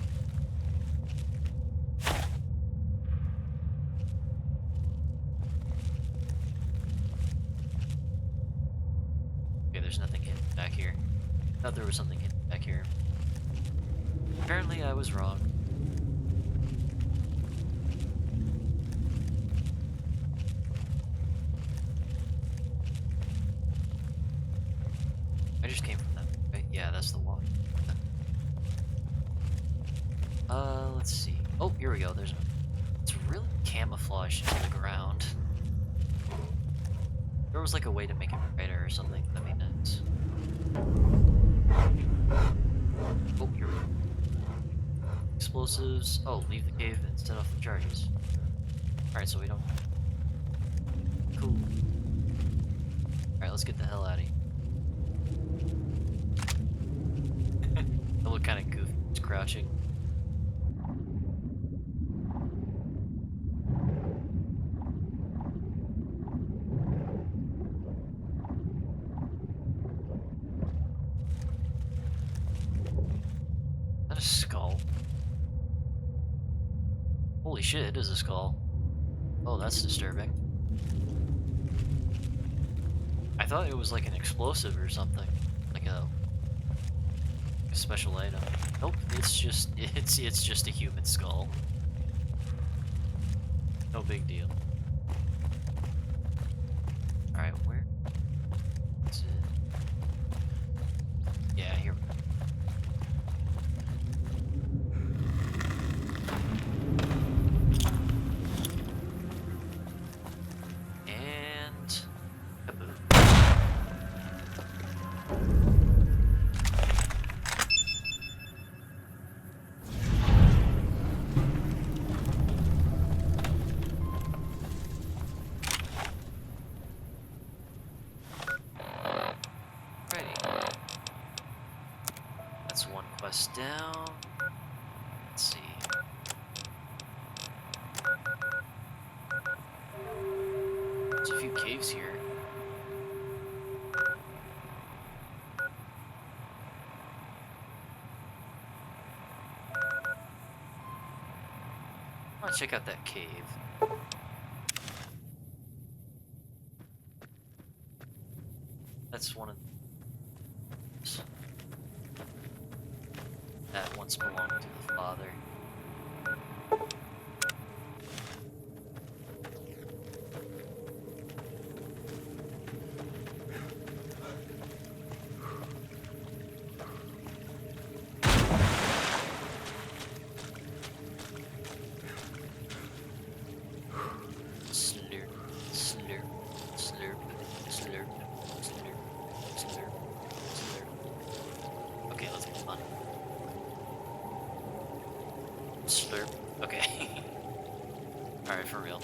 Okay, there's nothing hidden back here. Thought there was something hidden back here. Apparently I was wrong. I just came from that. Right? Yeah, that's the water. Let's see. Oh, here we go. It's really camouflaged into the ground. If there was like a way to make it brighter or something, that'd be nice. Oh, here we go. Explosives. Oh, leave the cave and set off the charges. Alright, so we don't. Cool. Alright, let's get the hell out of here. I look kind of goofy. It's crouching. Is that a skull? Holy shit, it is a skull. Oh, that's disturbing. I thought it was like an explosive or something. Like a special item. Nope, it's just a human skull. No big deal. Alright, where is it? Yeah, here we go. And kaboom. That's one quest down. Let's see. There's a few caves here. want to check out that cave. That's one of that once belonged to the father. Slurp, slurp, slurp, slurp, slurp, slurp, slurp. Okay, let's move on. Slurp. Okay. Alright, for real.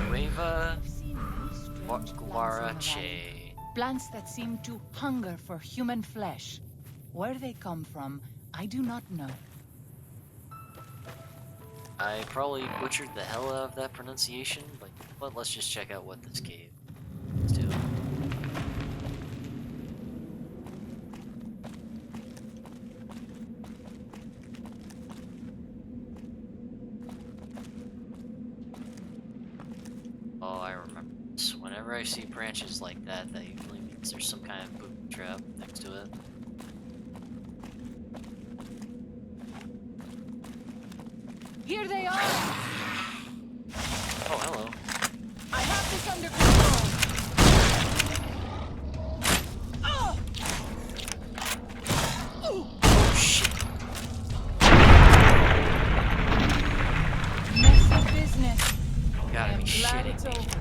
Cueva Guarache. Plants that seem to hunger for human flesh. Where they come from, I do not know. I probably butchered the hell out of that pronunciation, but let's just check out what this cave is doing. Oh, I remember this. Whenever I see branches like that, that usually means there's some kind of booby trap next to it. Here they are! Oh, hello. I have this under control! Oh! Oh, shit. Messy business. Gotta be Glad it's shitting me. over.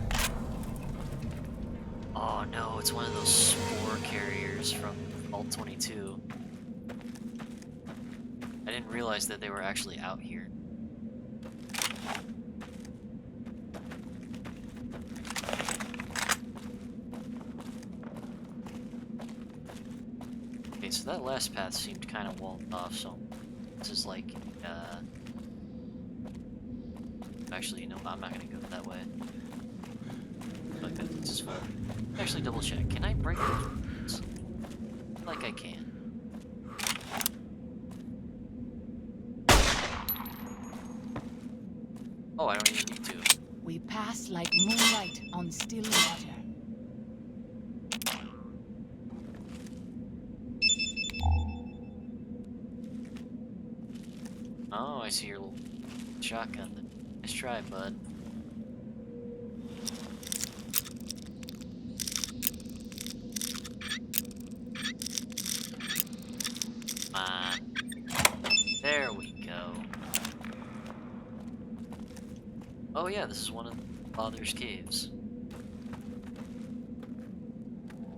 Oh no, it's one of those spore carriers from Vault 22. I didn't realize that they were actually out here. Okay, so that last path seemed kind of walled off, so this is like, actually, no, I'm not gonna go that way. Like that, this is fun. Actually, double check. Can I break those? Like I can. Oh, I don't even need to. We pass like moonlight on still water. Oh, I see your little shotgun. Nice try, bud. Come on. There we go. Oh yeah, this is one of Father's caves.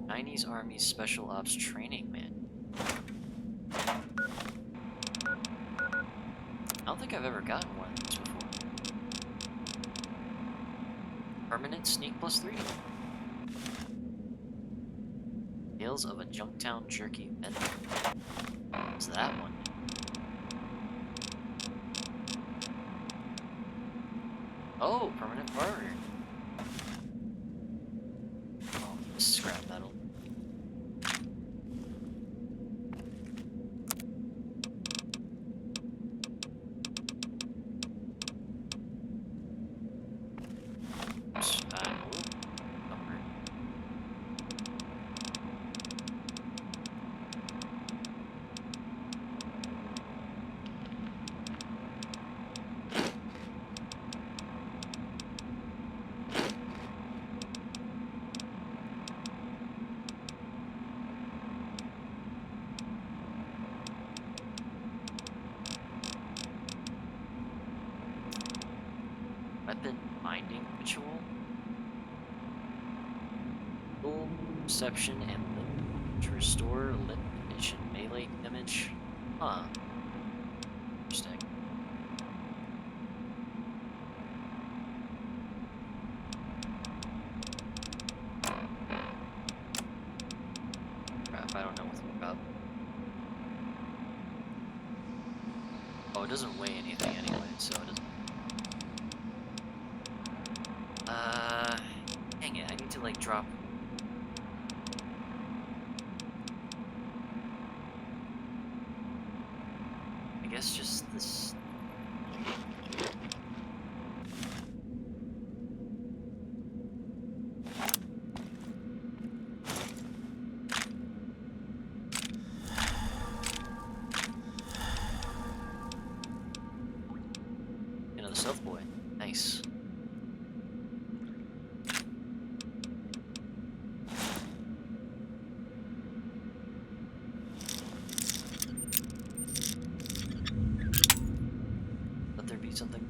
Chinese Army Special Ops Training Manual. I don't think I've ever gotten one of these before. Permanent sneak +3. Tales of a Junktown Jerky vendor. What's that one? Oh, permanent barter. Oh, scrap metal. Weapon binding ritual. Full perception and limit to restore limit condition melee damage. Huh. Interesting. Crap, I don't know what to look up. Oh, it doesn't weigh anything anyway, so it doesn't. Dang it, I need to like drop. I guess just this. Another stealth boy. Nice. Let there be something.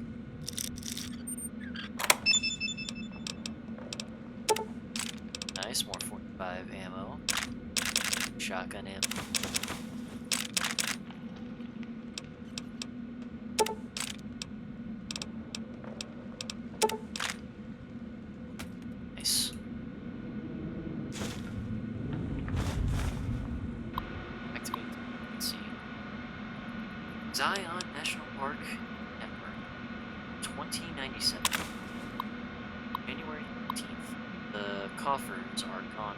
Nice, more 45 ammo. Shotgun ammo. Nice. Activate. Let's see. Zion National Park, Denver, 2097. January 18th. The coffers are gone.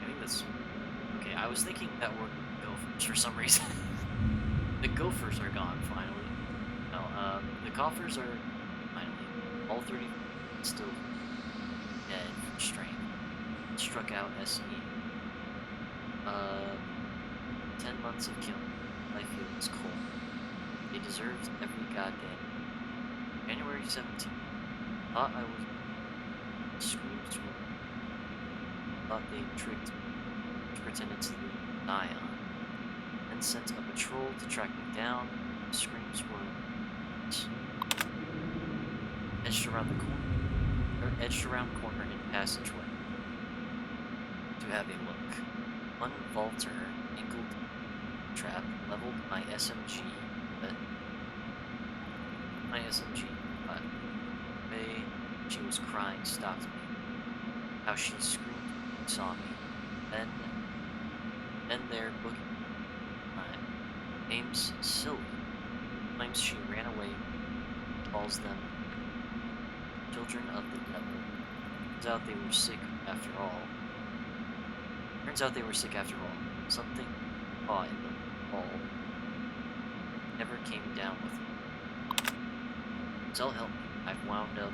I think that's okay. I was thinking that were gophers for some reason. The gophers are gone finally. No, the coffers are finally all 30 still dead from strain. Struck out SE. 10 months of killing. Life feels cold. They deserved every goddamn. January 17th. Thought I was screamed. Thought they tricked me. Pretended to be Zion. Then sent a patrol to track me down. Screams were edged around the corner in passageway. To have a look. One vaulter angled trap leveled my SMG. But May, she was crying, stopped me. How she screamed and saw me. Then there boogie. Name's Sylvie. Claims she ran away. Calls them children of the devil. Turns out they were sick after all. Something caught in the ball. Never came down with it. So help me. I've wound up.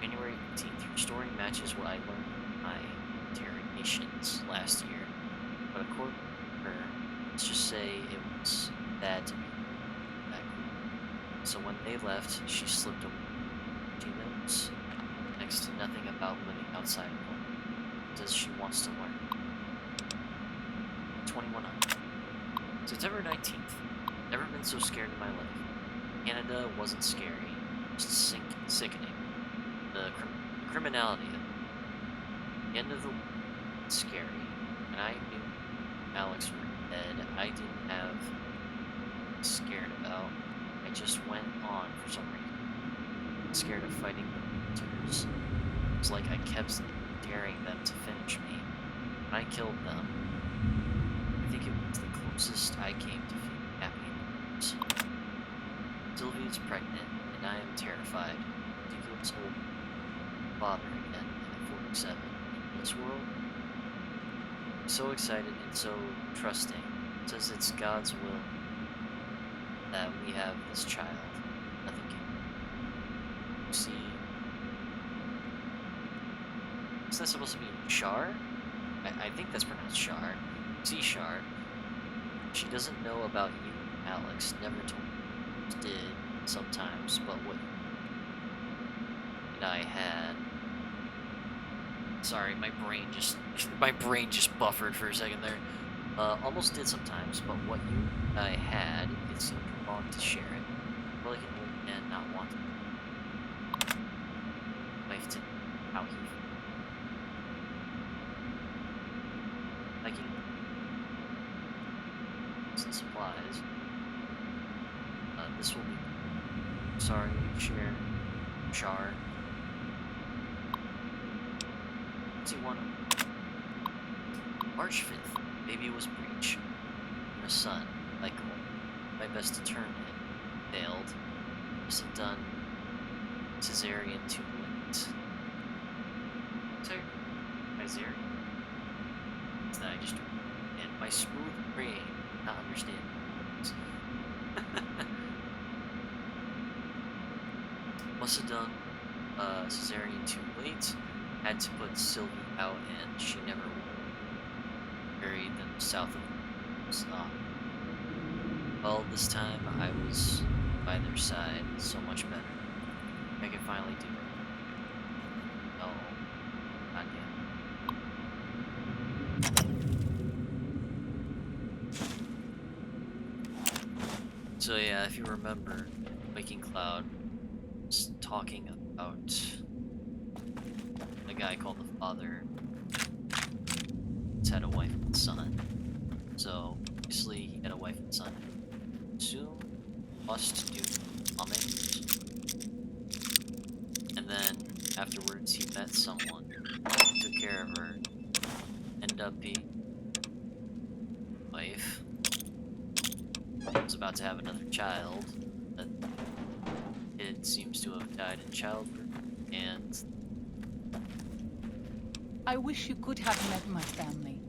January 18th. Your story matches what I learned in my interrogations last year. But according to her, let's just say it was bad to be that group. So when they left, she slipped away. She knows next to nothing about living outside of home. Says she wants to learn. 2100. September 19th. Never been so scared in my life. Canada wasn't scary, just sickening. The criminality of it. The end of the world was scary, and I knew Alex were dead. I didn't have scared about. I just went on for some reason. Scared of fighting the monsters. It was like I kept daring them to finish me. When I killed them, I think it was the closest I came to feeling happy. Sylvie is pregnant, and I am terrified. Ridiculous old father again at 47. In this world, so excited and so trusting. Says it's God's will that we have this child. Nothing can see. Is that supposed to be Shar? I think that's pronounced Shar. See Shar. She doesn't know about you, Alex. Never told me. Did sometimes, but what I had. Sorry, my brain just buffered for a second there. Almost did sometimes, but what you and I had, it seemed wrong to share it. More like an old man not wanting life to how he like he some supplies. This will be sorry, share Char. What's he want? March 5th. Maybe it was breach. And a son, like my best to turn it. Failed. Wasn't done. Caesarean too late. Sorry, Caesarean? It's that I just and my smooth brain not understand. Must have done Caesarean too late. Had to put Sylvie out, and she never buried them south of Stop. Well, this time I was by their side, so much better. I can finally do it. Oh, goddamn. So yeah, if you remember, Waking Cloud was talking about a guy called the Father. He's had a wife and son. So obviously he had a wife and son. Soon must do plumbing. And then afterwards he met someone, took care of her, ended up being wife. Was about to have another child. That kid seems to have died in childbirth, and I wish you could have met my family.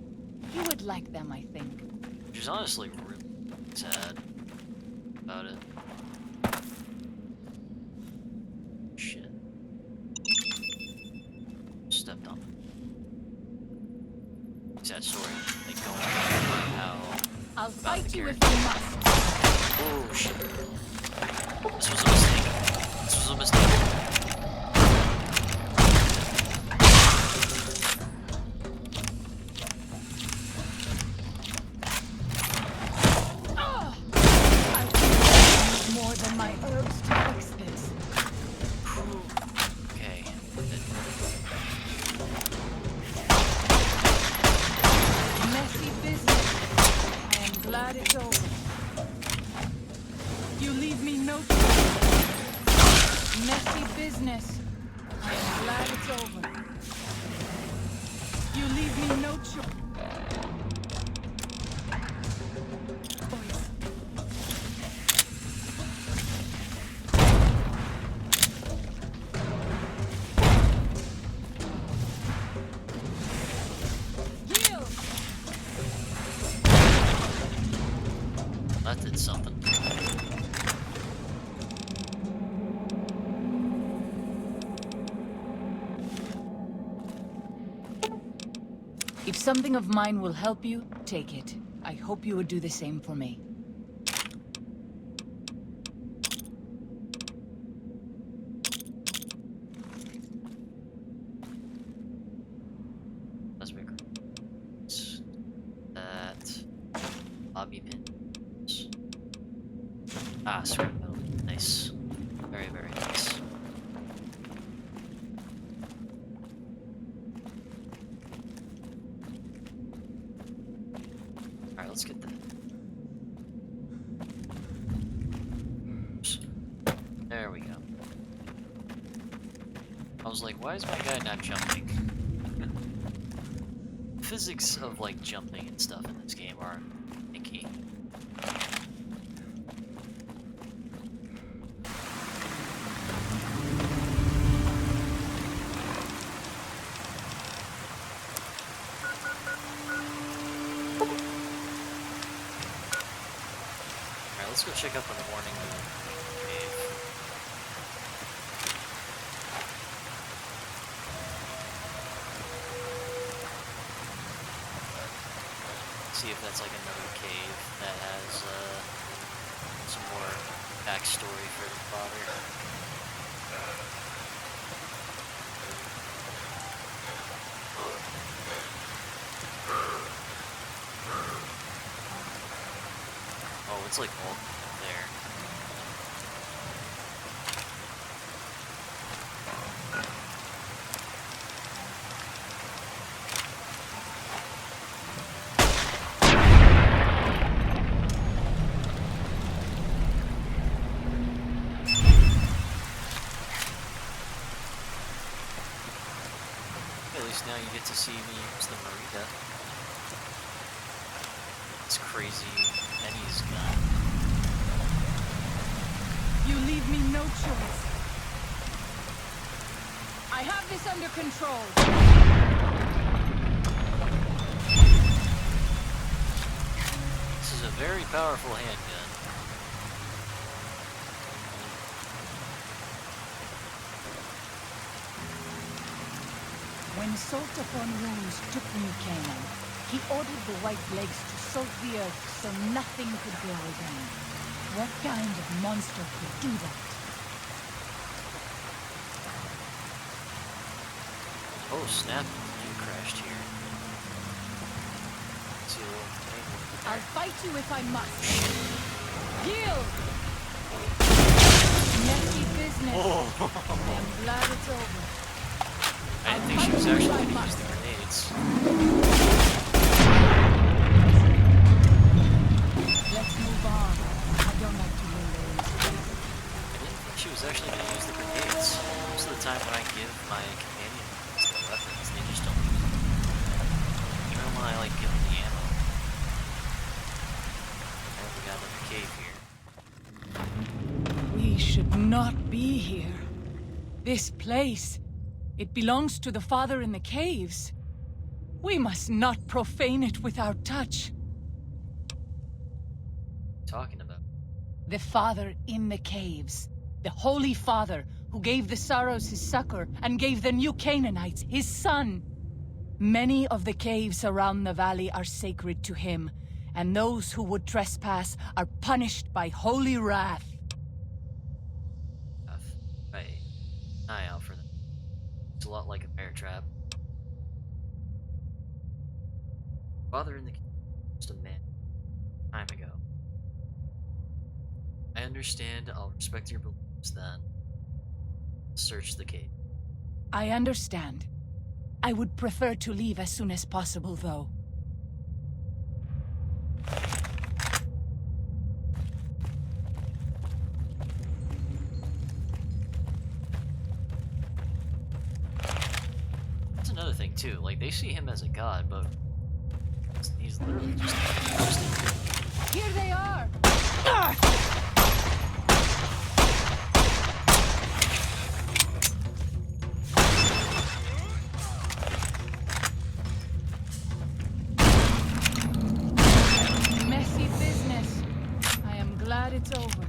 You would like them, I think. which is honestly really sad about it. Shit. Stepped on it. Sad story. Like going on how I'll about fight the you if character. you must. Oh shit. This was a mistake. This was a mistake. More than my herbs to fix this. Okay. Messy business. I am glad it's over. You leave me no choice. Messy business. I am glad it's over. You leave me no choice. That did something. If something of mine will help you, take it. I hope you would do the same for me. Let's make that bobby pins. Ah, scrap metal. Nice. Very, very nice. Alright, let's get that. Oops. There we go. I was like, why is my guy not jumping? Physics of like jumping and stuff in this game are icky. Alright, let's go check up on the morning cave. See if that's like another cave that has some more backstory for the father. Oh, it's like all there. At least now you get to see me use the Marita. It's crazy Penny's gun. You leave me no choice. I have this under control. This is a very powerful handgun. When Salt Upon Wounds took New Canaan, he ordered the White Legs to salt the earth so nothing could grow again. What kind of monster could do that? Oh snap, you crashed here. See a little thing over there. I'll fight you if I must. Yield! Messy business. I'm glad it's over. I didn't think she was actually going to use the grenades. Let's move on. I don't like to linger in this place. I didn't think she was actually going to use the grenades. Most of the time when I give my companions their weapons, they just don't use them. Even when I like give them the ammo. Apparently we got another cave here. We should not be here. This place, it belongs to the Father in the caves. We must not profane it with our touch. Talking about? The Father in the caves. The Holy Father who gave the Sorrows his succor and gave the new Canaanites his son. Many of the caves around the valley are sacred to him, and those who would trespass are punished by holy wrath. Right. Eye out for them. It's a lot like a bear trap. Father in the cave was just a man time ago. I understand. I'll respect your beliefs then. Search the cave. I understand. I would prefer to leave as soon as possible, though. That's another thing too. Like they see him as a god, but he's literally just. Here they are! Messy business. I am glad it's over.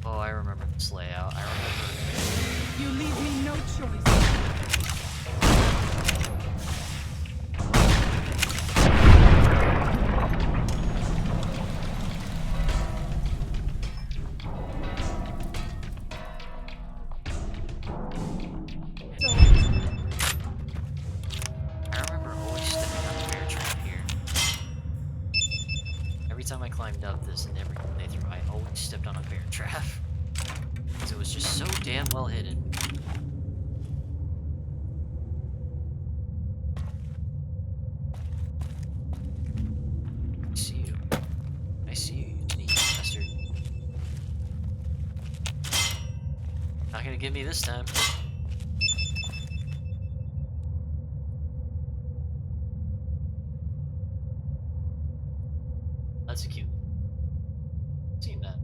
Oh, I remember this layout. I remember. You leave me no choice. I remember always stepping on the bear trap here. Every time I climbed up this and every playthrough, I always stepped on a bear trap. Because it was just so damn well hidden. I see you. I see you, you sneaky bastard. Not gonna get me this time. That's a cute. Seen that.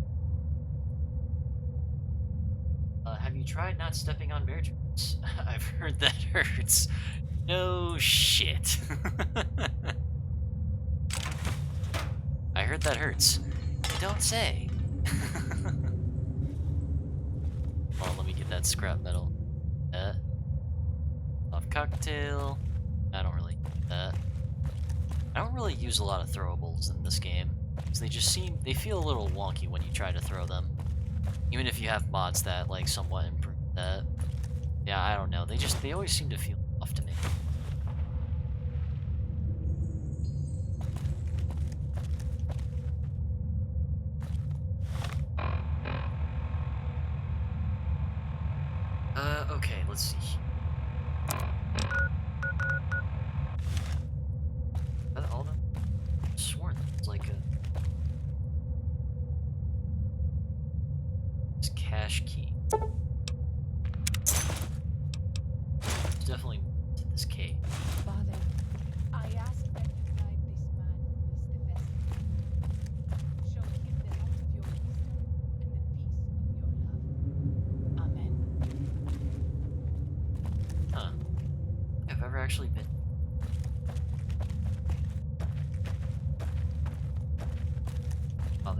Have you tried not stepping on bear traps? I've heard that hurts. No shit. I heard that hurts. You don't say. Well, let me get that scrap metal. Off cocktail. I don't really need that. I don't really use a lot of throwables in this game, because they feel a little wonky when you try to throw them. Even if you have mods that, like, somewhat improve that. Yeah, I don't know, they always seem to feel off to me. Okay, let's see. All them? Sworn it's like a it's cash key. It's definitely to this cave. Father, I ask that you guide this man who is the best. Show him the light of your wisdom and the peace of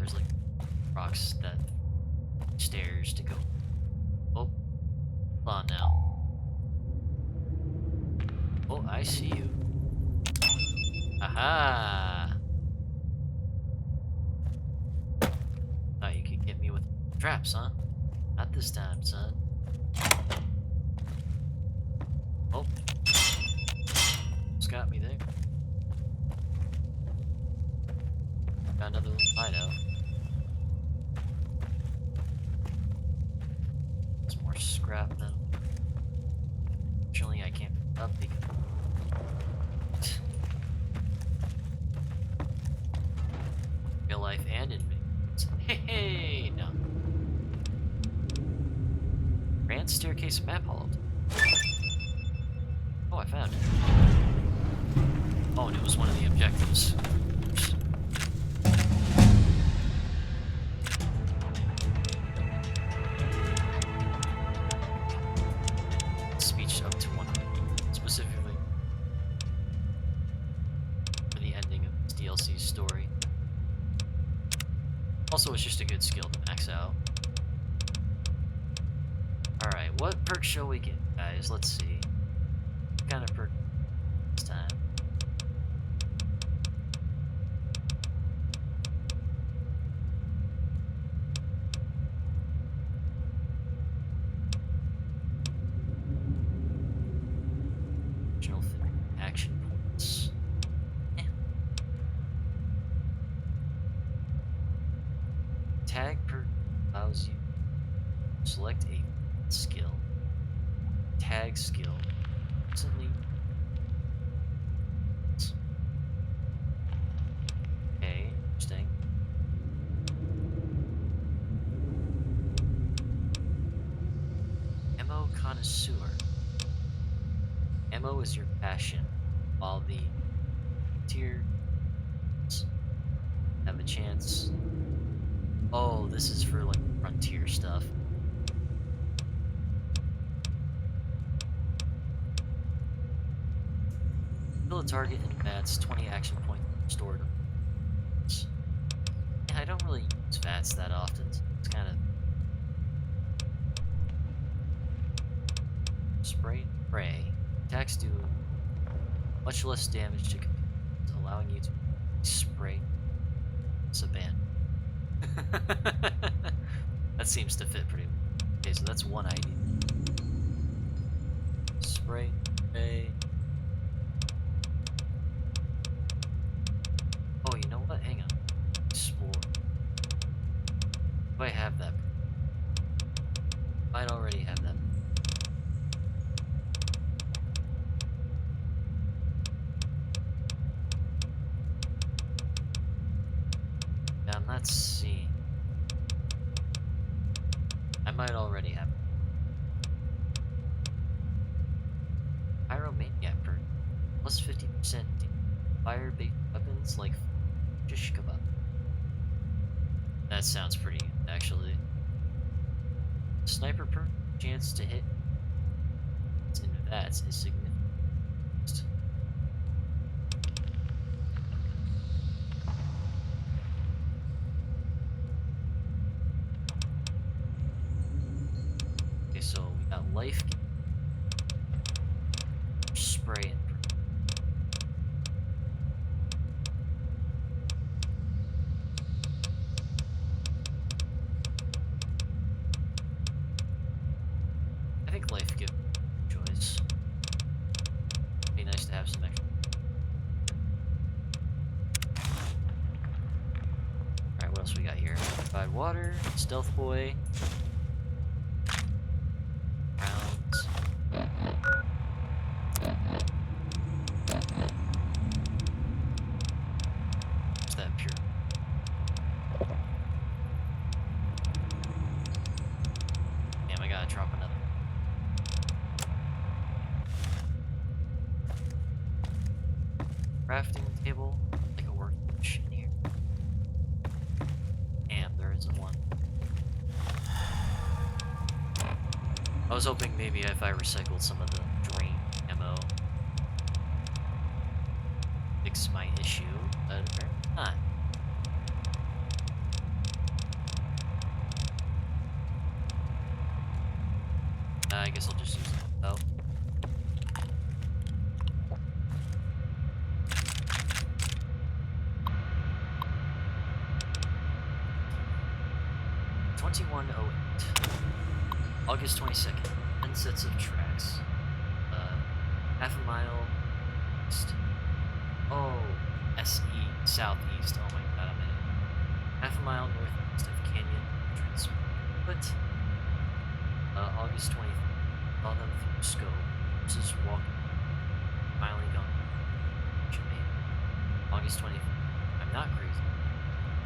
there's like rocks that stairs to go. Oh, hold on now. Oh, I see you. Aha! Thought you could get me with traps, huh? Not this time, son. Oh. Just got me there. Got another little hideout. Some more scrap metal. Fortunately, I can't pick it up because... real life and in videos. Hey, no. Grand staircase map hollow. Oh, I found it. Oh, and it was one of the objectives. Speech up to 100, specifically for the ending of this DLC story. Also, it's just a good skill to max out. Alright, what perk shall we get, guys? Let's see. What kind of perk this time? Original action points. Eh. Tag perk allows you to select a skill. Tag skill. Instantly. Okay, interesting. Ammo connoisseur. Ammo is your passion, while the tier have a chance. Oh, this is for like frontier stuff. Kill a target and adds 20 action points stored. Yeah, I don't really use VATS that often. So it's kind of spray and pray. Attacks do much less damage to computers, allowing you to spray. It's a ban. That seems to fit pretty well. Okay, so that's one idea. Spray, pray. Oh, you know what? Hang on. Explore. Do I have that? Might already have that. Yeah, I'm not seeing. I might already have it. Pyromaniac perk. Plus 50% fire-based weapons like Shishkaba. That sounds pretty good, actually. Sniper perk, chance to hit in VATS is significant. Okay, so we got life spray and I think life gives choice. Be nice to have some extra. Alright, what else we got here? Provide water, stealth boy. Rounds. What's that pure? Damn, I gotta drop another. Crafting table, like a workbench in here. Damn, there isn't one. I was hoping maybe if I recycled some of the drain ammo, fix my issue, but apparently not. I guess I'll just use it. Oh. August 22nd. 10 sets of tracks. Half a mile east. Oh, SE, southeast. Oh my god, I'm in it. Half a mile northeast of Canyon entrance. But, August 20th. Saw them through scope. This is walking. Finally gone. Jamaica. August 20th. I'm not crazy.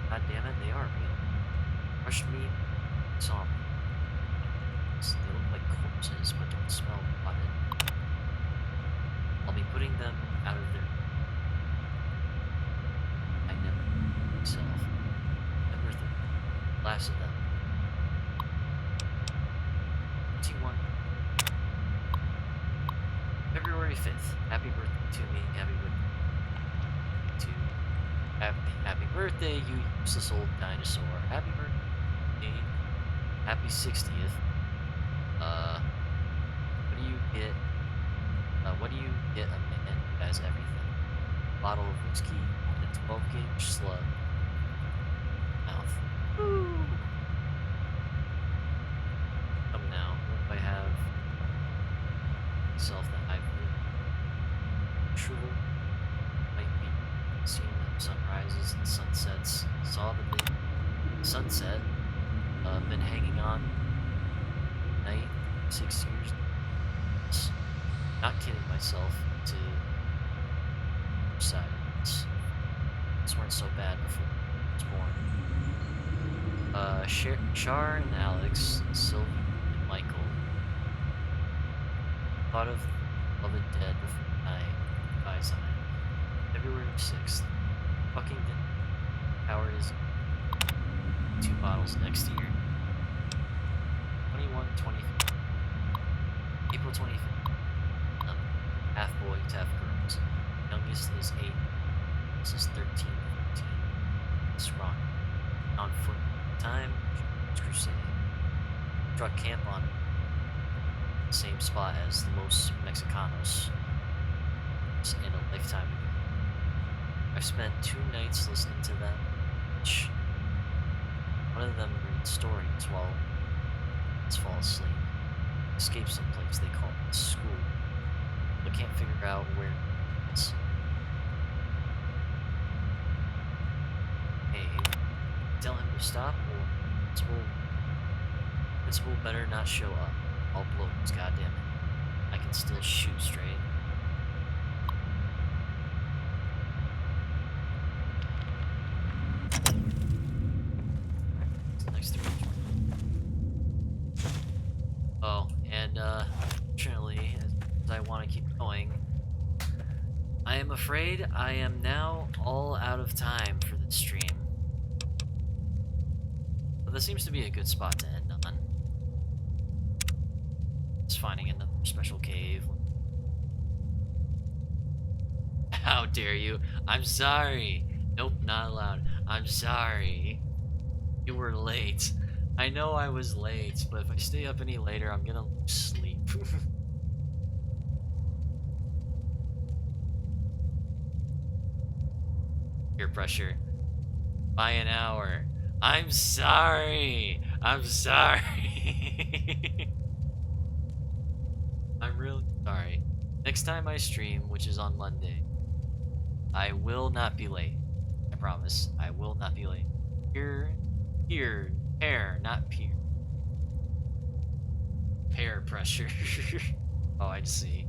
God damn it, they are real. Rushed me. Saw me. They look like corpses, but don't smell rotted. I'll be putting them out of their... I never myself. Number 3. Last of them. 21. February 5th. Happy birthday to me. Happy birthday to... Happy birthday, you useless old dinosaur. Happy birthday. Happy 60th. What do you get a man who has everything? A bottle of whiskey and a 12-gauge slug. Mouth. Woo! Come now, what do I have? Myself that I've been shriveled. Might be seeing them sunrises and sunsets. Saw the big sunset. Been hanging on. Night, 6 years. Not kidding myself to side. These weren't so bad before I was born. Char and Alex, Sylvie and Michael thought of beloved dead before I by Zion. February 6th. Fucking dead. Howard is 2 bottles next year. 21, 23. April 25th. Half boys, half girls. Youngest is 8. This is 13, 14. Strong. On foot. Time. Crusade. Struck camp on the same spot as Los Mexicanos. In a lifetime ago. I've spent 2 nights listening to them. One of them reads stories while I fall asleep. Escape someplace they call it school. But can't figure out where it's. Hey, tell him to stop, or principal better not show up. I'll blow his goddamn it. I can still shoot straight. Next 3. Oh, and fortunately, as I want to keep going, I am afraid I am now all out of time for this stream. But this seems to be a good spot to end on. Just finding another special cave. How dare you? I'm sorry. Nope, not allowed. I'm sorry. You were late. I know I was late, but if I stay up any later, I'm gonna sleep. Peer pressure. By an hour. I'm sorry. I'm sorry. I'm really sorry. Next time I stream, which is on Monday, I will not be late. I promise. I will not be late. Peer, not peer. Peer pressure. Oh, I see.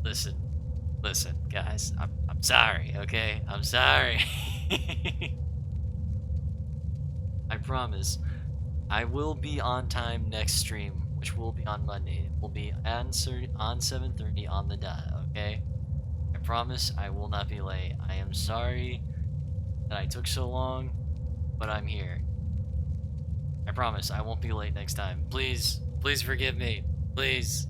Listen, guys. I'm sorry, okay? I'm sorry. I promise. I will be on time next stream, which will be on Monday. It will be on 7:30 on the dot, okay? I promise I will not be late. I am sorry that I took so long, but I'm here. I promise I won't be late next time. Please forgive me. Please.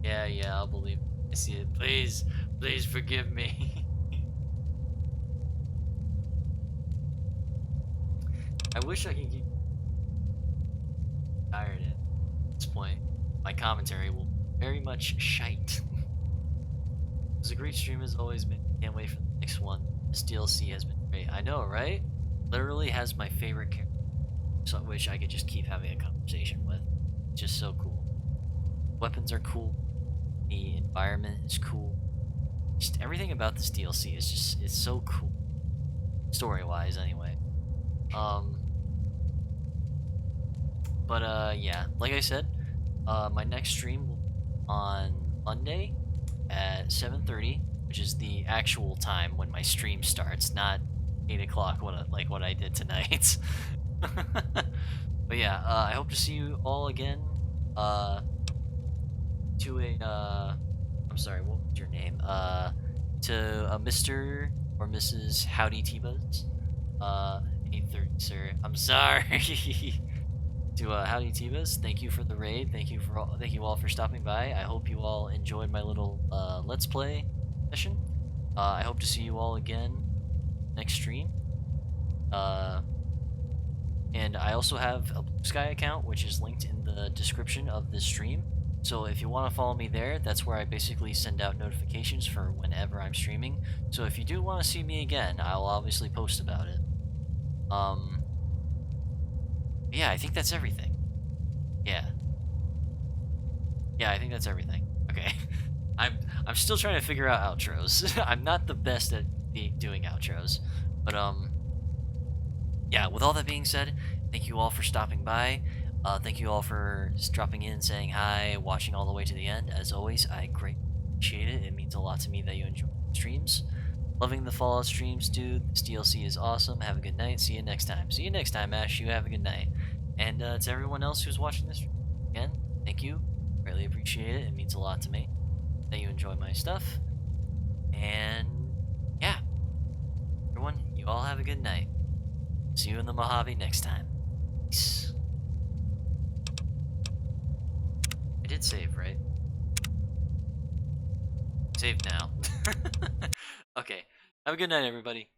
Yeah, I'll believe. I see it. Please forgive me. I wish I could keep point, my commentary will very much shite. It was a great stream as always, man. Can't wait for the next one. This DLC has been great. I know, right? Literally has my favorite character, so which I could just keep having a conversation with. Just so cool. Weapons are cool. The environment is cool. Just everything about this DLC is just, it's so cool. Story-wise, anyway. Yeah, like I said, my next stream will be on Monday at 7:30, which is the actual time when my stream starts, not 8 o'clock like what I did tonight. But yeah, I hope to see you all again. To a I'm sorry, what was your name? To a Mr. or Mrs. Howdy T-Buzz. 8:30, sir. I'm sorry. To Howdy T-Buzz, thank you for the raid. Thank you all for stopping by. I hope you all enjoyed my little Let's Play session. I hope to see you all again next stream. And I also have a Blue Sky account, which is linked in the description of this stream. So if you want to follow me there, that's where I basically send out notifications for whenever I'm streaming. So if you do want to see me again, I'll obviously post about it. Yeah, I think that's everything. Yeah, I think that's everything. Okay. I'm still trying to figure out outros. I'm not the best at doing outros, but yeah, with all that being said, thank you all for stopping by. Thank you all for just dropping in, saying hi, watching all the way to the end. As always, I greatly appreciate it. It means a lot to me that you enjoy streams. Loving the Fallout streams, dude. This DLC is awesome. Have a good night. See you next time. See you next time, Ash. You have a good night. And to everyone else who's watching this, again, thank you. Greatly appreciate it. It means a lot to me that you enjoy my stuff. And yeah, everyone, you all have a good night. See you in the Mojave next time. Peace. I did save, right? Save now. Okay. Have a good night, everybody.